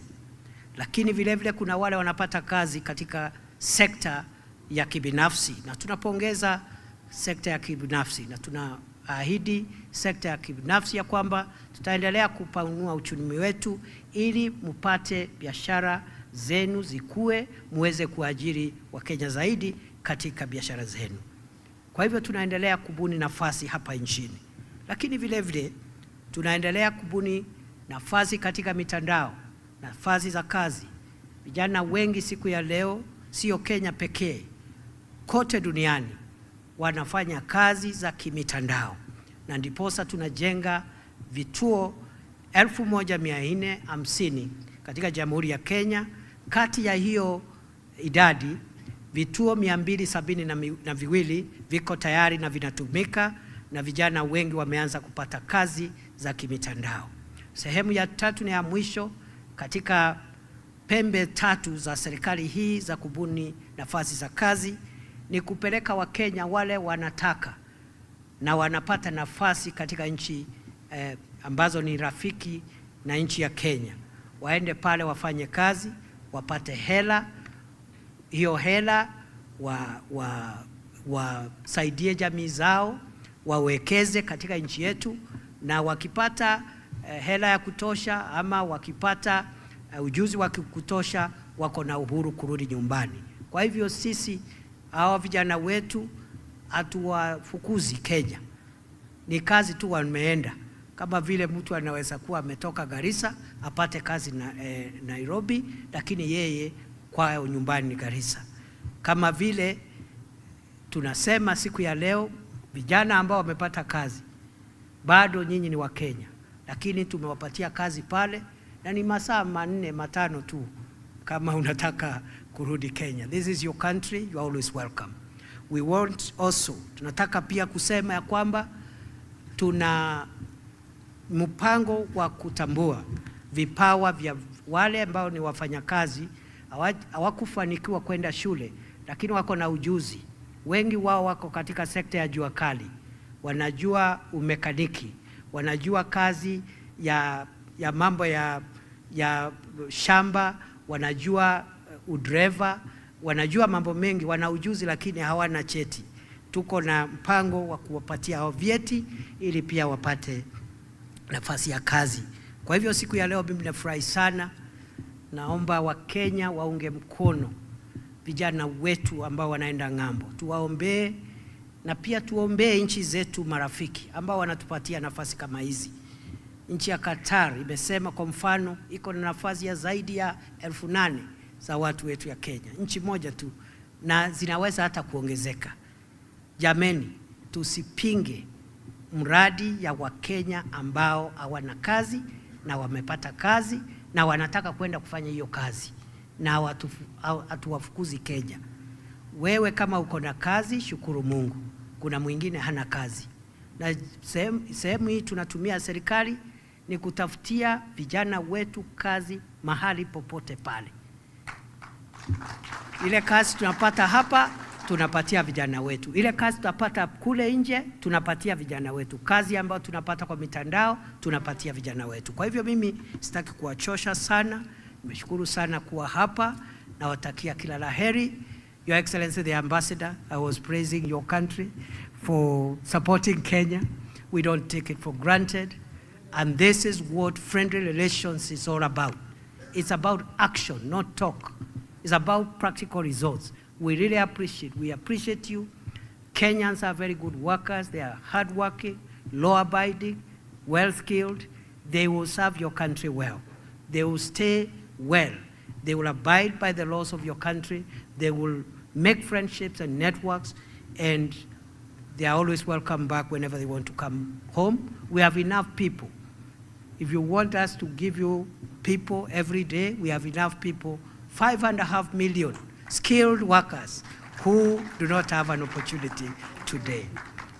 Lakini vile vile kuna wale wanapata kazi katika sekta ya kibinafsi, na tunapongeza sekta ya kibinafsi na tunaahidi sekta ya kibinafsi ya kwamba tutaendelea kupanua uchumi wetu ili mpate biashara zenu zikue, muweze kuajiri Wakenya zaidi katika biashara zenu. Kwa hivyo tunaendelea kubuni nafasi hapa nchini, lakini vile vile tunaendelea kubuni nafasi katika mitandao, nafasi za kazi. Vijana wengi siku ya leo, sio Kenya pekee, kote duniani wanafanya kazi za kimitandao, na ndiposa tunajenga vituo 1450 katika Jamhuri ya Kenya. Kati ya hiyo idadi, vituo 272 viko tayari na vinatumika, na vijana wengi wameanza kupata kazi za kimitandao. Sehemu ya 3 na ya mwisho katika pembe 3 za serikali hii za kubuni nafasi za kazi ni kupeleka Wakenya wale wanataka na wanapata nafasi katika nchi ambazo ni rafiki na nchi ya Kenya, waende pale wafanye kazi, wapate hela. Hiyo hela wasaidie jamii zao, wawekeze katika nchi yetu, na wakipata hela ya kutosha ama wakipata ujuzi wa kutosha, wako na uhuru kurudi nyumbani. Kwa hivyo sisi hawa vijana wetu hatuwafukuzi Kenya, ni kazi tu wameenda. Kama vile mtu anaweza kuwa ametoka Garissa apate kazi Nairobi, lakini yeye kwao nyumbani ni Garissa. Kama vile tunasema siku ya leo, vijana ambao wamepata kazi, bado nyinyi ni wa Kenya, lakini tumewapatia kazi pale na ni masaa 4-5 tu kama unataka kurudi Kenya. This is your country, you are always welcome. We want also, tunataka pia kusema ya kwamba tuna mpango wa kutambua vipawa vya wale ambao ni wafanyakazi hawakufanikiwa kwenda shule, lakini wako na ujuzi. Wengi wao wako katika sekta ya jua kali, wanajua umekaniki, wanajua kazi ya mambo ya shamba, wanajua udreva, wanajua mambo mengi, wana ujuzi lakini hawana cheti. tuko na mpango wa kuwapatia hao vyeti ili pia wapate nafasi ya kazi. Kwa hivyo siku ya leo mimi nafurahi sana. Naomba Wakenya waunge mkono vijana wetu ambao wanaenda ng'ambo. Tuwaombee na pia tuombee nchi zetu marafiki ambao wanatupatia nafasi kama hizi. Nchi ya Qatar imesema kwa mfano iko na nafasi ya zaidi ya 8,000 za watu wetu ya Kenya. Nchi moja tu, na zinaweza hata kuongezeka. Jameni, tusipinge mradi ya Wakenya ambao hawana kazi na wamepata kazi na wanataka kwenda kufanya hiyo kazi, na hatuwafukuzi Kenya. Wewe kama uko na kazi, shukuru Mungu. Kuna mwingine hana kazi. Na sehemu hii tunatumia serikali ni kutafutia vijana wetu kazi mahali popote pale. Ile kazi tunapata hapa, tunapatia vijana wetu. Ile kazi tunapata kule nje, tunapatia vijana wetu. Kazi ambayo tunapata kwa mitandao, tunapatia vijana wetu. Kwa hivyo mimi sitaki kuwachosha sana. Nimeshukuru sana kuwa hapa na watakia kila laheri. Your Excellency the Ambassador, I was praising your country for supporting Kenya. We don't take it for granted. And this is what friendly relations is all about. It's about action, not talk. It's about practical results. We really appreciate you. Kenyans are very good workers. They are hardworking, law-abiding, well-skilled. They will serve your country well. They will stay well. They will abide by the laws of your country. They will make friendships and networks, and they are always welcome back whenever they want to come home. We have enough people. If you want us to give you people every day, we have enough people, 5.5 million skilled workers who do not have an opportunity today.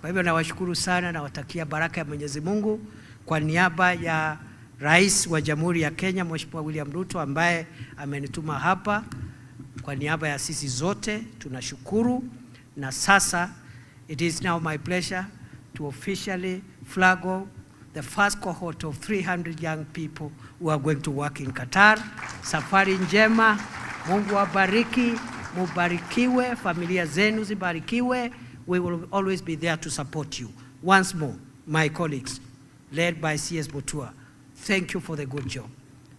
Kwa hivyo nawashukuru sana na watakia baraka ya Mwenyezi Mungu kwa niaba ya Rais wa Jamhuri ya Kenya, Mheshimiwa William Ruto, ambaye amenituma hapa. Kwa niaba ya sisi zote tunashukuru, na sasa it is now my pleasure to officially flag off the first cohort of 300 young people who are going to work in Qatar. Safari njema, Mungu awabariki, mubarikiwe, familia zenu zibarikiwe. We will always be there to support you. Once more, my colleagues, led by CS Botua, thank you for the good job.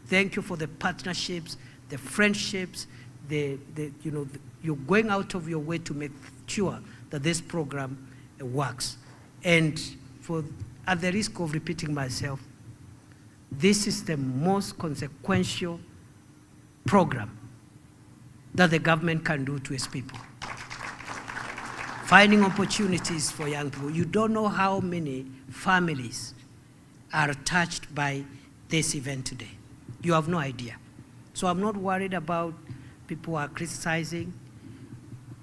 Thank you for the partnerships, the friendships, you're going out of your way to make sure that this program works. And at the risk of repeating myself, this is the most consequential program that the government can do to its people. Finding opportunities for young people. You don't know how many families are touched by this event today. You have no idea. So I'm not worried about people who are criticizing,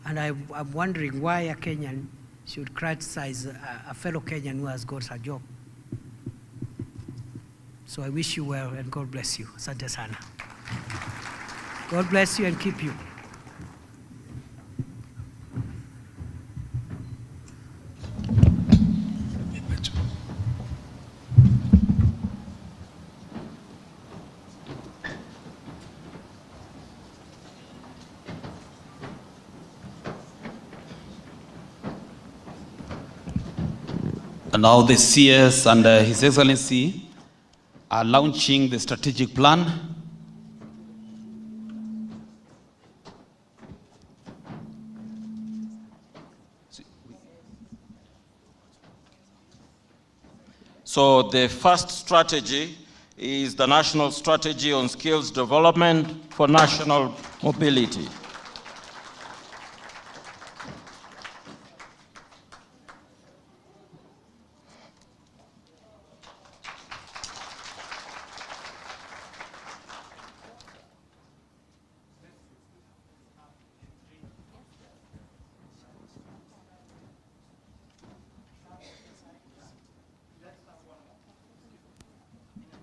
and I'm wondering why a Kenyan should criticize a fellow Kenyan who has got a job. So I wish you well, and God bless you. Asante sana. God bless you and keep you. And now the CS and His Excellency are launching the strategic plan. So the first strategy is the National Strategy on Skills Development for National Mobility.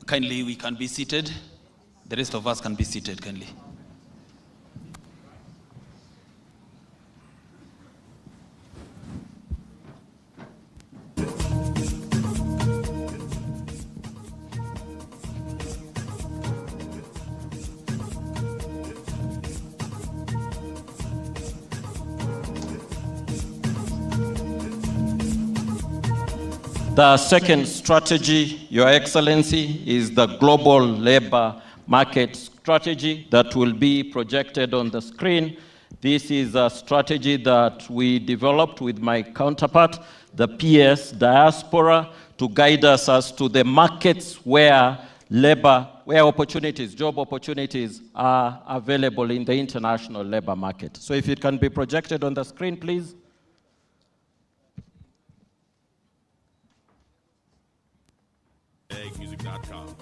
Kindly, we can be seated. The rest of us can be seated, kindly. The second strategy, Your Excellency, is the global labor market strategy that will be projected on the screen. This is a strategy that we developed with my counterpart, the PS Diaspora, to guide us as to the markets where opportunities, job opportunities are available in the international labor market. So if it can be projected on the screen, please. Music.com.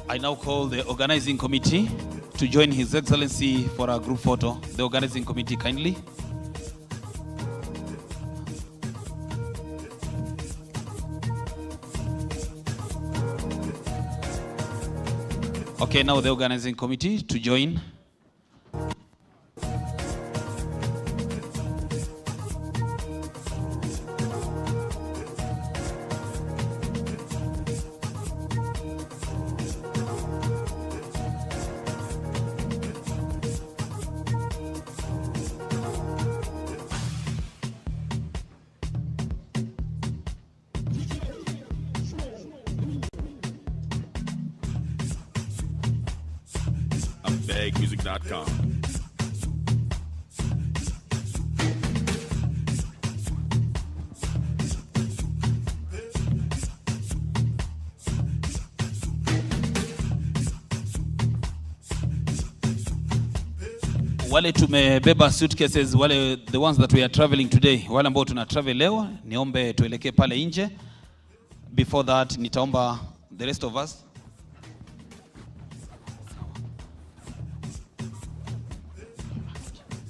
I now call the organizing committee to join His Excellency for a group photo. The organizing committee, kindly. Okay, now the organizing committee to join. Music.com. Wale tumebeba suitcases, wale the ones that we are traveling today, wale ambao tuna travel leo, niombe tuelekee pale nje. Before that, nitaomba the rest of us.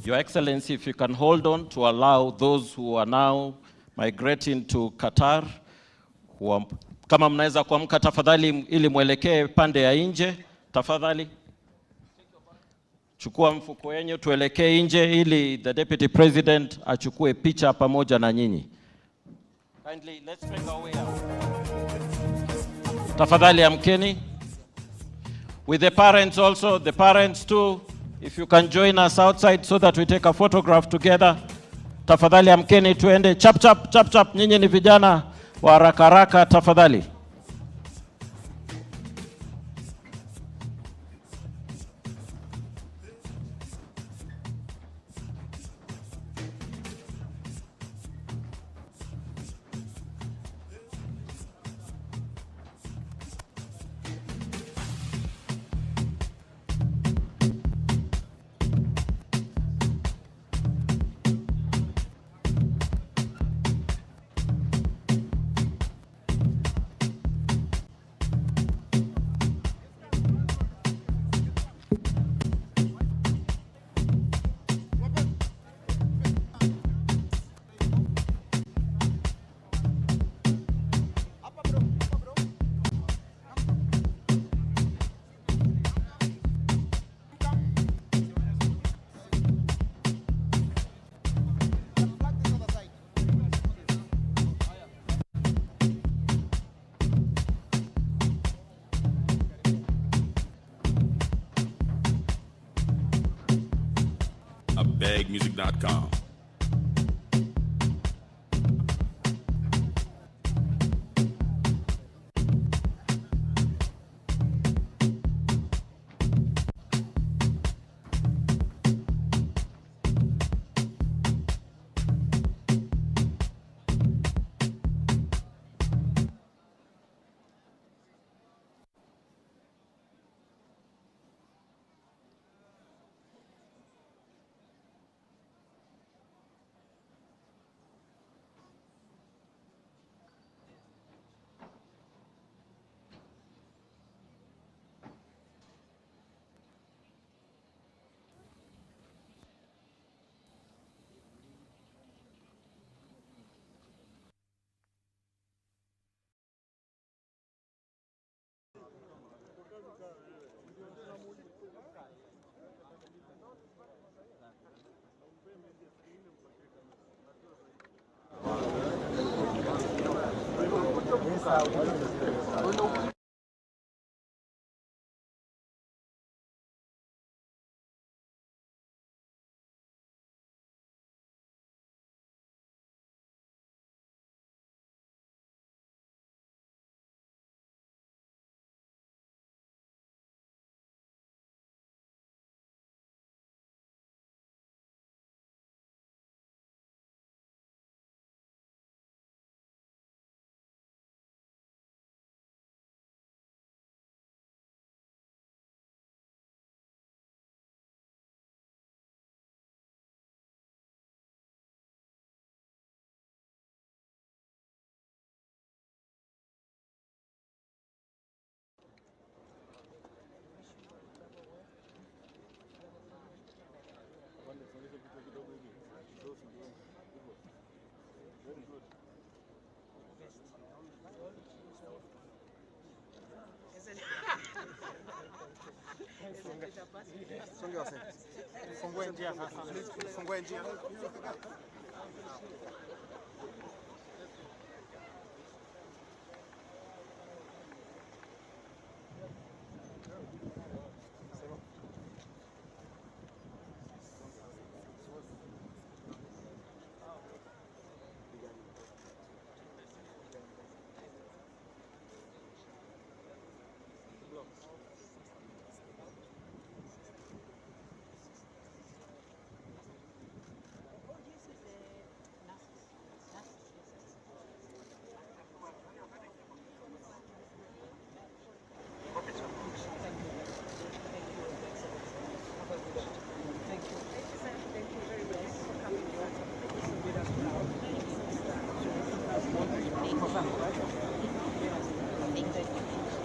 Your Excellency, if you can hold on to allow those who are now migrating to Qatar, kama mnaweza kuamka tafadhali ili mwelekee pande ya nje, tafadhali. Chukua mfuko wenyu tuelekee nje ili the Deputy President achukue picha pamoja na nyinyi. Kindly, let's make our way out. Tafadhali amkeni. With the parents also, the parents too. If you can join us outside so that we take a photograph together. Tafadhali amkeni tuende chap chap chap chap, nyinyi ni vijana wa haraka haraka tafadhali. Music.com. Fungue njia sasa. Fungue njia.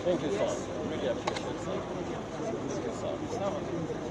Thank you, sir. Really appreciate it. Thank you, sir.